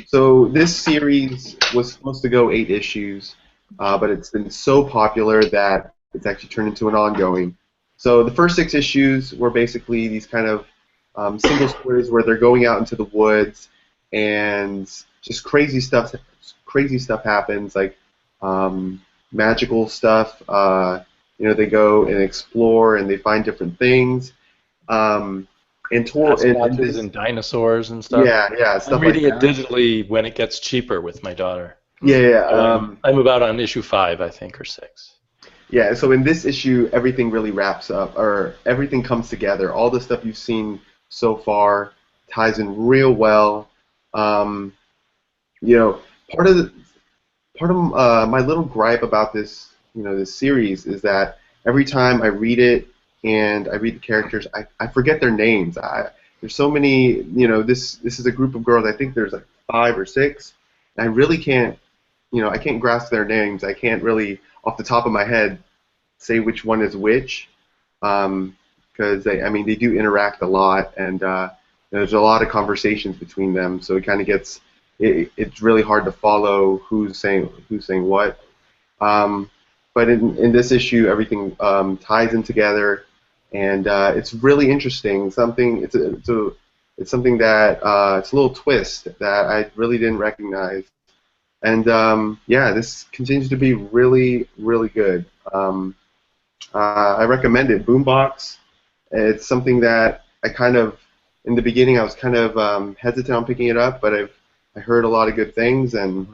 So this series was supposed to go 8 issues, but it's been so popular that it's actually turned into an ongoing. So the first 6 issues were basically these kind of single stories where they're going out into the woods and just crazy stuff happens, like magical stuff. They go and explore and they find different things. And dinosaurs and stuff. Yeah, stuff. I'm reading it digitally when it gets cheaper with my daughter. Yeah. I'm about on issue 5, I think, or 6. Yeah. So in this issue, everything really wraps up, or everything comes together. All the stuff you've seen so far ties in real well. Part of my little gripe about this, this series is that every time I read it and I read the characters, I forget their names. There's so many, this is a group of girls. I think there's like 5 or 6. And I really can't, I can't grasp their names. I can't really, off the top of my head, say which one is which. because I mean they do interact a lot, and there's a lot of conversations between them, so it kind of gets it's really hard to follow who's saying what. But in this issue, everything ties in together, and it's really interesting. It's something that it's a little twist that I really didn't recognize. And yeah, this continues to be really, really good. I recommend it. Boombox. It's something that I kind of, in the beginning, I was kind of hesitant on picking it up, but I heard a lot of good things, and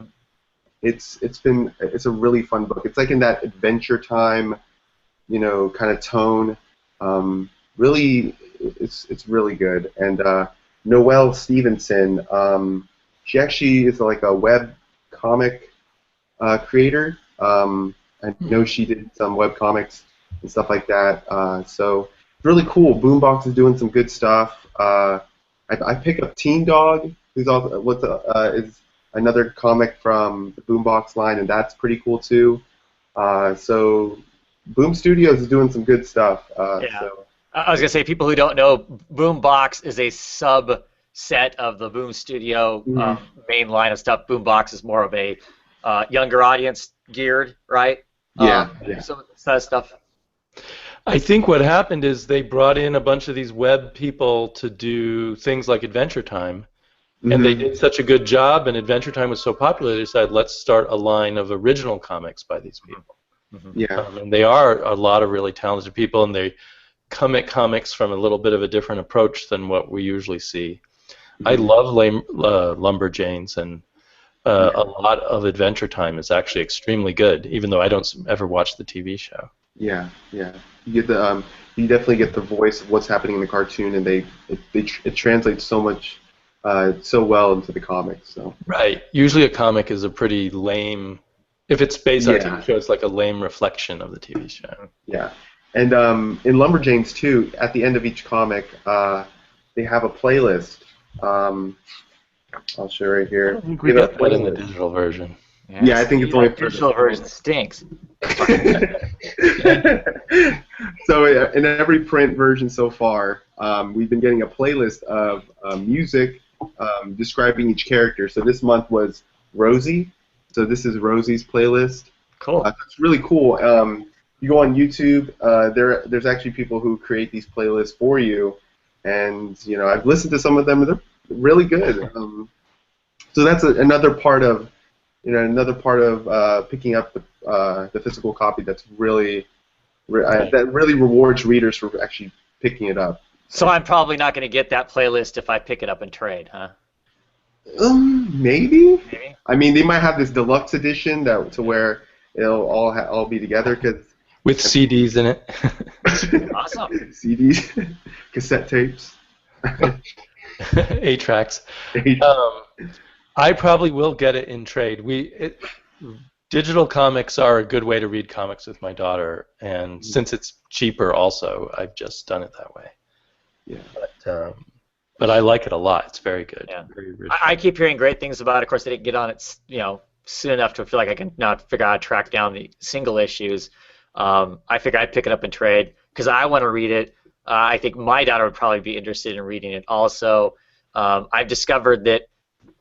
it's a really fun book. It's like in that Adventure Time, kind of tone. Really, it's really good. And Noelle Stevenson, she actually is like a web comic creator. I know she did some web comics and stuff like that. So it's really cool. Boombox is doing some good stuff. I pick up Teen Dog, who's also is another comic from the Boombox line, and that's pretty cool too. So Boom Studios is doing some good stuff. Yeah. So. I was gonna say, people who don't know, Boombox is a subset of the Boom Studio main line of stuff. Boombox is more of a younger audience geared, right? Yeah. Some of that stuff. I think what happened is they brought in a bunch of these web people to do things like Adventure Time, and they did such a good job, and Adventure Time was so popular, they decided, let's start a line of original comics by these people. Yeah. And they are a lot of really talented people, and they come at comics from a little bit of a different approach than what we usually see. I love Lumberjanes, and a lot of Adventure Time is actually extremely good, even though I don't ever watch the TV show. Yeah. You get the you definitely get the voice of what's happening in the cartoon, and it translates so much so well into the comics. So. Right. Usually a comic is a pretty lame. If it's based on a TV show, it's like a lame reflection of the TV show. Yeah. And in Lumberjanes too, at the end of each comic, they have a playlist. I'll show right here. I think we got that in the digital version. Yeah, I think it's only the digital version stinks. So in every print version so far, we've been getting a playlist of music describing each character. So this month was Rosie. So this is Rosie's playlist. Cool. It's really cool. You go on YouTube. There's actually people who create these playlists for you, and I've listened to some of them. And they're really good. So that's another part of picking up the physical copy. That's really that really rewards readers for actually picking it up. So I'm probably not going to get that playlist if I pick it up in trade, huh? Maybe. I mean, they might have this deluxe edition to where it'll all be together with CDs in it. Awesome. CDs, cassette tapes, 8-tracks. I probably will get it in trade. Digital comics are a good way to read comics with my daughter, and since it's cheaper, also, I've just done it that way. Yeah. But I like it a lot. It's very good. Yeah. Very rich. I keep hearing great things about it. Of course, I didn't get on it, soon enough to feel like I can now figure out how to track down the single issues. I figure I'd pick it up in trade because I want to read it. I think my daughter would probably be interested in reading it also. I've discovered that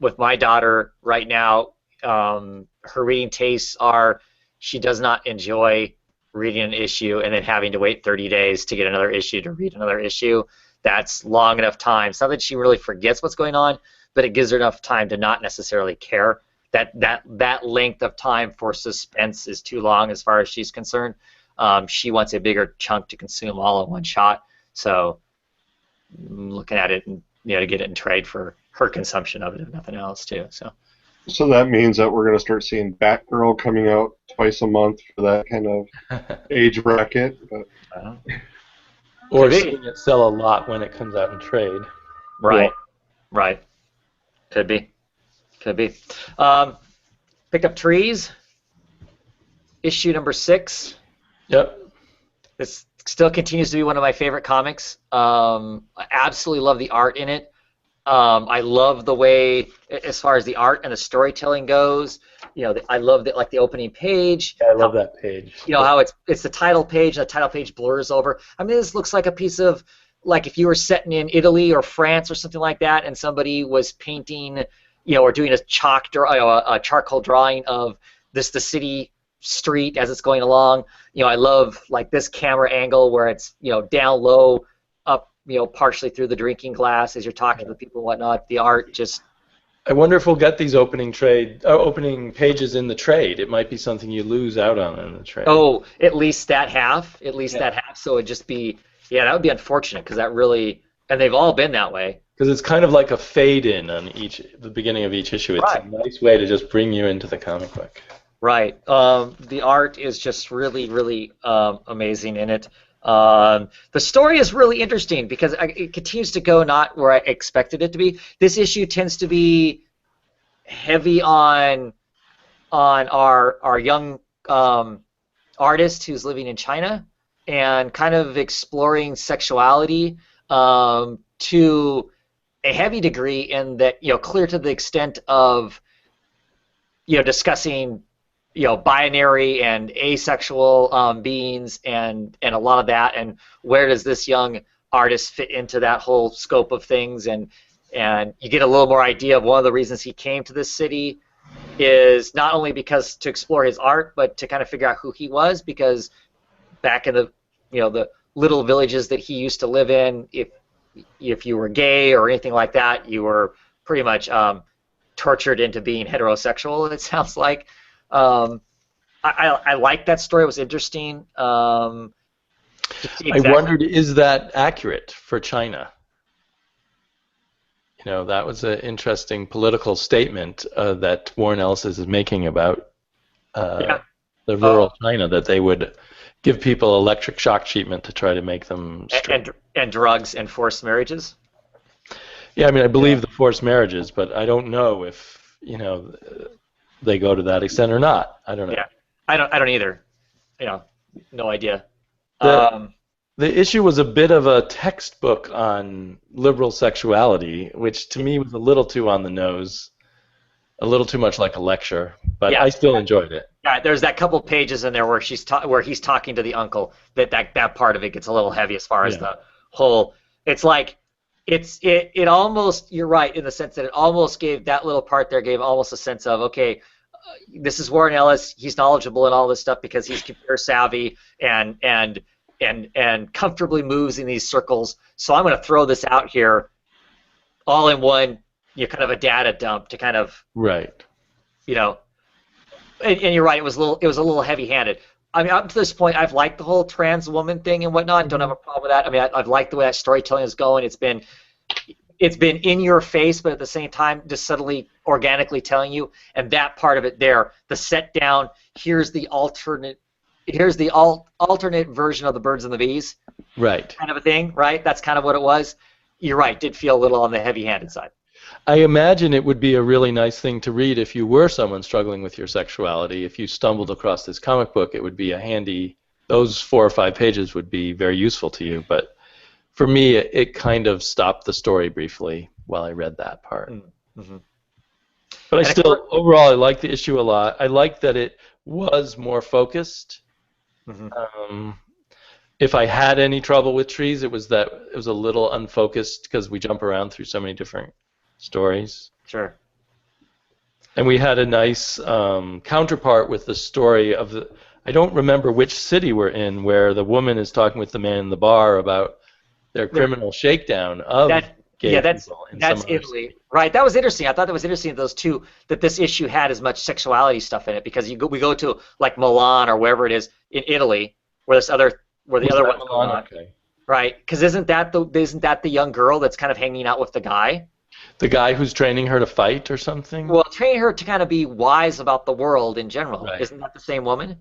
with my daughter right now, her reading tastes are she does not enjoy reading an issue and then having to wait 30 days to get another issue to read another issue. That's long enough time. It's not that she really forgets what's going on, but it gives her enough time to not necessarily care. That length of time for suspense is too long as far as she's concerned. She wants a bigger chunk to consume all in one shot. So I'm looking at it and to get it in trade for her consumption of it, if nothing else, too. So that means that we're going to start seeing Batgirl coming out twice a month for that kind of age bracket. But. Or seeing it sell a lot when it comes out in trade. Right. Right. Could be. Pick up Trees. Issue number 6. Yep. This still continues to be one of my favorite comics. I absolutely love the art in it. I love the way, as far as the art and the storytelling goes, I love like the opening page. Yeah, I love that page. How it's the title page. The title page blurs over. I mean, this looks like a piece of, like, if you were setting in Italy or France or something like that, and somebody was painting, or doing a charcoal drawing of the city street as it's going along. I love like this camera angle where it's down low, up partially through the drinking glass as you're talking to the people and whatnot. The art just. I wonder if we'll get these opening pages in the trade. It might be something you lose out on in the trade. Oh, at least that half. That half. So it'd just be, that would be unfortunate because that really, and they've all been that way. Because it's kind of like a fade in on the beginning of each issue. It's a nice way to just bring you into the comic book. Right. The art is just really, really amazing in it. The story is really interesting because it continues to go not where I expected it to be. This issue tends to be heavy on our young artist who's living in China and kind of exploring sexuality to a heavy degree, in that clear to the extent of discussing binary and asexual beings and a lot of that, and where does this young artist fit into that whole scope of things, and you get a little more idea of one of the reasons he came to this city is not only because to explore his art, but to kind of figure out who he was, because back in the the little villages that he used to live in, if you were gay or anything like that, you were pretty much tortured into being heterosexual, it sounds like. I liked that story. It was interesting. I wondered, is that accurate for China? That was an interesting political statement that Warren Ellis is making about the rural China, that they would give people electric shock treatment to try to make them straight. And drugs and forced marriages. Yeah, I mean, I believe the forced marriages, but I don't know if they go to that extent or not. I don't know. Yeah, I don't either. No idea. The issue was a bit of a textbook on liberal sexuality, which to me was a little too on the nose, a little too much like a lecture, but I still enjoyed it. Yeah, there's that couple pages in there where where he's talking to the uncle. That part of it gets a little heavy as far as the whole. It's like it almost, you're right in the sense that it almost gave that little part there gave almost a sense of, okay, this is Warren Ellis. He's knowledgeable in all this stuff because he's computer savvy and comfortably moves in these circles. So I'm going to throw this out here, all in one, kind of a data dump to kind of And you're right. It was a little heavy-handed. I mean, up to this point, I've liked the whole trans woman thing and whatnot. Don't have a problem with that. I mean, I've liked the way that storytelling is going. It's been in your face, but at the same time, just subtly, organically telling you. And that part of it there, the set down. Here's the alternate version of the birds and the bees. Right. Kind of a thing, right? That's kind of what it was. You're right. Did feel a little on the heavy-handed side. I imagine it would be a really nice thing to read if you were someone struggling with your sexuality. If you stumbled across this comic book, it would be a handy. Those 4 or 5 pages would be very useful to you. But for me, it kind of stopped the story briefly while I read that part. Mm-hmm. But overall, I like the issue a lot. I like that it was more focused. Mm-hmm. If I had any trouble with trees, it was that it was a little unfocused because we jump around through so many different stories. Sure. And we had a nice counterpart with the story of I don't remember which city we're in, where the woman is talking with the man in the bar about their criminal shakedown of gay people. That's Italy. Right. That was interesting. I thought that was interesting that this issue had as much sexuality stuff in it, because we go to like Milan or wherever it is in Italy where the other one's going on. Okay. Right. Because isn't that the young girl that's kind of hanging out with the guy? The guy who's training her to fight or something? Well, training her to kind of be wise about the world in general. Right. Isn't that the same woman?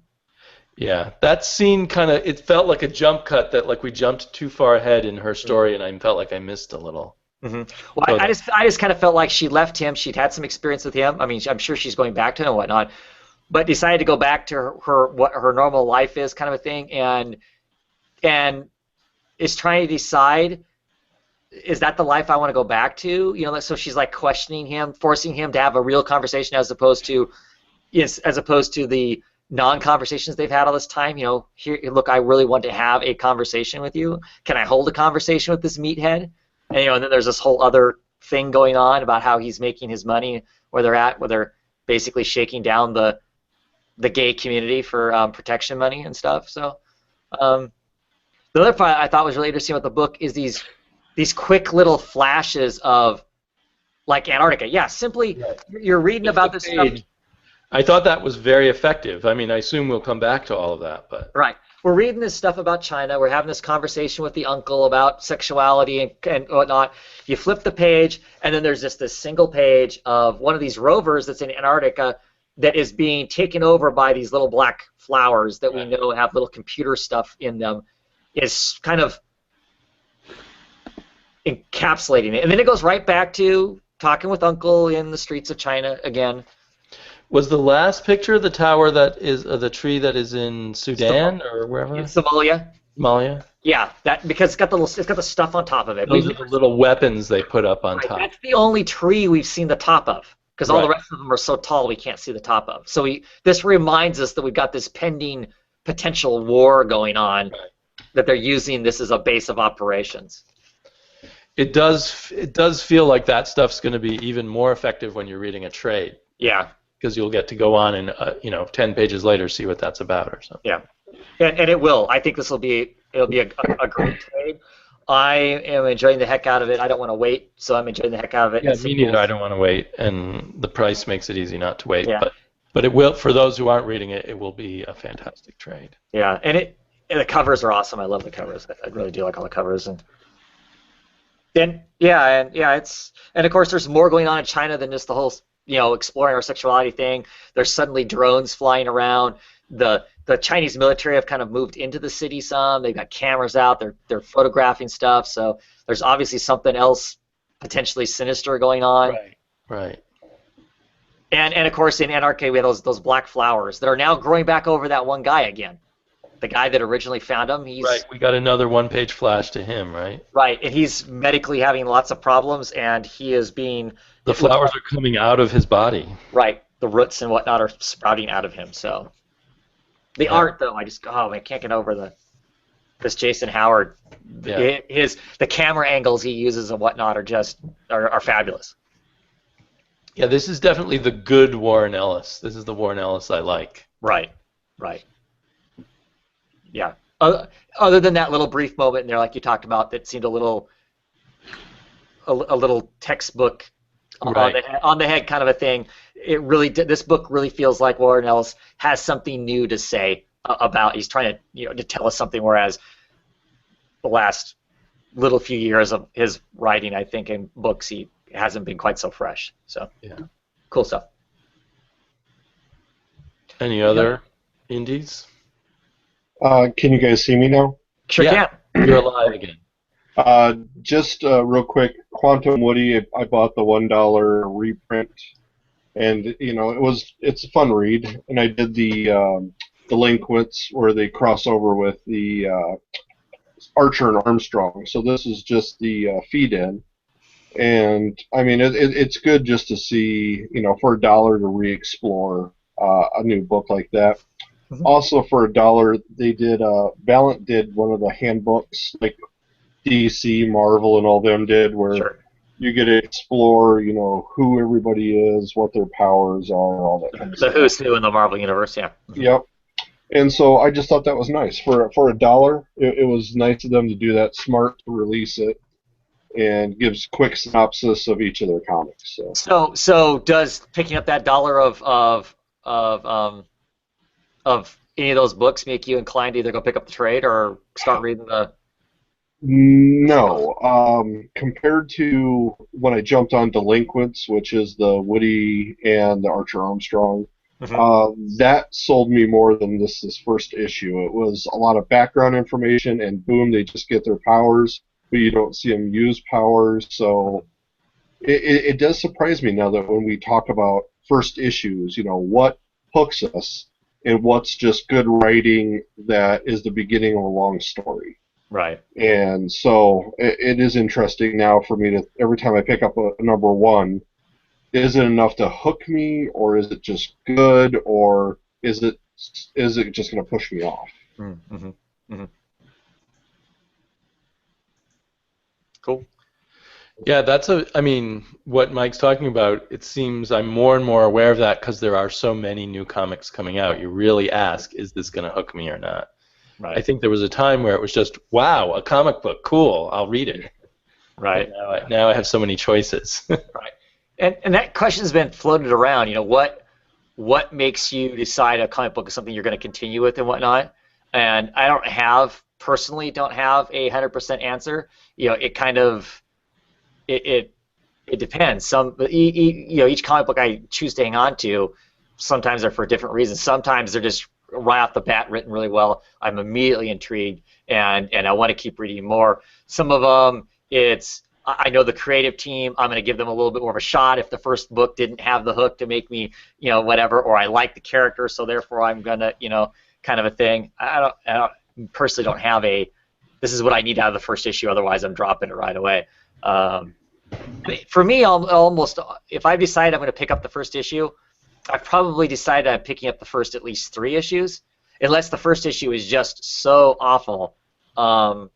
Yeah. That scene it felt like a jump cut that we jumped too far ahead in her story, and I felt like I missed a little. Mm-hmm. Well, I just kind of felt like she left him. She'd had some experience with him. I mean, I'm sure she's going back to him and whatnot, but decided to go back to what her normal life is, kind of a thing, and is trying to decide, is that the life I want to go back to? So she's like questioning him, forcing him to have a real conversation as opposed to Yes, as opposed to the non-conversations they've had all this time. Here, look, I really want to have a conversation with you. Can I hold a conversation with this meathead? And then there's this whole other thing going on about how he's making his money, where they're basically shaking down the gay community for protection money and stuff. So the other part I thought was really interesting about the book is these quick little flashes of like Antarctica. Yeah, simply you're reading about this stuff. I thought that was very effective. I mean, I assume we'll come back to all of that, but right. We're reading this stuff about China. We're having this conversation with the uncle about sexuality and whatnot. You flip the page, and then there's just this single page of one of these rovers that's in Antarctica that is being taken over by these little black flowers that we know have little computer stuff in them. Is kind of encapsulating it. And then it goes right back to talking with Uncle in the streets of China again. Was the last picture the tower that is the tree that is in Sudan or wherever? In Somalia. Somalia. Yeah, because it's got the stuff on top of it. Those are the little weapons they put up on top. That's the only tree we've seen the top of, because all the rest of them are so tall we can't see the top of. So this reminds us that we've got this pending potential war going on, that they're using this as a base of operations. It does feel like that stuff's going to be even more effective when you're reading a trade. Yeah. Because you'll get to go on and 10 pages later see what that's about or something. Yeah, and it will. I think it'll be a great trade. I am enjoying the heck out of it. I don't want to wait, so I'm enjoying the heck out of it. Yeah, me neither. I don't want to wait, and the price makes it easy not to wait. Yeah. But it will, for those who aren't reading it, it will be a fantastic trade. Yeah, and the covers are awesome. I love the covers. I really do like all the covers and of course there's more going on in China than just the whole exploring our sexuality thing. There's suddenly drones flying around. The Chinese military have kind of moved into the city some. They've got cameras out. They're photographing stuff. So there's obviously something else potentially sinister going on. Right. And of course in Antarctica we have those black flowers that are now growing back over that one guy again. The guy that originally found him. Right. We got another one-page flash to him, right? Right, and he's medically having lots of problems, and he is being. The flowers are coming out of his body. Right, the roots and whatnot are sprouting out of him. So, the art though, I can't get over this Jason Howard. Yeah. The camera angles he uses and whatnot are fabulous. Yeah, this is definitely the good Warren Ellis. This is the Warren Ellis I like. Right. Yeah. Other than that little brief moment in there, like you talked about, that seemed a little textbook on the head kind of a thing. It really this book really feels like Warren Ellis has something new to say about. He's trying to tell us something, whereas the last little few years of his writing, I think, in books, he hasn't been quite so fresh. So cool stuff. Any other indies? Can you guys see me now? Sure can. You're alive again. Just real quick, Quantum Woody. I bought the $1 reprint, and it's a fun read. And I did the Delinquents, where they cross over with the Archer and Armstrong. So this is just the feed-in, and I mean it's good just to see for $1 to re-explore a new book like that. Mm-hmm. Also, for $1, they did Valiant did one of the handbooks like DC, Marvel, and all them did, where you get to explore, who everybody is, what their powers are, all that kind of stuff. The who's who in the Marvel universe, yeah. Yep. And so I just thought that was nice. For $1, it was nice of them to do that, smart to release it, and gives quick synopsis of each of their comics. So does picking up that $1 of any of those books make you inclined to either go pick up the trade or start reading the... No. Compared to when I jumped on Delinquents, which is the Woody and the Archer Armstrong, that sold me more than this first issue. It was a lot of background information, and boom, they just get their powers, but you don't see them use powers. So it does surprise me now that when we talk about first issues, what hooks us and what's just good writing that is the beginning of a long story. Right. And so it is interesting now for me to, every time I pick up a number 1, is it enough to hook me, or is it just good, or is it just going to push me off? Mm-hmm. Mm-hmm. Cool. Yeah, I mean, what Mike's talking about, it seems I'm more and more aware of that because there are so many new comics coming out. You really ask, is this going to hook me or not? Right. I think there was a time where it was just, wow, a comic book, cool, I'll read it. Right. Now I have so many choices. Right. And that question's been floated around, what makes you decide a comic book is something you're going to continue with and whatnot? And I personally don't have a 100% answer. It kind of it depends. Each comic book I choose to hang on to, sometimes they're for different reasons. Sometimes they're just right off the bat written really well. I'm immediately intrigued, and I want to keep reading more. Some of them, I know the creative team, I'm going to give them a little bit more of a shot if the first book didn't have the hook to make me, whatever, or I like the character, so therefore I'm going to, kind of a thing. I personally don't have this is what I need out of the first issue, otherwise I'm dropping it right away. For me, if I decide I'm going to pick up the first issue, I've probably decided I'm picking up the first at least 3 issues, unless the first issue is just so awful. And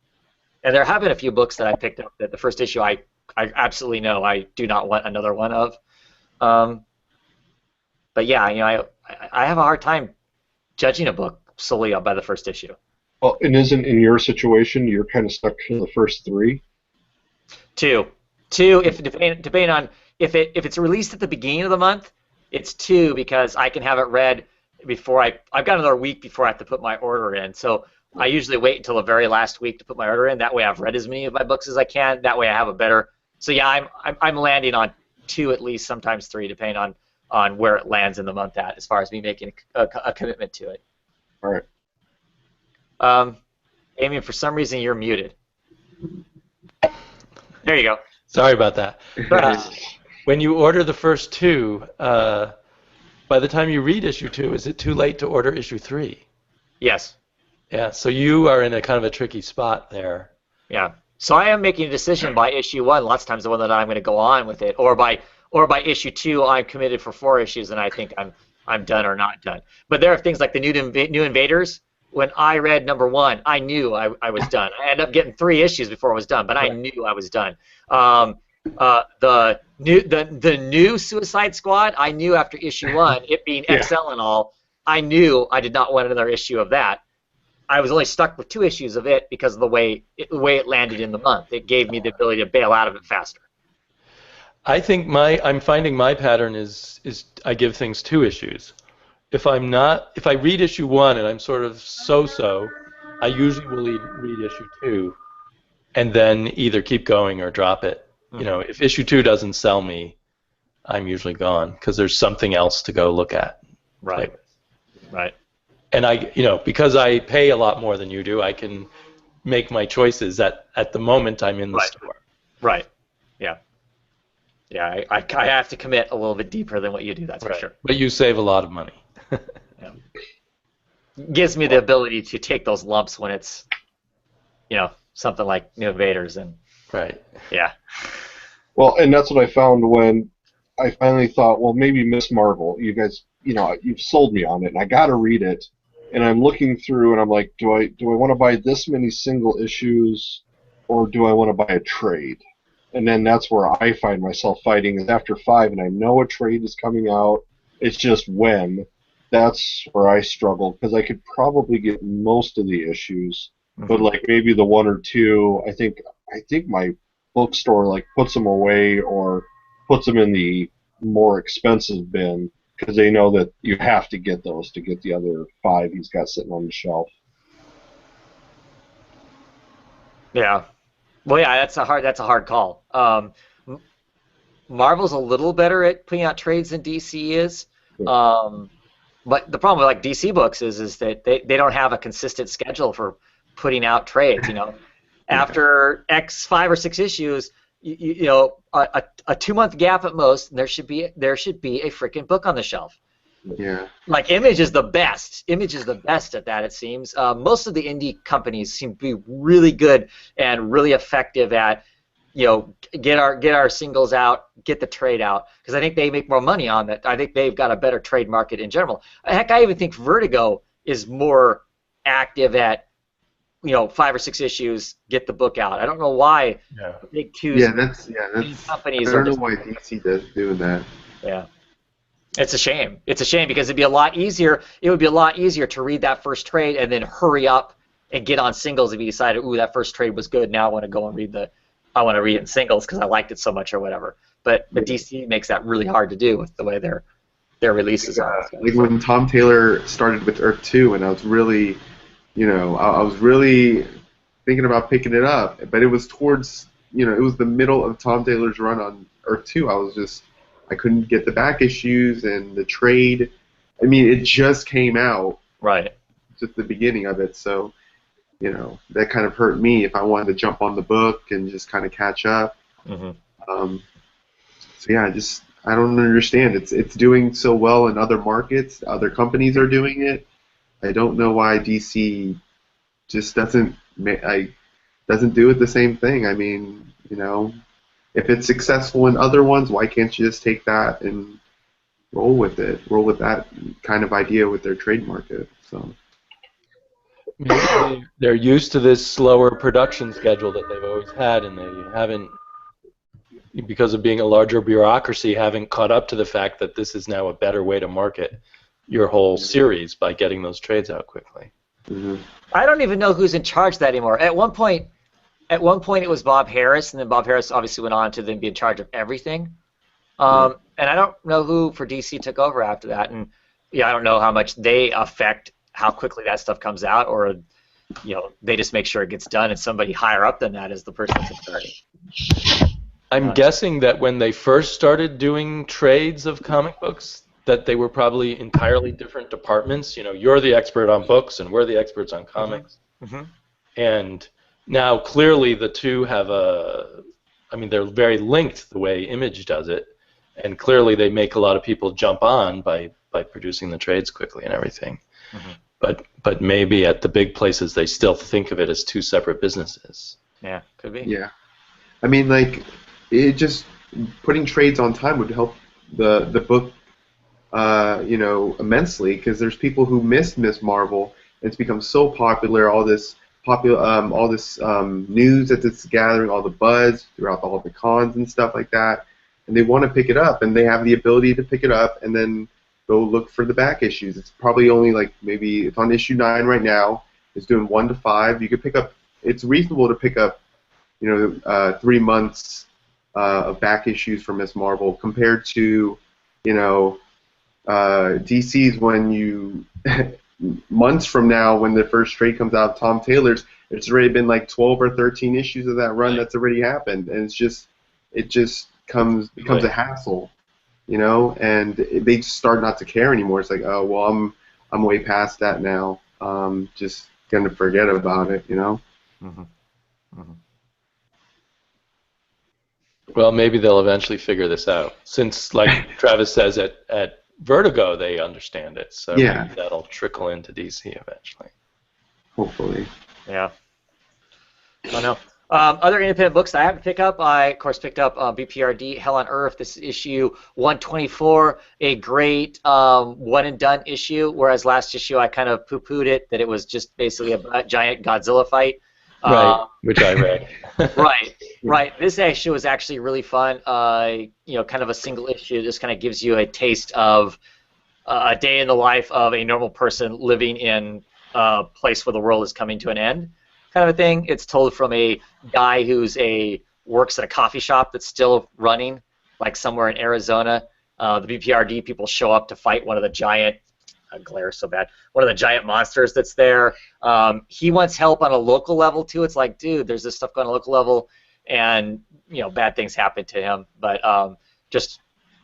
there have been a few books that I picked up that the first issue I absolutely know I do not want another one of. But yeah, I have a hard time judging a book solely by the first issue. Well, and isn't in your situation you're kind of stuck to the first 3? 2, if depending on if it's released at the beginning of the month, it's 2 because I can have it read before I've got another week before I have to put my order in. So I usually wait until the very last week to put my order in. That way I've read as many of my books as I can. That way I have a better. So yeah, I'm landing on 2 at least, sometimes 3, depending on where it lands in the month as far as me making a commitment to it. All right. Amy, for some reason you're muted. There you go. Sorry about that. When you order the first 2, by the time you read issue 2, is it too late to order issue 3? Yes. Yeah, so you are in a kind of a tricky spot there. Yeah. So I am making a decision by issue 1, lots of times the one that I'm going to go on with it, or by issue 2, I'm committed for 4 issues and I think I'm done or not done. But there are things like the New Invaders. When I read number 1, I knew I was done. I ended up getting 3 issues before I was done, but I knew I was done. The new Suicide Squad, I knew after issue 1, it being XL and all, I knew I did not want another issue of that. I was only stuck with 2 issues of it because of the way it landed in the month. It gave me the ability to bail out of it faster. I think I'm finding my pattern is I give things 2 issues. If I read issue 1 and I'm sort of so-so, I usually will read issue 2 and then either keep going or drop it. Mm-hmm. If issue 2 doesn't sell me, I'm usually gone because there's something else to go look at. Right. Right. And because I pay a lot more than you do, I can make my choices at the moment I'm in the store. Right. Yeah. Yeah, I have to commit a little bit deeper than what you do, that's for sure. But you save a lot of money. Yeah. Gives me the ability to take those lumps when it's, something like New Invaders and. Right. Yeah. Well, and that's what I found when I finally thought, well, maybe Miss Marvel. You guys, you've sold me on it, and I got to read it. And I'm looking through, and I'm like, do I want to buy this many single issues, or do I want to buy a trade? And then that's where I find myself fighting is after 5, and I know a trade is coming out. It's just when. That's where I struggle because I could probably get most of the issues, but like maybe the 1 or 2. I think my bookstore puts them away or puts them in the more expensive bin because they know that you have to get those to get the other 5 he's got sitting on the shelf. Yeah. Well, yeah, that's a hard call. Marvel's a little better at putting out trades than DC is. But the problem with DC books is that they don't have a consistent schedule for putting out trades. After X 5 or 6 issues, a 2-month gap at most, and there should be a freaking book on the shelf. Yeah. Like Image is the best. Image is the best at that, it seems. Most of the indie companies seem to be really good and really effective at get our singles out, get the trade out, because I think they make more money on that. I think they've got a better trade market in general. Heck, I even think Vertigo is more active at 5 or 6 issues, get the book out. I don't know why big two companies I don't know why DC does doing that. Yeah. It's a shame. It's a shame because it'd be a lot easier. It would be a lot easier to read that first trade and then hurry up and get on singles if you decided, ooh, that first trade was good. Now I want to go and read it in singles because I liked it so much or whatever. But DC makes that really hard to do with the way their releases are. Like when Tom Taylor started with Earth 2, and I was really, I was really thinking about picking it up, but it was towards, it was the middle of Tom Taylor's run on Earth 2. I couldn't get the back issues and the trade. I mean, it just came out. Right. Just the beginning of it, so, that kind of hurt me if I wanted to jump on the book and just kind of catch up. Mm-hmm. So yeah, I don't understand. It's doing so well in other markets. Other companies are doing it. I don't know why DC just doesn't do it the same thing. I mean, if it's successful in other ones, why can't you just take that and roll with it? Roll with that kind of idea with their trade market. So maybe they're used to this slower production schedule that they've always had, and they haven't, because of being a larger bureaucracy, haven't caught up to the fact that this is now a better way to market your whole series by getting those trades out quickly. Mm-hmm. I don't even know who's in charge of that anymore. At one point it was Bob Harris, and then Bob Harris obviously went on to then be in charge of everything. And I don't know who for DC took over after that. And I don't know how much they affect how quickly that stuff comes out, or they just make sure it gets done, and somebody higher up than that is the person that's in charge. I'm guessing that when they first started doing trades of comic books, that they were probably entirely different departments. You're the expert on books, and we're the experts on comics. Mm-hmm. And now clearly the two have they're very linked the way Image does it, and clearly they make a lot of people jump on by producing the trades quickly and everything. Mm-hmm. But maybe at the big places they still think of it as two separate businesses. Yeah, could be. Yeah. I mean, like, it just putting trades on time would help the book, immensely, because there's people who missed Miss Marvel, and it's become so popular. All this news that it's gathering, all the buzz throughout all the cons and stuff like that, and they want to pick it up, and they have the ability to pick it up and then go look for the back issues. It's probably only maybe it's on issue 9 right now. It's doing 1 to 5. You could pick up. It's reasonable to pick up, 3 months of back issues for Miss Marvel compared to, DC's when you months from now when the first trade comes out, Tom Taylor's, it's already been like 12 or 13 issues of that run that's already happened, and it just becomes a hassle, and they just start not to care anymore. It's like, oh well, I'm way past that now. Just gonna forget about it, Mm-hmm. Mm-hmm. Well, maybe they'll eventually figure this out. Since, like Travis says, at Vertigo they understand it, so maybe that'll trickle into DC eventually. Hopefully. Yeah. I know. Other independent books that I haven't picked up, I, of course, picked up BPRD, Hell on Earth. This is issue 124, a great one-and-done issue, whereas last issue I kind of poo-pooed it, that it was just basically a giant Godzilla fight. Right, which I read. Right. This issue was actually really fun. Kind of a single issue. Just kind of gives you a taste of a day in the life of a normal person living in a place where the world is coming to an end, kind of a thing. It's told from a guy who's works at a coffee shop that's still running, like somewhere in Arizona. The BPRD people show up to fight one of the giant. Glare so bad. One of the giant monsters that's there. He wants help on a local level too. It's like, dude, there's this stuff going on a local level, and bad things happen to him. But just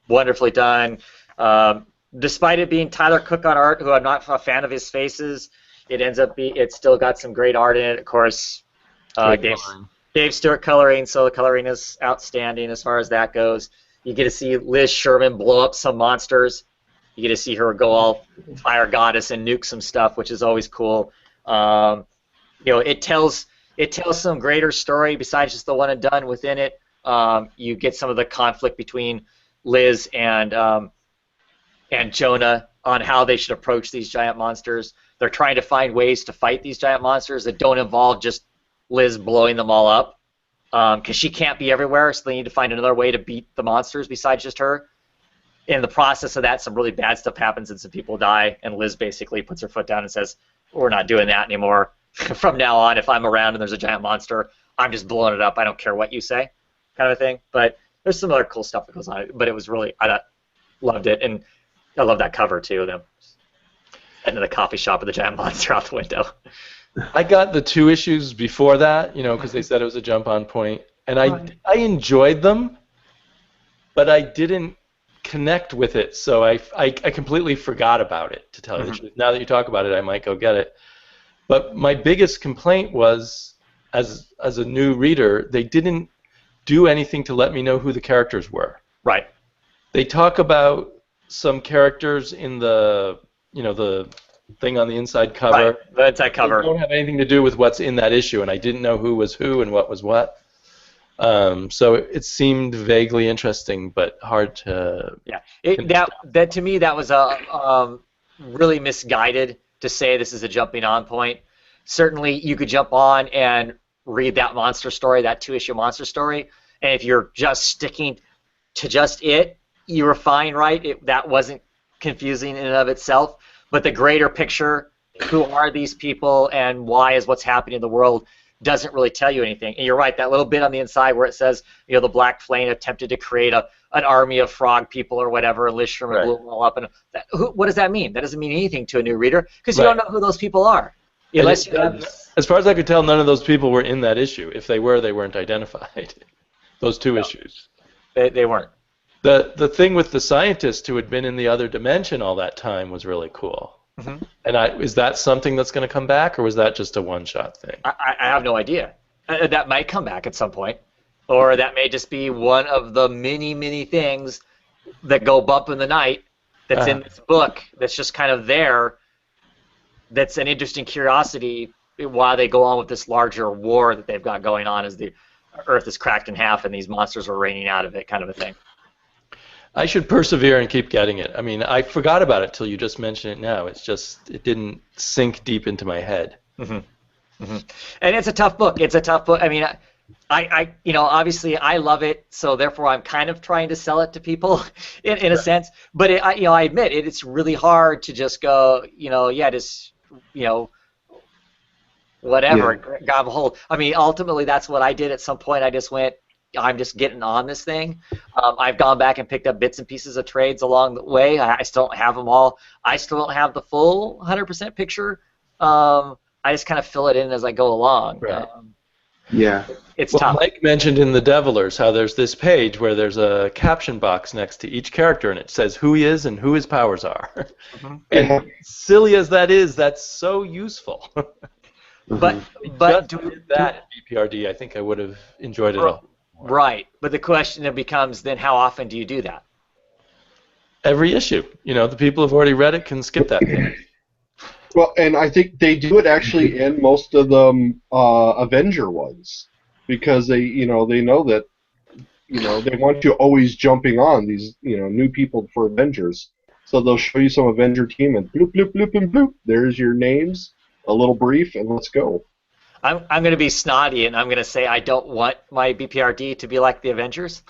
wonderfully done. Despite it being Tyler Cook on art, who I'm not a fan of his faces, it's still got some great art in it. Of course, Dave Stewart coloring, so the coloring is outstanding as far as that goes. You get to see Liz Sherman blow up some monsters. You get to see her go all fire goddess and nuke some stuff, which is always cool. It tells it tells some greater story besides just the one and done within it. You get some of the conflict between Liz and Jonah on how they should approach these giant monsters. They're trying to find ways to fight these giant monsters that don't involve just Liz blowing them all up, because she can't be everywhere, so they need to find another way to beat the monsters besides just her. In the process of that, some really bad stuff happens and some people die, and Liz basically puts her foot down and says, we're not doing that anymore. From now on, if I'm around and there's a giant monster, I'm just blowing it up. I don't care what you say, kind of thing. But there's some other cool stuff that goes on. But it was really, loved it, and I love that cover too. Them into the coffee shop with the giant monster out the window. I got the 2 issues before that, because they said it was a jump-on point, and I enjoyed them, but I didn't connect with it, so I completely forgot about it, to tell you the truth. Now that you talk about it, I might go get it. But my biggest complaint was, as a new reader, they didn't do anything to let me know who the characters were. Right. They talk about some characters in the thing on the inside cover. Right. The inside cover. They don't have anything to do with what's in that issue, and I didn't know who was who and what was what. So it seemed vaguely interesting, but hard to. Yeah, that to me that was a really misguided to say this is a jumping on point. Certainly, you could jump on and read that monster story, that 2-issue monster story, and if you're just sticking to just it, you were fine, right? That wasn't confusing in and of itself. But the greater picture, who are these people and why is what's happening in the world, doesn't really tell you anything. And you're right, that little bit on the inside where it says, the Black Flame attempted to create an army of frog people or whatever, and Liz Sherman blew them all up. And what does that mean? That doesn't mean anything to a new reader, because you don't know who those people are. Unless you have... As far as I could tell, none of those people were in that issue. If they were, they weren't identified. Those 2 issues. They weren't. The thing with the scientist who had been in the other dimension all that time was really cool. Mm-hmm. And is that something that's going to come back, or was that just a one-shot thing? I have no idea. That might come back at some point, or that may just be one of the many, many things that go bump in the night that's in this book that's just kind of there. That's an interesting curiosity while they go on with this larger war that they've got going on as the Earth is cracked in half and these monsters are raining out of it, kind of a thing. I should persevere and keep getting it. I mean, I forgot about it till you just mentioned it now. It's just, it didn't sink deep into my head. Mm-hmm. Mm-hmm. And it's a tough book. It's a tough book. I mean, I obviously I love it, so therefore I'm kind of trying to sell it to people in a sense. But I admit it's really hard to just go, whatever, grab a hold. I mean, ultimately that's what I did at some point. I just went, I'm just getting on this thing. I've gone back and picked up bits and pieces of trades along the way. I still don't have them all. I still don't have the full 100% picture. I just kind of fill it in as I go along. Right. It's tough. Mike mentioned in the Devilers how there's this page where there's a caption box next to each character, and it says who he is and who his powers are. Mm-hmm. And silly as that is, that's so useful. But do that at BPRD, I think I would have enjoyed it all. Right, but the question then becomes, then how often do you do that? Every issue. The people who've already read it can skip that page. Well, and I think they do it actually in most of the Avenger ones, because they know that they want you always jumping on these new people for Avengers, so they'll show you some Avenger team and bloop bloop bloop and bloop. There's your names, a little brief, and let's go. I'm going to be snotty, and I'm going to say I don't want my BPRD to be like the Avengers.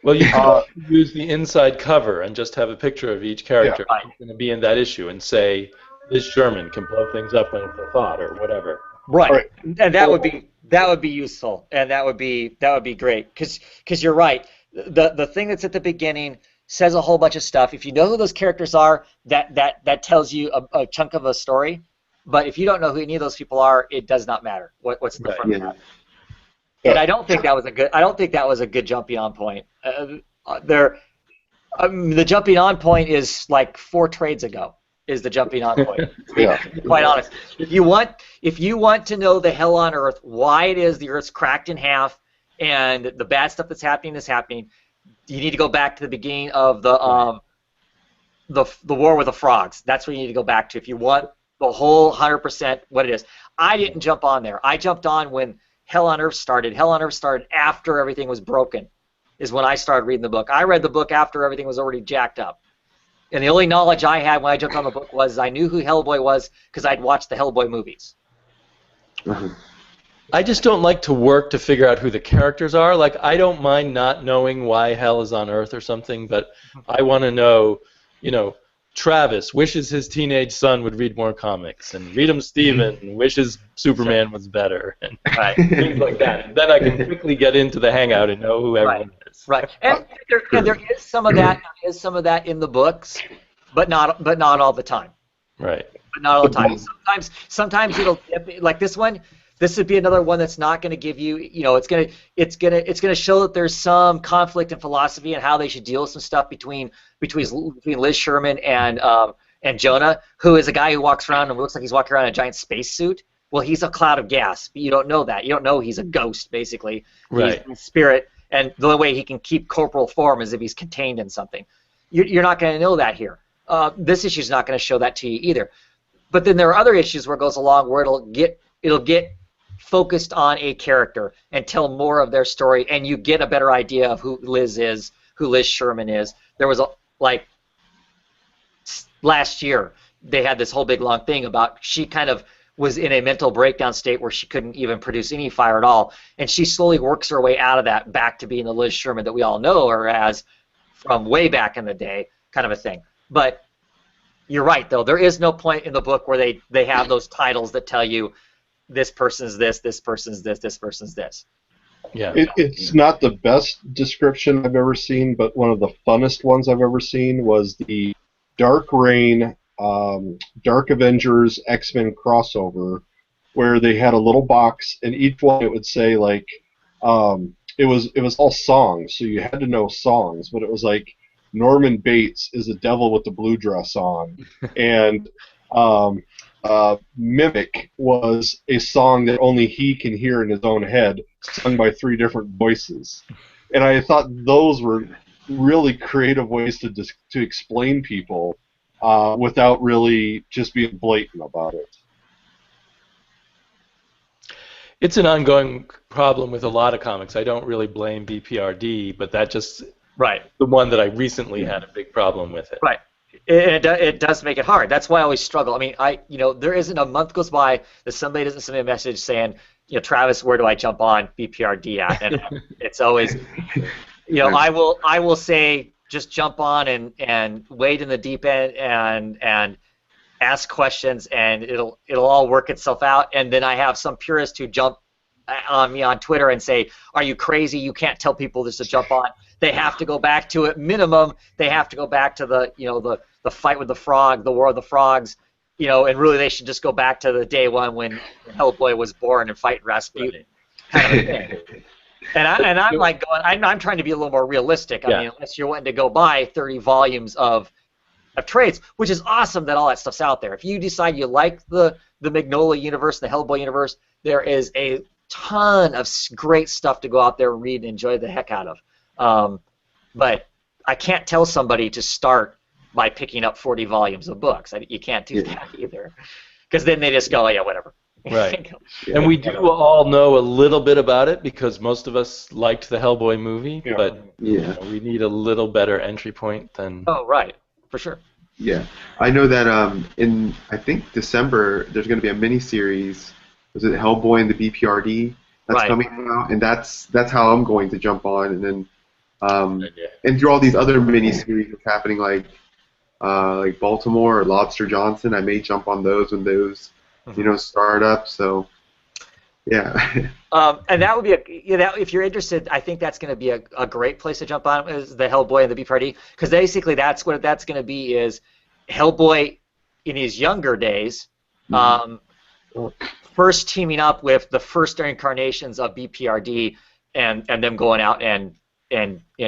Well, you can use the inside cover and just have a picture of each character who's going to be in that issue and say, Liz Sherman can blow things up when it's a thought or whatever. Right, and that would be useful, and that would be great, because you're right. The thing that's at the beginning says a whole bunch of stuff. If you know who those characters are, that tells you a chunk of a story. But if you don't know who any of those people are, it does not matter what's in the front of that. And I don't think that was a good jumping on point. The jumping on point is like 4 trades ago. Is the jumping on point? To be quite honest. If you want to know the hell on Earth, why it is the Earth's cracked in half, and the bad stuff that's happening is happening, you need to go back to the beginning of the war with the frogs. That's where you need to go back to if you want The whole 100% what it is. I didn't jump on there. I jumped on when Hell on Earth started. Hell on Earth started after everything was broken, is when I started reading the book. I read the book after everything was already jacked up. And the only knowledge I had when I jumped on the book was I knew who Hellboy was because I'd watched the Hellboy movies. I just don't like to work to figure out who the characters are. Like, I don't mind not knowing why hell is on Earth or something, but I want to know, you know, Travis wishes his teenage son would read more comics, and Read'em Steven wishes Superman was better, and things like that. And then I can quickly get into the hangout and know who everyone is. Right, and there is some of that. There is some of that in the books, but not all the time. Right. But not all the time. Sometimes it'll, like this one. This would be another one that's not going to give you, you know, it's going to show that there's some conflict in philosophy and how they should deal with some stuff between Liz Sherman and Jonah, who is a guy who walks around and looks like he's walking around in a giant spacesuit. Well, he's a cloud of gas, but you don't know that. You don't know he's a ghost, basically. Right. He's a spirit, and the only way he can keep corporal form is if he's contained in something. You're not going to know that here. This issue is not going to show that to you either. But then there are other issues where it goes along where it'll get focused on a character and tell more of their story, and you get a better idea of who Liz is, who Liz Sherman is. There was last year they had this whole big long thing about she kind of was in a mental breakdown state where she couldn't even produce any fire at all, and she slowly works her way out of that back to being the Liz Sherman that we all know her as from way back in the day, kind of a thing. But you're right, though. There is no point in the book where they have those titles that tell you this person's this person's this, this person's this. Yeah. It's not the best description I've ever seen, but one of the funnest ones I've ever seen was the Dark Reign, Dark Avengers, X-Men crossover, where they had a little box, and each one it would say like, it was all songs, so you had to know songs, but it was like Norman Bates is a devil with the blue dress on, and Mimic was a song that only he can hear in his own head, sung by 3 different voices. And I thought those were really creative ways to explain people without really just being blatant about it. It's an ongoing problem with a lot of comics. I don't really blame BPRD, but that just the one that I recently had a big problem with it. Right. It does make it hard. That's why I always struggle. I mean, there isn't a month goes by that somebody doesn't send me a message saying, Travis, where do I jump on BPRD at? And it's always, I will say just jump on and wade in the deep end and ask questions, and it'll all work itself out. And then I have some purist who jump on me on Twitter and say, "Are you crazy? You can't tell people just to jump on." They have to go back to it. Minimum, they have to go back to the fight with the frog, the War of the Frogs, and really they should just go back to the day one when Hellboy was born and fight Rasputin, kind of a thing. And I'm like going, I'm trying to be a little more realistic. I mean, unless you're wanting to go buy 30 volumes of trades, which is awesome that all that stuff's out there. If you decide you like the Magnolia universe, the Hellboy universe, there is a ton of great stuff to go out there and read and enjoy the heck out of. But I can't tell somebody to start by picking up 40 volumes of books. You can't do that either, because then they just go, oh, yeah, whatever. Right. And we do all know a little bit about it because most of us liked the Hellboy movie, but we need a little better entry point than... Oh, right. For sure. Yeah. I know that in, I think, December, there's going to be a mini-series. Was it Hellboy and the BPRD? That's coming out, and that's how I'm going to jump on. And then and through all these other mini-series that's happening, like Baltimore or Lobster Johnson, I may jump on those when those start up. So yeah. And that would be if you're interested, I think that's going to be a great place to jump on, is the Hellboy and the BPRD, because basically that's what that's going to be, is Hellboy in his younger days, first teaming up with the first incarnations of BPRD and them going out and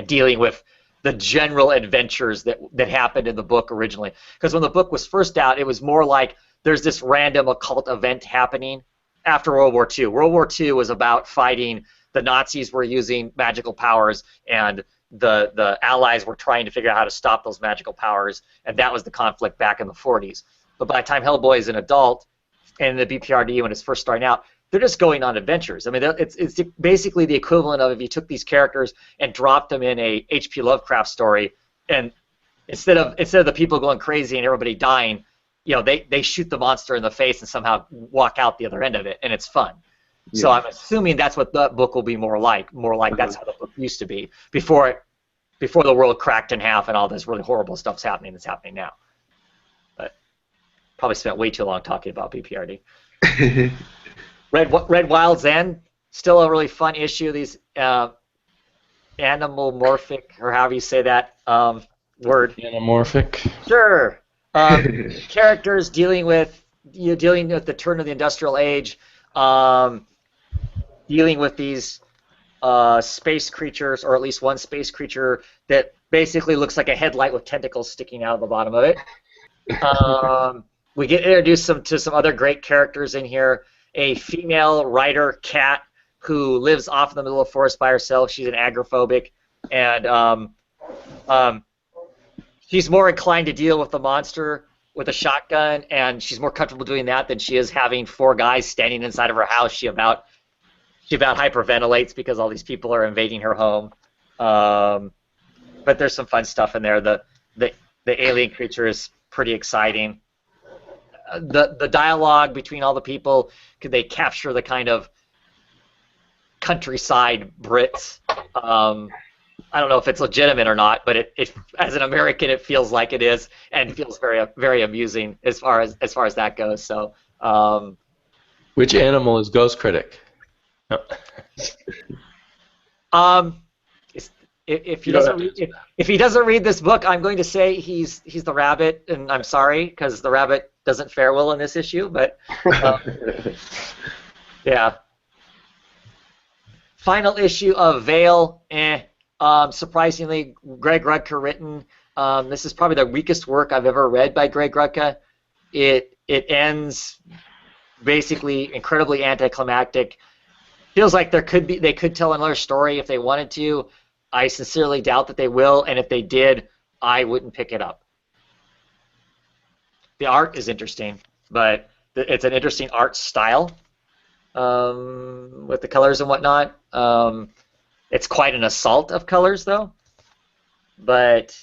dealing with the general adventures that happened in the book originally. Because when the book was first out, it was more like there's this random occult event happening after World War II. World War II was about fighting. The Nazis were using magical powers, and the Allies were trying to figure out how to stop those magical powers, and that was the conflict back in the 40s. But by the time Hellboy is an adult, and the BPRD when it's first starting out, they're just going on adventures. I mean, it's basically the equivalent of if you took these characters and dropped them in a H.P. Lovecraft story, and instead of the people going crazy and everybody dying, they shoot the monster in the face and somehow walk out the other end of it, and it's fun. Yeah. So I'm assuming that's what the book will be more like. That's how the book used to be before the world cracked in half and all this really horrible stuff's happening that's happening now. But probably spent way too long talking about BPRD. Red Wild Zen, still a really fun issue. These anamorphic, or however you say that word. Anamorphic. Sure. Characters dealing with the turn of the industrial age, dealing with these space creatures, or at least one space creature that basically looks like a headlight with tentacles sticking out of the bottom of it. We get introduced to some other great characters in here. A female rider cat who lives off in the middle of the forest by herself. She's an agoraphobic, and she's more inclined to deal with the monster with a shotgun, and she's more comfortable doing that than she is having 4 guys standing inside of her house. She about hyperventilates because all these people are invading her home. But there's some fun stuff in there. The alien creature is pretty exciting. The dialogue between all the people, could they capture the kind of countryside Brits? I don't know if it's legitimate or not, but it as an American it feels like it is, and feels very very amusing as far as that goes. So, which animal is Ghost Critic? No. If he doesn't read this book, I'm going to say he's the rabbit, and I'm sorry because the rabbit doesn't fare well in this issue. But yeah. Final issue of Veil. Surprisingly, Greg Rucka written. This is probably the weakest work I've ever read by Greg Rucka. It ends basically incredibly anticlimactic. Feels like they could tell another story if they wanted to. I sincerely doubt that they will, and if they did, I wouldn't pick it up. The art is interesting, but it's an interesting art style with the colors and whatnot. It's quite an assault of colors, though. But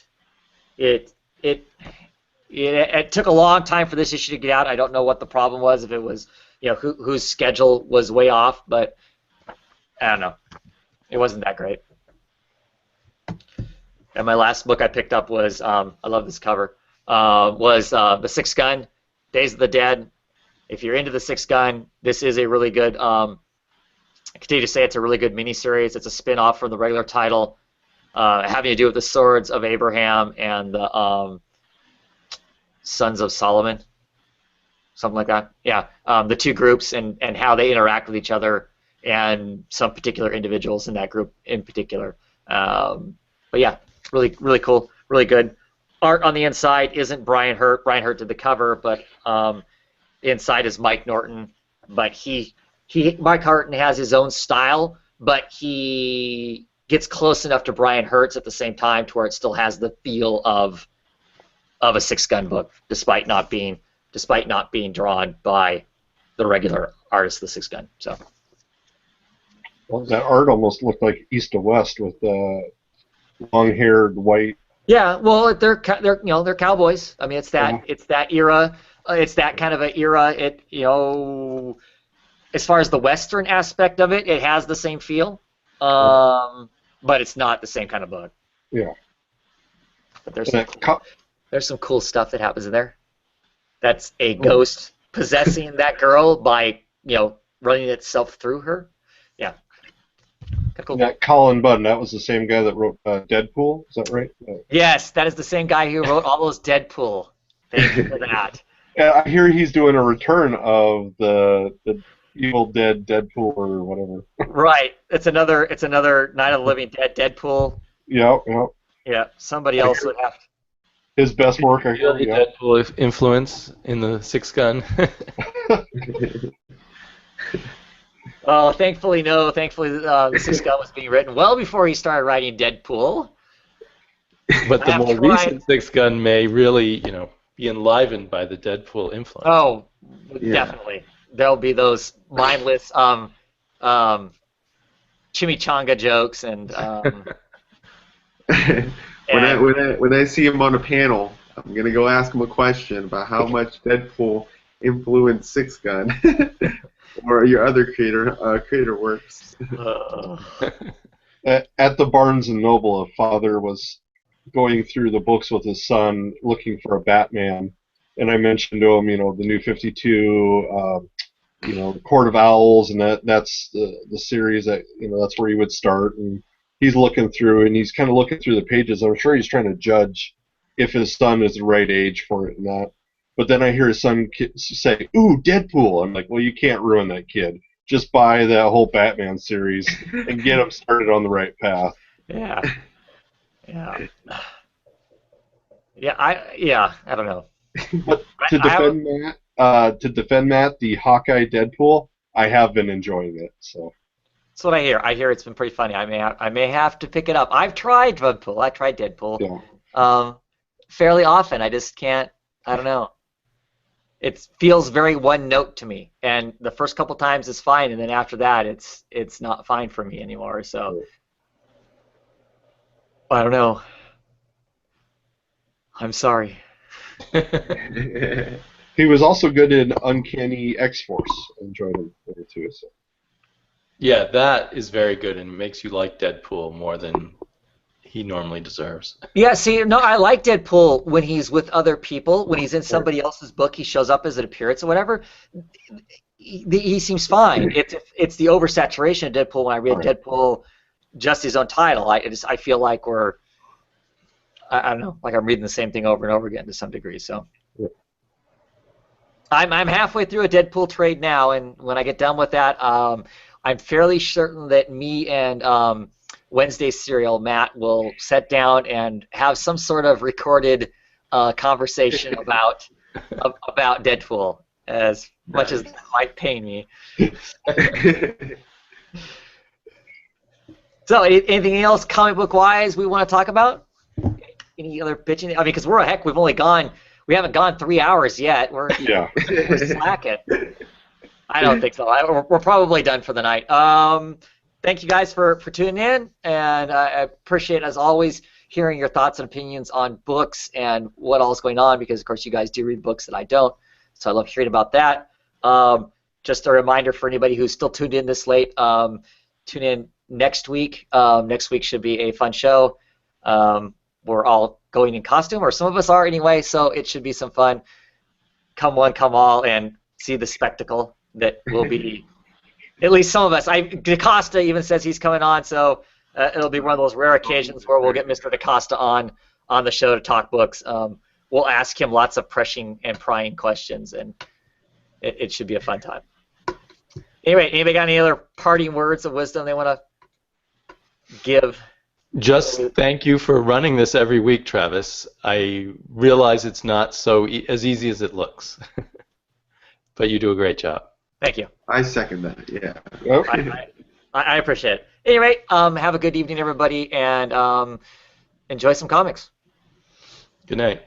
it took a long time for this issue to get out. I don't know what the problem was, if it was whose schedule was way off, but I don't know. It wasn't that great. And my last book I picked up was I love this cover. Was The Sixth Gun, Days of the Dead. If you're into The Sixth Gun, this is a really good. I continue to say it's a really good miniseries. It's a spin-off from the regular title, having to do with the swords of Abraham and the Sons of Solomon, something like that. Yeah, the two groups and how they interact with each other and some particular individuals in that group in particular. But yeah, really cool, really good. Art on the inside isn't Brian Hurt. Brian Hurt did the cover, but the inside is Mike Norton. But Mike Norton has his own style, but he gets close enough to Brian Hurt's at the same time to where it still has the feel of a Six Gun book, despite not being drawn by the regular artist of the Six Gun. So, well, that art almost looked like East to West with long-haired white. Yeah, well, they're cowboys. I mean, it's that era. It's that kind of an era. As far as the Western aspect of it, it has the same feel, but it's not the same kind of book. Yeah. But there's some cool stuff that happens in there. That's a ghost possessing that girl by running itself through her. Yeah. Cool. Yeah, Colin Bunn, that was the same guy that wrote Deadpool, is that right? Yes, that is the same guy who wrote all those Deadpool. Thank you for that. I hear he's doing a return of the Evil Dead Deadpool or whatever. Right. It's another Night of the Living Dead Deadpool. Yeah. Yeah, somebody else would have to. His best work, I hear. The Deadpool influence in the Six Gun. Oh, thankfully, no. Thankfully, the Six Gun was being written well before he started writing Deadpool. But the more recent Six Gun may really, be enlivened by the Deadpool influence. Oh, definitely. There'll be those mindless chimichanga jokes and. When I see him on a panel, I'm gonna go ask him a question about how much Deadpool influenced Six Gun or your other creator works. At the Barnes and Noble, a father was going through the books with his son, looking for a Batman, and I mentioned to him, the New 52, the Court of Owls, and that's the series that that's where he would start. And he's looking through, and he's kind of looking through the pages. I'm sure he's trying to judge if his son is the right age for it or not. But then I hear his son say, "Ooh, Deadpool!" I'm like, "Well, you can't ruin that kid. Just buy that whole Batman series and get him started on the right path." Yeah. Yeah. Yeah. I don't know. But to defend Matt, the Hawkeye Deadpool, I have been enjoying it. So. That's what I hear. I hear it's been pretty funny. I may have to pick it up. I've tried Deadpool. Yeah. Fairly often. I just can't. I don't know. It feels very one note to me, and the first couple times is fine, and then after that, it's not fine for me anymore. So I don't know. I'm sorry. He was also good in Uncanny X-Force. I enjoyed him there too. So. Yeah, that is very good and makes you like Deadpool more than he normally deserves. Yeah, see, no, I like Deadpool when he's with other people. When he's in somebody else's book, he shows up as an appearance or whatever. He seems fine. It's the oversaturation of Deadpool. When I read Deadpool, just his own title, I feel like I don't know, like I'm reading the same thing over and over again to some degree. So. Yeah. I'm halfway through a Deadpool trade now, and when I get done with that, I'm fairly certain that me and Wednesday's serial, Matt, will sit down and have some sort of recorded conversation about Deadpool, as much as that might pain me. So, anything else comic book wise we want to talk about? Any other bitching? I mean, because we haven't gone 3 hours yet. We're slacking. I don't think so. We're probably done for the night. Thank you guys for tuning in, and I appreciate, as always, hearing your thoughts and opinions on books and what all is going on, because, of course, you guys do read books that I don't, so I love hearing about that. Just a reminder for anybody who's still tuned in this late, tune in next week. Next week should be a fun show. We're all going in costume, or some of us are anyway, so it should be some fun. Come one, come all, and see the spectacle that will be, at least some of us. DaCosta even says he's coming on, so it'll be one of those rare occasions where we'll get Mr. DaCosta on the show to talk books. We'll ask him lots of pressing and prying questions, and it should be a fun time. Anyway, anybody got any other parting words of wisdom they want to give? Just thank you for running this every week, Travis. I realize it's not as easy as it looks, but you do a great job. Thank you. I second that, yeah. Okay. I appreciate it. Anyway, have a good evening, everybody, and enjoy some comics. Good night.